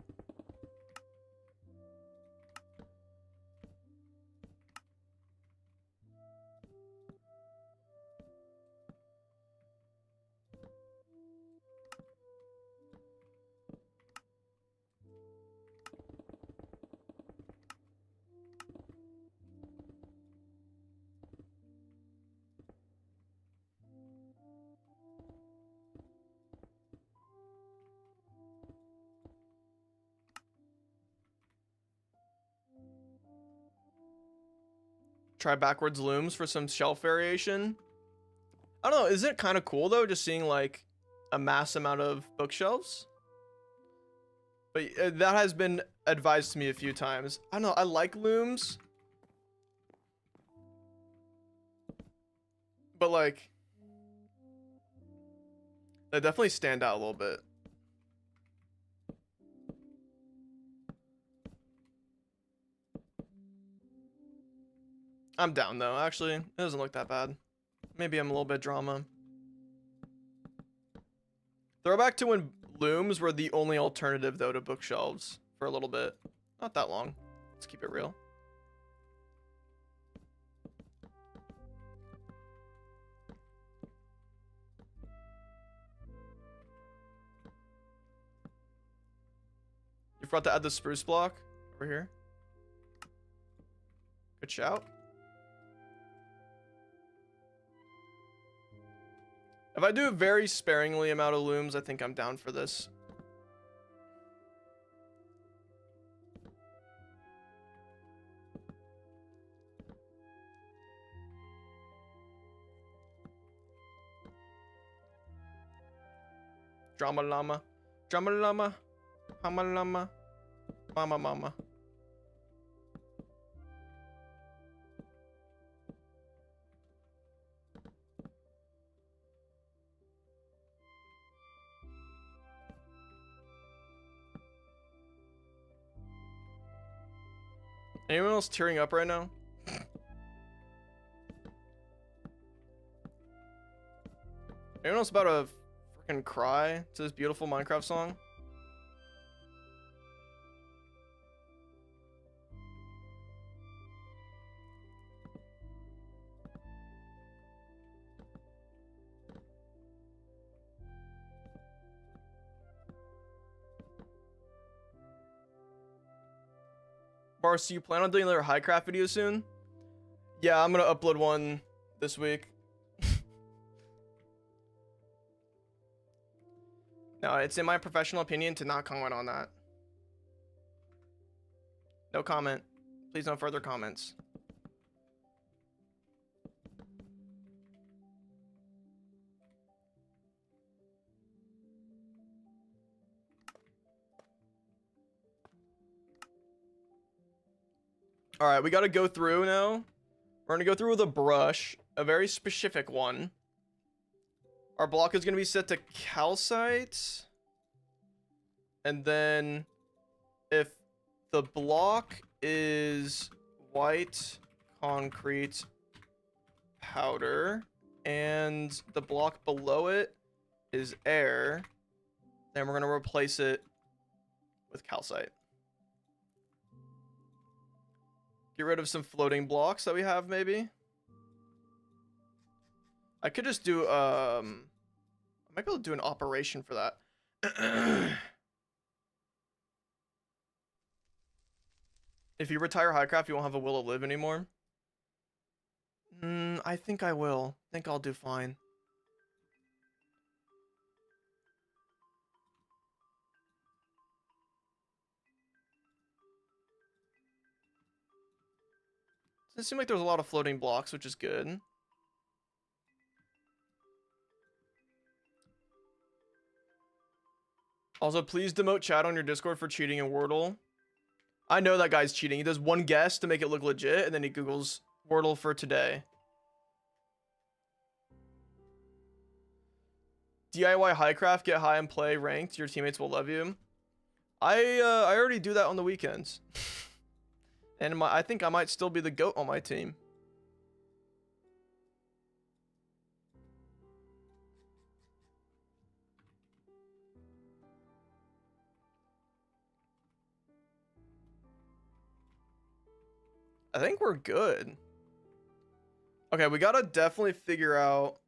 Try backwards looms for some shelf variation. I don't know, isn't it kind of cool though, just seeing like a mass amount of bookshelves? But that has been advised to me a few times. I don't know, I like looms. But like, they definitely stand out a little bit. I'm down though, actually. It doesn't look that bad. Maybe I'm a little bit drama. Throwback to when looms were the only alternative though to bookshelves for a little bit. Not that long. Let's keep it real. You forgot to add the spruce block over here. Good shout. If I do a very sparingly amount of looms, I think I'm down for this. Drama llama. Drama llama. Hama llama. Mama mama. Anyone else tearing up right now? Anyone else about to freaking cry to this beautiful Minecraft song? Barce, you plan on doing another Highcraft video soon? Yeah, I'm gonna upload one this week. No, it's in my professional opinion to not comment on that. No comment. Please no further comments. All right, we got to go through now. We're going to go through with a brush, a very specific one. Our block is going to be set to calcite. And then if the block is white concrete powder and the block below it is air, then we're going to replace it with calcite. Get rid of some floating blocks that we have, maybe. I could just do, I might be able to do an operation for that. If you retire Highcraft, you won't have a will to live anymore. I think I will. I think I'll do fine. It seemed like there was a lot of floating blocks, which is good. Also, please demote chat on your Discord for cheating in Wordle. I know that guy's cheating. He does one guess to make it look legit, and then he Googles Wordle for today. DIY Highcraft, get high and play ranked. Your teammates will love you. I already do that on the weekends. And I think I might still be the GOAT on my team. I think we're good. Okay, we gotta definitely figure out.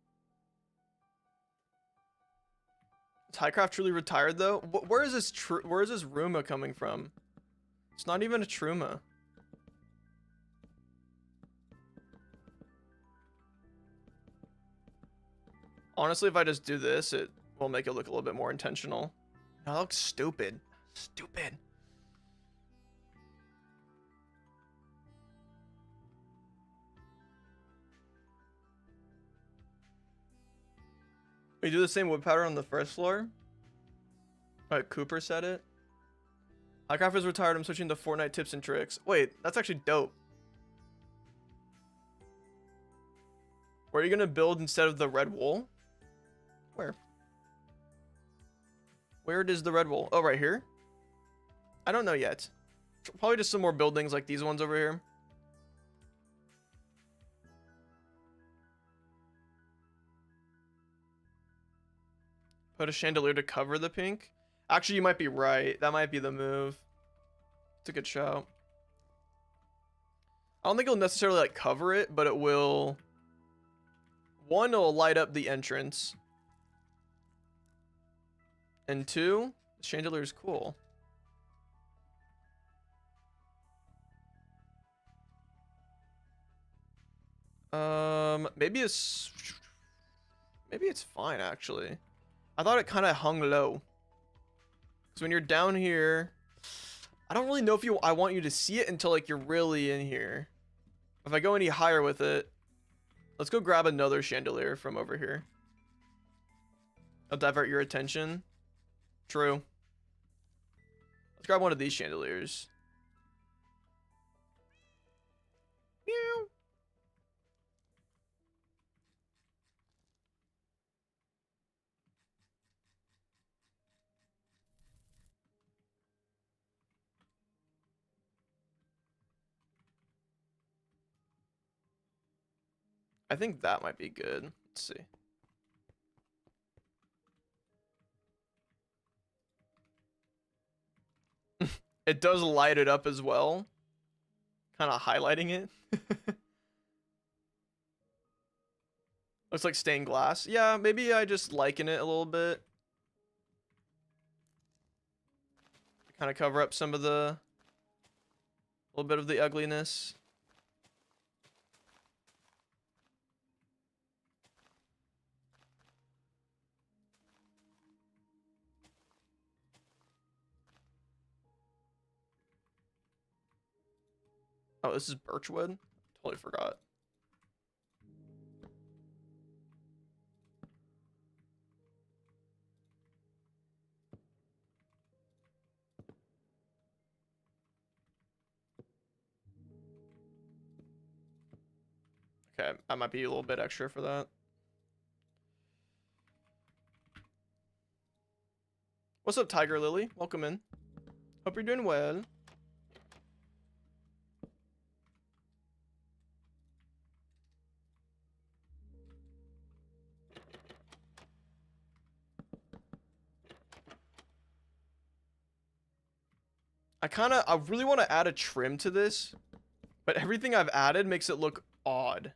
Is Highcraft truly retired though? Where is this Roomba coming from? It's not even a Truma. Honestly, if I just do this, it will make it look a little bit more intentional. That looks stupid. Stupid. We do the same wood powder on the first floor. Alright, Cooper said it. Highcraft is retired. I'm switching to Fortnite tips and tricks. Wait, that's actually dope. Where are you gonna build instead of the red wool? Where? Where is the red wool? Oh, right here? I don't know yet. Probably just some more buildings like these ones over here. Put a chandelier to cover the pink. Actually, you might be right. That might be the move. It's a good shout. I don't think it'll necessarily like cover it, but it will. One, it'll light up the entrance. And two, the chandelier is cool. Maybe it's fine actually. I thought it kind of hung low. Because when you're down here, I don't really know if I want you to see it until like you're really in here. If I go any higher with it, let's go grab another chandelier from over here. I'll divert your attention. True. Let's grab one of these chandeliers. Meow. I think that might be good. Let's see. It does light it up as well. Kind of highlighting it. Looks like stained glass. Yeah, maybe I just liken it a little bit. Kind of cover up some of the... little bit of the ugliness. Oh, this is birchwood? Totally forgot. Okay, I might be a little bit extra for that. What's up, Tiger Lily? Welcome in. Hope you're doing well. I really want to add a trim to this, but everything I've added makes it look odd.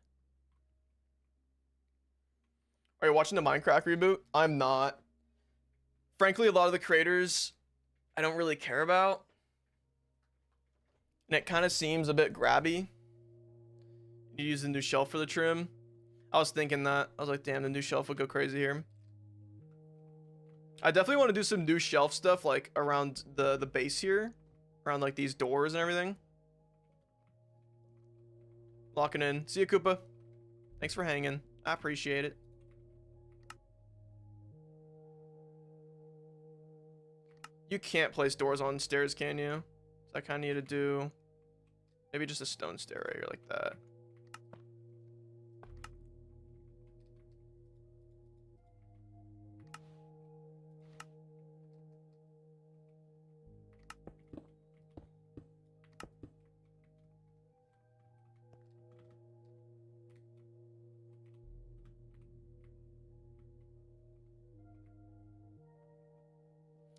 Are you watching the Minecraft reboot? I'm not. Frankly, a lot of the creators I don't really care about. And it kind of seems a bit grabby. You use the new shelf for the trim. I was thinking that. I was like, damn, the new shelf would go crazy here. I definitely want to do some new shelf stuff like around the base here. Around like these doors and everything. Locking in. See you, Koopa. Thanks for hanging. I appreciate it. You can't place doors on stairs, can you? So I kind of need to do maybe just a stone stair right here like that.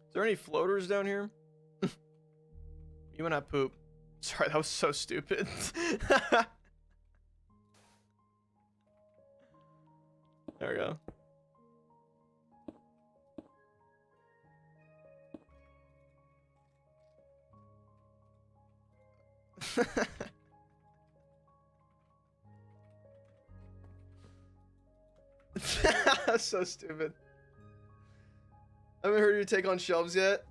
Is there any floaters down here? You and I poop. Sorry, that was so stupid. There we go. That's so stupid. I haven't heard your take on shelves yet.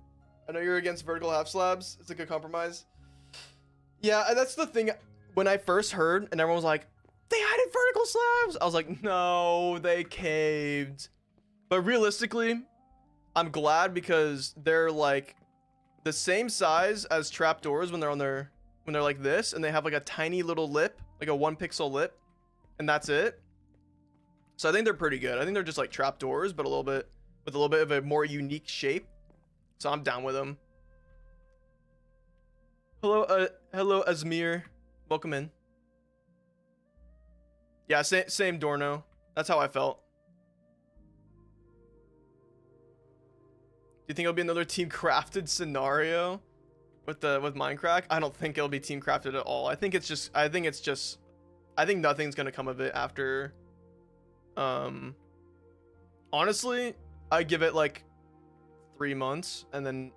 I know you're against vertical half slabs. It's a good compromise. Yeah, that's the thing. When I first heard and everyone was like, they added vertical slabs, I was like, no, they caved. But realistically, I'm glad because they're like the same size as trapdoors when they're on their when they're like this, and they have like a tiny little lip, like a 1 pixel lip, and that's it. So I think they're pretty good. I think they're just like trapdoors, but a little bit with a little bit of a more unique shape. So I'm down with them. Hello, hello, Azmir. Welcome in. Yeah, same Dorno. That's how I felt. Do you think it'll be another team crafted scenario with Minecraft? I don't think it'll be team crafted at all. I think nothing's gonna come of it after. Honestly, I give it like 3 months, and then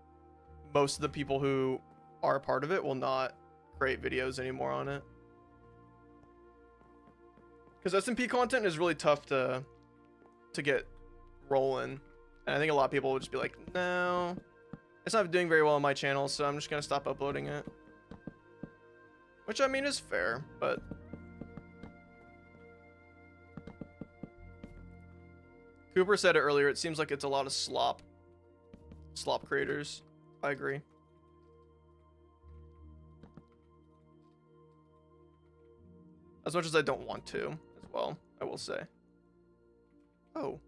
most of the people who are a part of it will not create videos anymore on it. Because SMP content is really tough to get rolling. And I think a lot of people will just be like, no, it's not doing very well on my channel, so I'm just going to stop uploading it. Which, I mean, is fair, but... Cooper said it earlier, it seems like it's a lot of slop creators. I agree. As much as I don't want to, as well, I will say. Oh.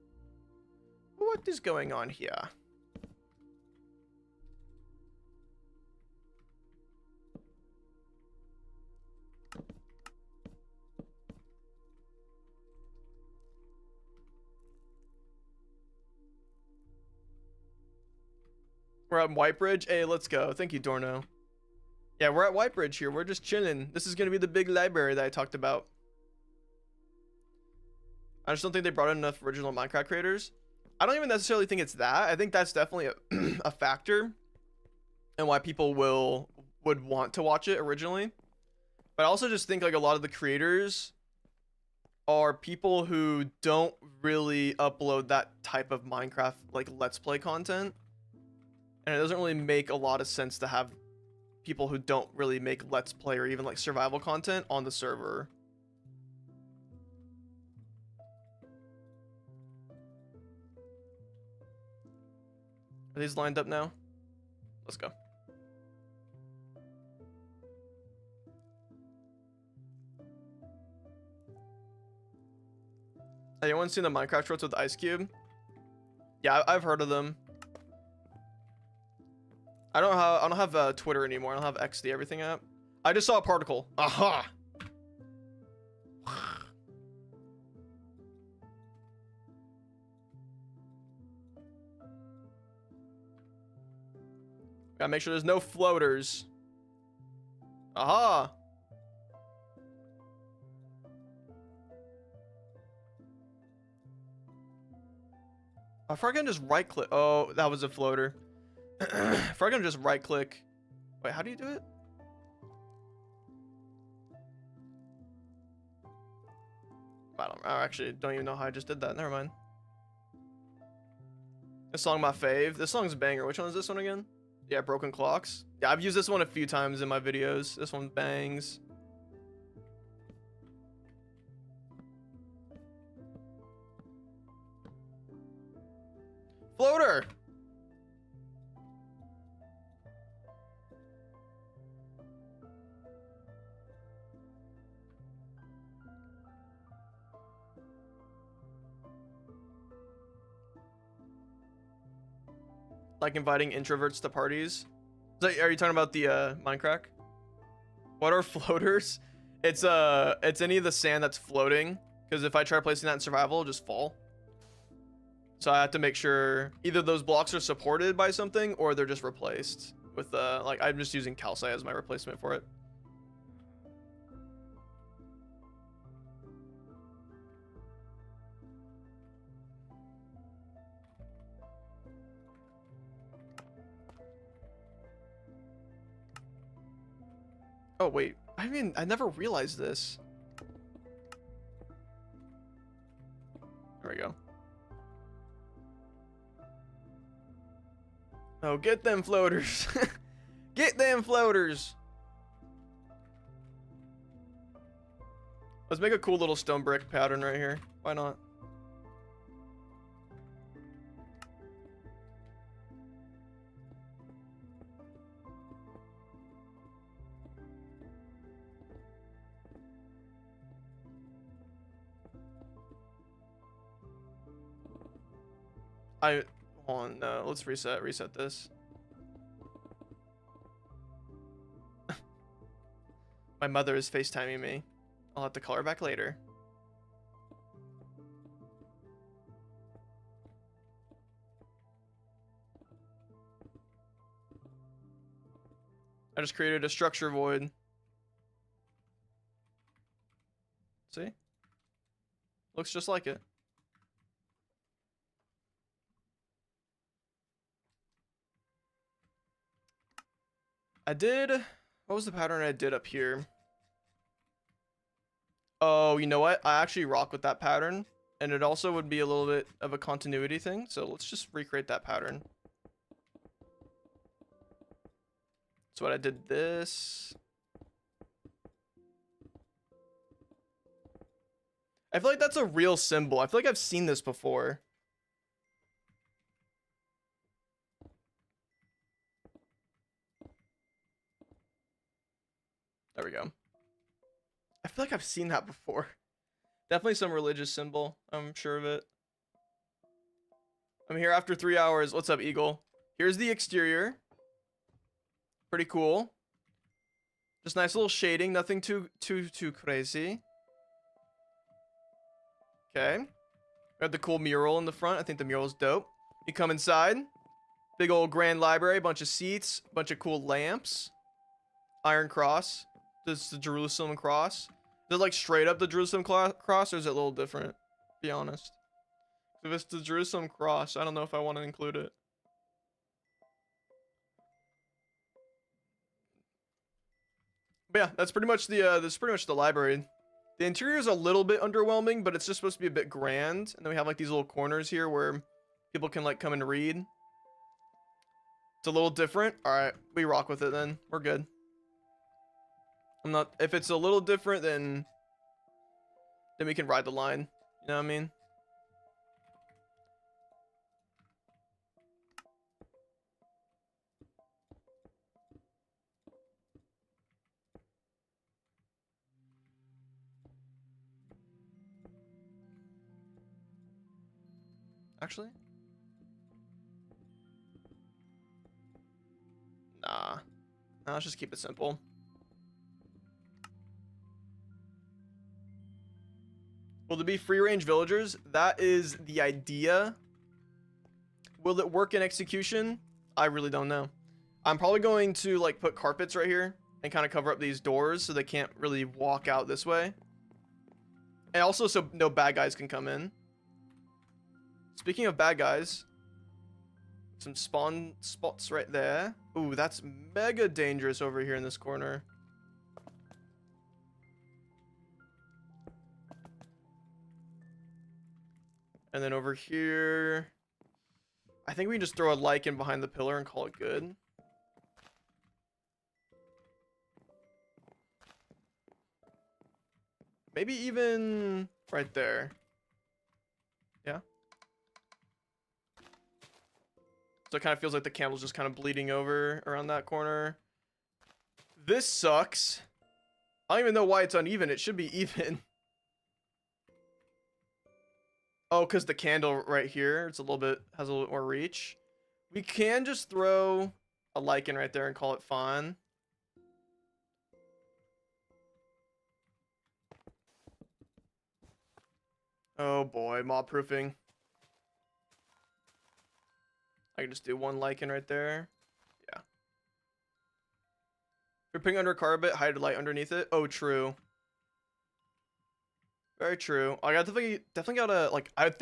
What is going on here? We're at Whitebridge. Hey, let's go. Thank you, Dorno. Yeah, we're at Whitebridge here. We're just chilling. This is going to be the big library that I talked about. I just don't think they brought in enough original Minecraft creators. I don't even necessarily think it's that. I think that's definitely a factor and why people would want to watch it originally. But I also just think like a lot of the creators are people who don't really upload that type of Minecraft like Let's Play content. And it doesn't really make a lot of sense to have people who don't really make Let's Play or even like survival content on the server. Are these lined up now? Let's go. Anyone seen the Minecraft shorts with Ice Cube? Yeah, I've heard of them. I don't have Twitter anymore. I don't have XD everything app. I just saw a particle. Aha! Gotta make sure there's no floaters. Aha! If I can just right click. Oh, that was a floater. If I can just right click. Wait, how do you do it? I actually don't even know how I just did that. Never mind. This song, my fave. This song's a banger. Which one is this one again? Yeah, Broken Clocks. Yeah, I've used this one a few times in my videos. This one bangs. Floater! Like inviting introverts to parties. Are you talking about the Minecraft? What are floaters? It's any of the sand that's floating. Because if I try placing that in survival, it'll just fall. So I have to make sure either those blocks are supported by something or they're just replaced with like I'm just using calcite as my replacement for it. Oh wait, I mean I never realized this. There we go. Oh, get them floaters. Get them floaters. Let's make a cool little stone brick pattern right here. Why not? Hold on, no, let's reset this. My mother is FaceTiming me. I'll have to call her back later. I just created a structure void. See? Looks just like it. What was the pattern I did up here? Oh, you know what? I actually rock with that pattern. And it also would be a little bit of a continuity thing. So let's just recreate that pattern. So what I did this. I feel like that's a real symbol. I feel like I've seen this before. There we go. I feel like I've seen that before. Definitely some religious symbol. I'm sure of it. I'm here after 3 hours. What's up, Eagle? Here's the exterior. Pretty cool. Just nice little shading. Nothing too crazy. Okay. We have the cool mural in the front. I think the mural's dope. You come inside. Big old grand library. Bunch of seats. Bunch of cool lamps. Iron cross. This is the Jerusalem cross. Is it like straight up the Jerusalem cross, or is it a little different? Be honest. If it's the Jerusalem cross, I don't know if I want to include it. But yeah, that's pretty much the library. The interior is a little bit underwhelming, but it's just supposed to be a bit grand. And then we have like these little corners here where people can like come and read. It's a little different. All right, we rock with it then. We're good. I'm not, if it's a little different, then we can ride the line. You know what I mean? Actually? Nah. Nah, let's just keep it simple. Will there be free-range villagers? That is the idea. Will it work in execution? I really don't know. I'm probably going to like put carpets right here and kind of cover up these doors so they can't really walk out this way. And also so no bad guys can come in. Speaking of bad guys, some spawn spots right there. Ooh, that's mega dangerous over here in this corner. And then over here, I think we can just throw a lichen behind the pillar and call it good. Maybe even right there. Yeah. So it kind of feels like the candle's just kind of bleeding over around that corner. This sucks. I don't even know why it's uneven. It should be even. Oh, because the candle right here, it's a little bit, has a little bit more reach. We can just throw a lichen right there and call it fine. Oh boy, mob proofing. I can just do one lichen right there. Yeah. If you're putting under a carpet, hide a light underneath it. Oh, true. Very true. I got definitely gotta like. I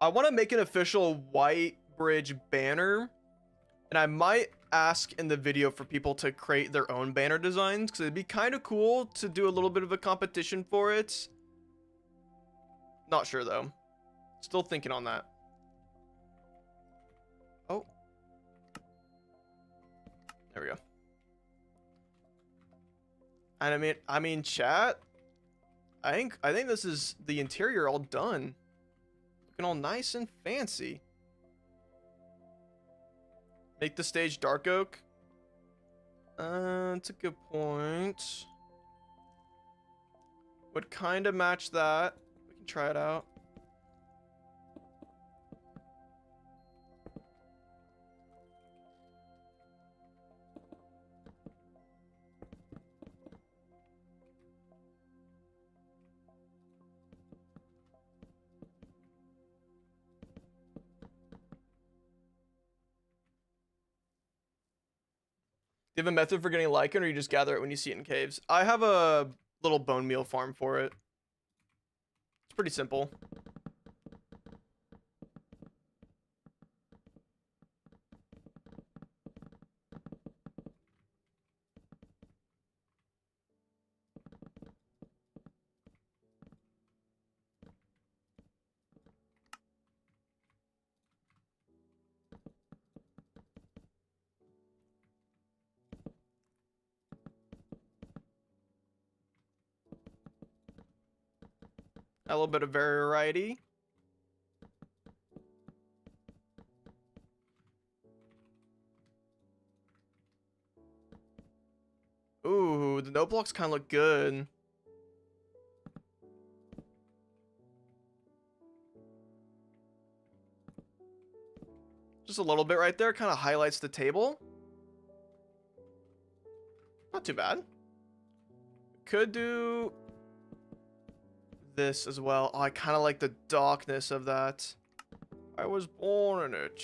want to make an official white bridge banner, and I might ask in the video for people to create their own banner designs because it'd be kind of cool to do a little bit of a competition for it. Not sure though. Still thinking on that. Oh. There we go. And I mean, chat. I think this is the interior all done. Looking all nice and fancy. Make the stage dark oak. That's a good point. Would kind of match that. We can try it out. Do you have a method for getting lichen, or you just gather it when you see it in caves? I have a little bone meal farm for it. It's pretty simple. A little bit of variety. Ooh, the note blocks kind of look good. Just a little bit right there, kind of highlights the table. Not too bad. Could do this as well. Oh, I kind of like the darkness of that. I was born in it.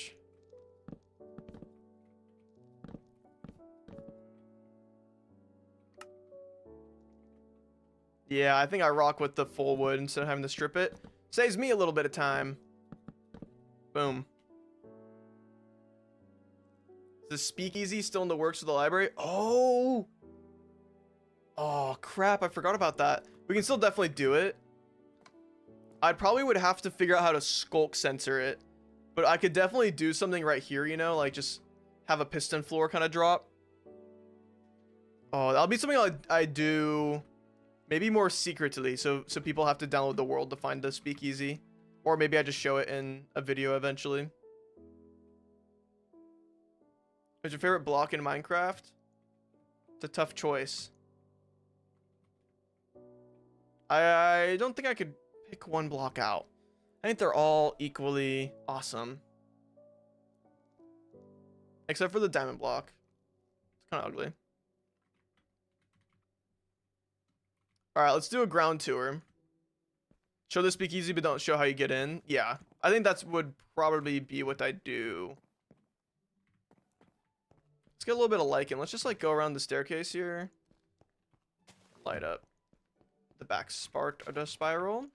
Yeah, I think I rock with the full wood instead of having to strip it. Saves me a little bit of time. Boom. Is the speakeasy still in the works of the library? Oh! Oh, crap. I forgot about that. We can still definitely do it. I probably would have to figure out how to skulk censor it. But I could definitely do something right here, you know? Like, just have a piston floor kind of drop. Oh, that'll be something I do maybe more secretly, so people have to download the world to find the speakeasy. Or maybe I just show it in a video eventually. What's your favorite block in Minecraft? It's a tough choice. I don't think I could pick one block out. I think they're all equally awesome. Except for the diamond block. It's kind of ugly. Alright, let's do a ground tour. Show the speakeasy, but don't show how you get in. Yeah, I think that's would probably be what I do. Let's get a little bit of lichen. Let's just like go around the staircase here. Light up the back spark of the spiral.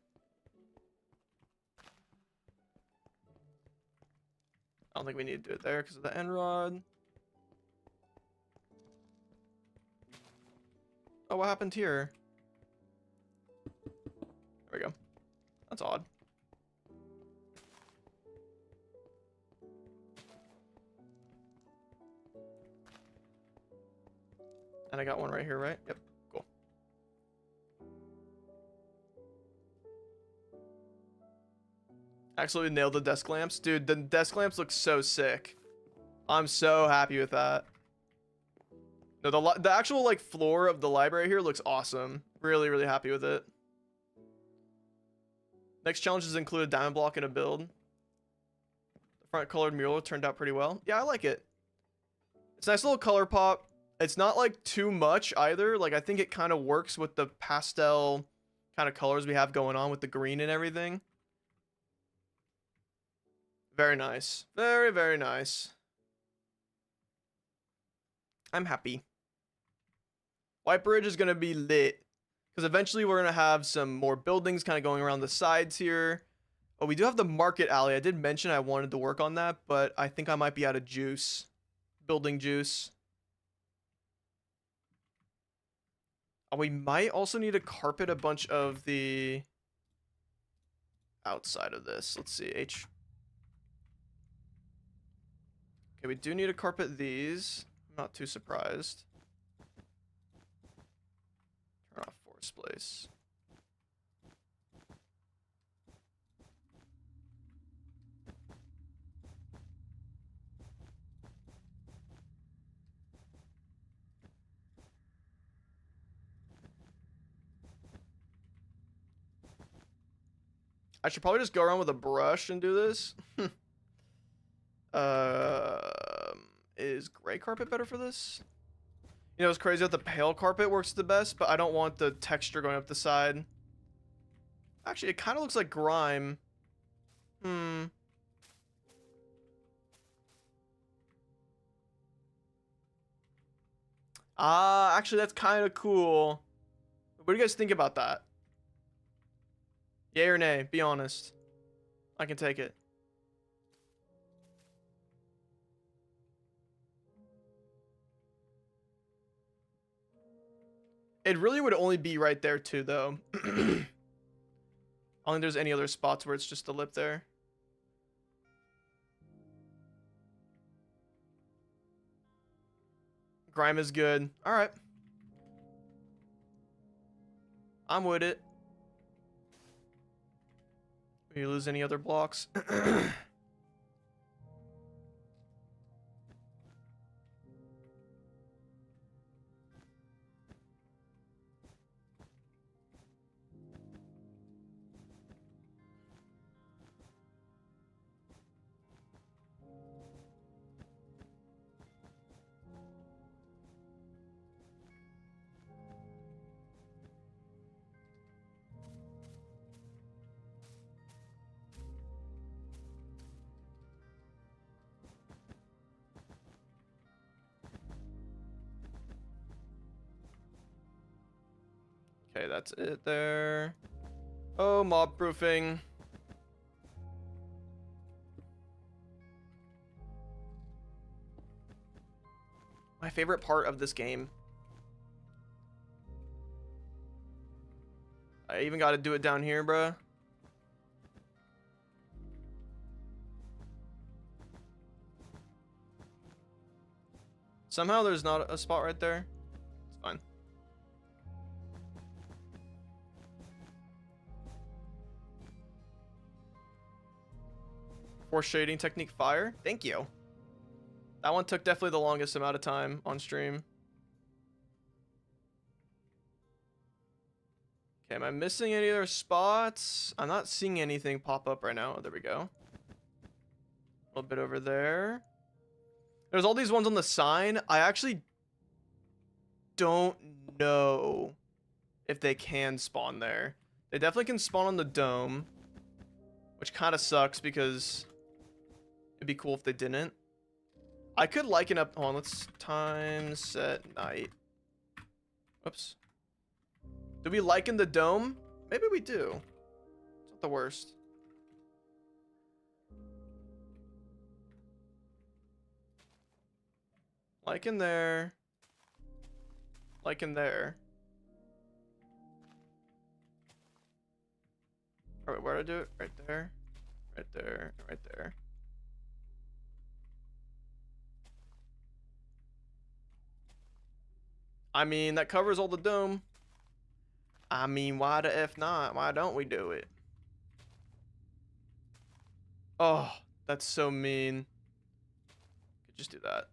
I don't think we need to do it there because of the end rod. Oh, what happened here? There we go. That's odd. And I got one right here, right? Yep, cool. Absolutely nailed the desk lamps. Dude, the desk lamps look so sick. I'm so happy with that. No, the actual like floor of the library here looks awesome. Really, really happy with it. Next challenges include a diamond block and a build. The front colored mural turned out pretty well. Yeah, I like it. It's a nice little color pop. It's not like too much either. Like I think it kind of works with the pastel kind of colors we have going on with the green and everything. Very nice. Very, very nice. I'm happy. White Bridge is going to be lit. Because eventually we're going to have some more buildings kind of going around the sides here. Oh, we do have the market alley. I did mention I wanted to work on that, but I think I might be out of juice. Building juice. We might also need to carpet a bunch of the outside of this. Let's see. Okay, we do need to carpet these. I'm not too surprised. Turn off force place. I should probably just go around with a brush and do this. Is gray carpet better for this? You know, it's crazy that the pale carpet works the best, but I don't want the texture going up the side. Actually, it kind of looks like grime. Actually, that's kind of cool. What do you guys think about that? Yay or nay? Be honest. I can take it. It really would only be right there too, though. I don't think there's any other spots where it's just a lip there. Grime is good. All right. I'm with it. Will you lose any other blocks? Okay, that's it there. Oh, mob proofing. My favorite part of this game. I even got to do it down here, bruh. Somehow there's not a spot right there. It's fine. Poor shading technique fire. Thank you. That one took definitely the longest amount of time on stream. Okay, am I missing any other spots? I'm not seeing anything pop up right now. There we go. A little bit over there. There's all these ones on the sign. I actually don't know if they can spawn there. They definitely can spawn on the dome, which kind of sucks because it'd be cool if they didn't. I could liken up. Hold on, let's time set night. Whoops. Do we liken the dome? Maybe we do. It's not the worst. Like in there. Like in there. Alright, where did I do it? Right there. Right there. Right there. I mean, that covers all the dome. I mean, why the F not? Why don't we do it? Oh, that's so mean. Could just do that.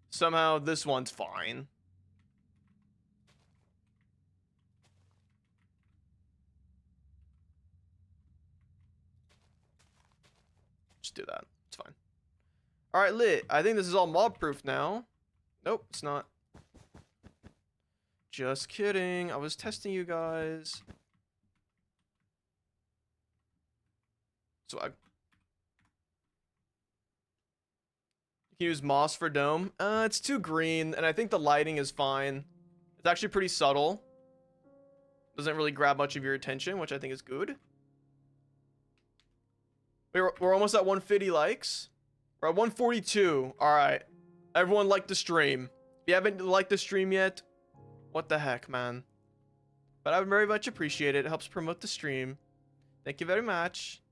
Somehow this one's fine. Just do that. It's fine. All right, lit. I think this is all mob proof now. Nope, it's not. Just kidding. I was testing you guys. Swag. You can use moss for dome. It's too green, and I think the lighting is fine. It's actually pretty subtle. Doesn't really grab much of your attention, which I think is good. We're almost at 150 likes. We're at 142. All right. Everyone like the stream. If you haven't liked the stream yet, what the heck, man? But I would very much appreciate it. It helps promote the stream. Thank you very much.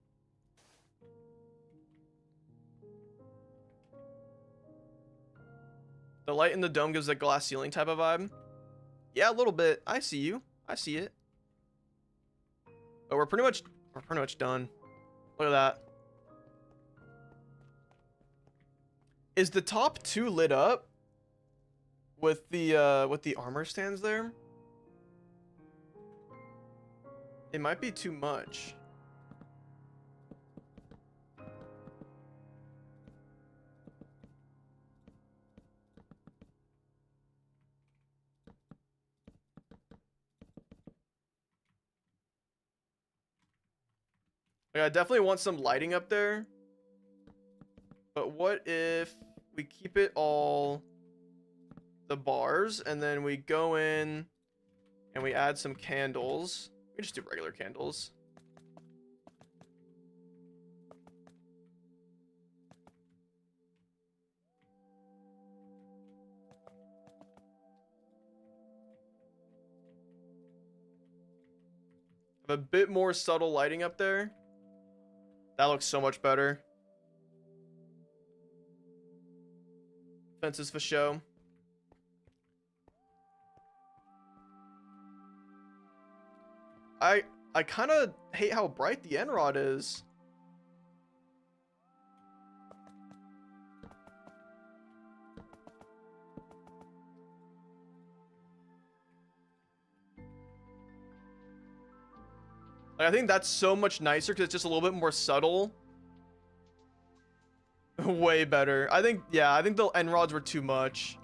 The light in the dome gives a glass ceiling type of vibe. Yeah, a little bit. I see you. I see it. But we're pretty much done. Look at that. Is the top two lit up with the armor stands there? It might be too much. Like, I definitely want some lighting up there. But what if we keep it all the bars and then we go in and we add some candles? We just do regular candles. Have a bit more subtle lighting up there. That looks so much better. Fences for show. I kind of hate how bright the end rod is. Like, I think that's so much nicer because it's just a little bit more subtle. Way better. I think, yeah, I think the end rods were too much.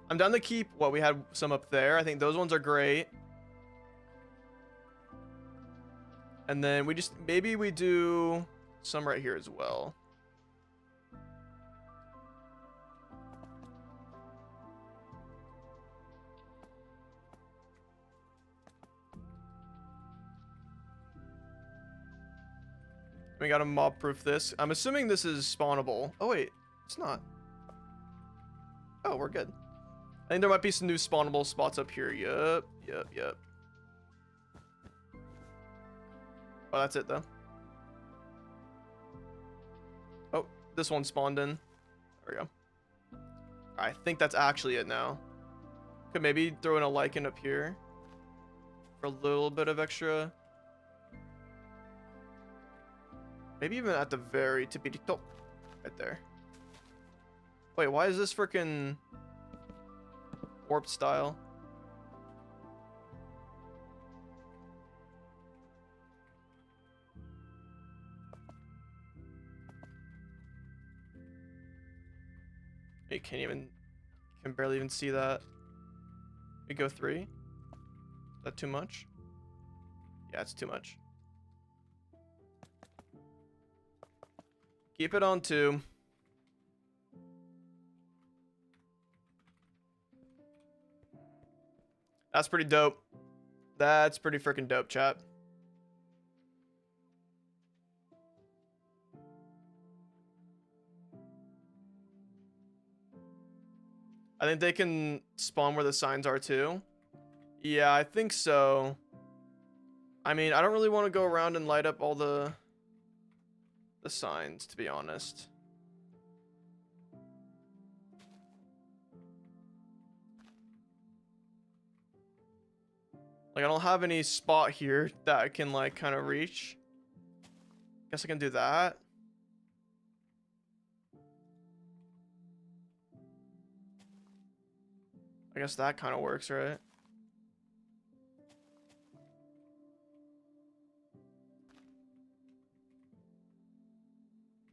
I'm down to keep what we had some up there. I think those ones are great. And then we just, maybe we do some right here as well. We gotta mob proof this. I'm assuming this is spawnable. Oh wait, it's not. Oh, we're good. I think there might be some new spawnable spots up here. Yep. Oh, that's it though. Oh, this one spawned in. There we go. I think that's actually it now. Could maybe throw in a lichen up here for a little bit of extra. Maybe even at the very tippy top. Right there. Wait, why is this freaking warped style? You can barely even see that. We go 3. Is that too much? Yeah, it's too much. Keep it on 2. That's pretty dope. That's pretty freaking dope, chat. I think they can spawn where the signs are too. Yeah, I think so. I mean, I don't really want to go around and light up all the signs, to be honest. Like, I don't have any spot here that I can, like, kind of reach. Guess I can do that. I guess that kind of works, right?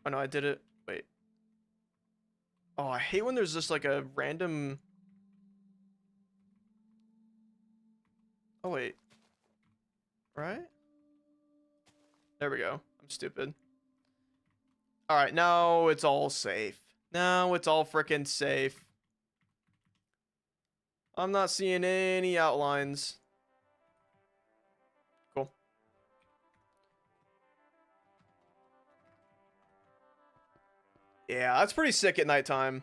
Oh, no, I did it. Wait. Oh, I hate when there's just, like, a random... Oh, wait. Right? There we go. I'm stupid. Alright, now it's all safe. Now it's all freaking safe. I'm not seeing any outlines. Cool. Yeah, that's pretty sick at nighttime.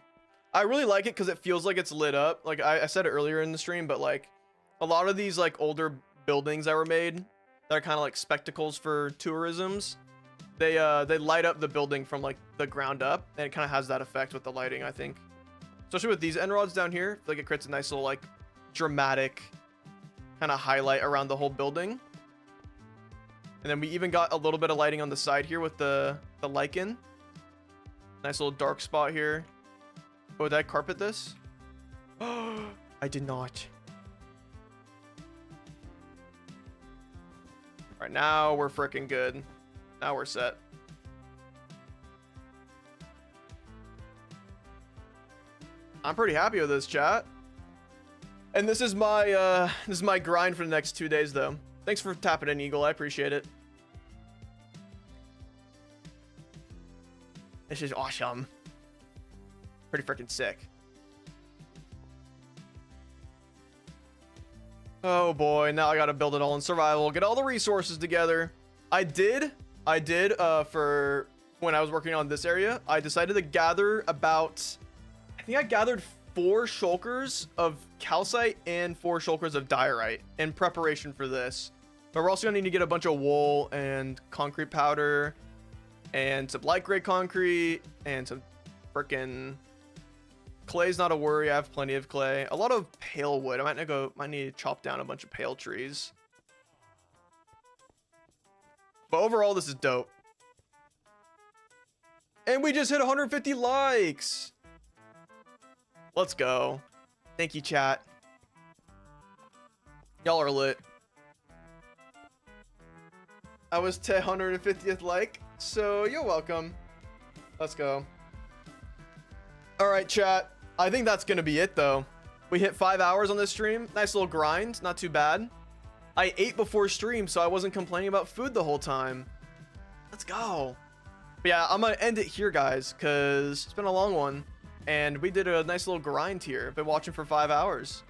I really like it because it feels like it's lit up. Like I said it earlier in the stream, but like a lot of these like older buildings that were made that are kind of like spectacles for tourisms, they light up the building from like the ground up, and it kind of has that effect with the lighting, I think. Especially with these end rods down here, I feel like it creates a nice little like dramatic kind of highlight around the whole building. And then we even got a little bit of lighting on the side here with the lichen. Nice little dark spot here. Oh, did I carpet this? Oh, I did not. All right, now we're freaking good. Now we're set. I'm pretty happy with this, chat. And this is my grind for the next 2 days, though. Thanks for tapping in, Eagle. I appreciate it. This is awesome. Pretty freaking sick. Oh boy, now I gotta build it all in survival. Get all the resources together. I did, for when I was working on this area, I decided to gather about, I think I gathered 4 shulkers of calcite and 4 shulkers of diorite in preparation for this. But we're also gonna need to get a bunch of wool and concrete powder and some light gray concrete and some frickin' clay's not a worry. I have plenty of clay. A lot of pale wood. I might need to chop down a bunch of pale trees. But overall, this is dope. And we just hit 150 likes. Let's go. Thank you, chat. Y'all are lit. I was 150th like, so you're welcome. Let's go. All right, chat. I think that's gonna be it, though. We hit 5 hours on this stream. Nice little grind. Not too bad. I ate before stream, so I wasn't complaining about food the whole time. Let's go. But yeah, I'm gonna end it here, guys, because it's been a long one. And we did a nice little grind here. Been watching for 5 hours.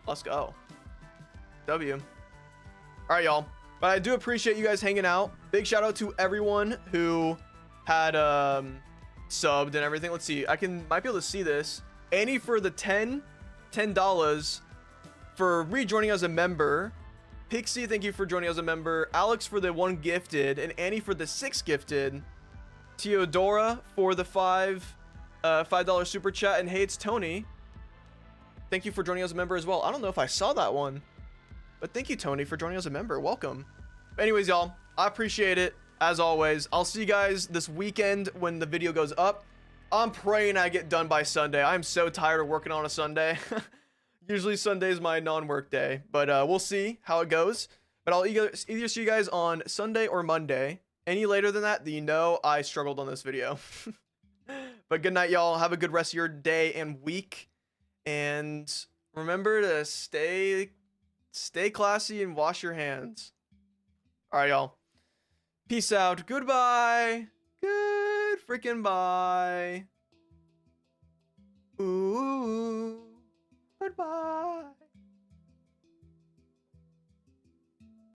Let's go. W. All right, y'all. But I do appreciate you guys hanging out. Big shout out to everyone who had subbed and everything. Let's see. Might be able to see this. Annie for the $10 for rejoining as a member. Pixie, thank you for joining as a member. Alex for the 1 gifted, and Annie for the 6 gifted. Theodora for the $5 super chat, and hey, it's Tony. Thank you for joining as a member as well. I don't know if I saw that one, but thank you, Tony, for joining as a member. Welcome. Anyways, y'all, I appreciate it. as always, I'll see you guys this weekend when the video goes up. I'm praying I get done by Sunday. I'm so tired of working on a Sunday. Usually Sunday is my non-work day, but we'll see how it goes. But I'll either see you guys on Sunday or Monday. Any later than that, then you know I struggled on this video. But good night, y'all. Have a good rest of your day and week. And remember to stay classy and wash your hands. All right, y'all. Peace out. Goodbye. Good freaking bye. Ooh. Goodbye.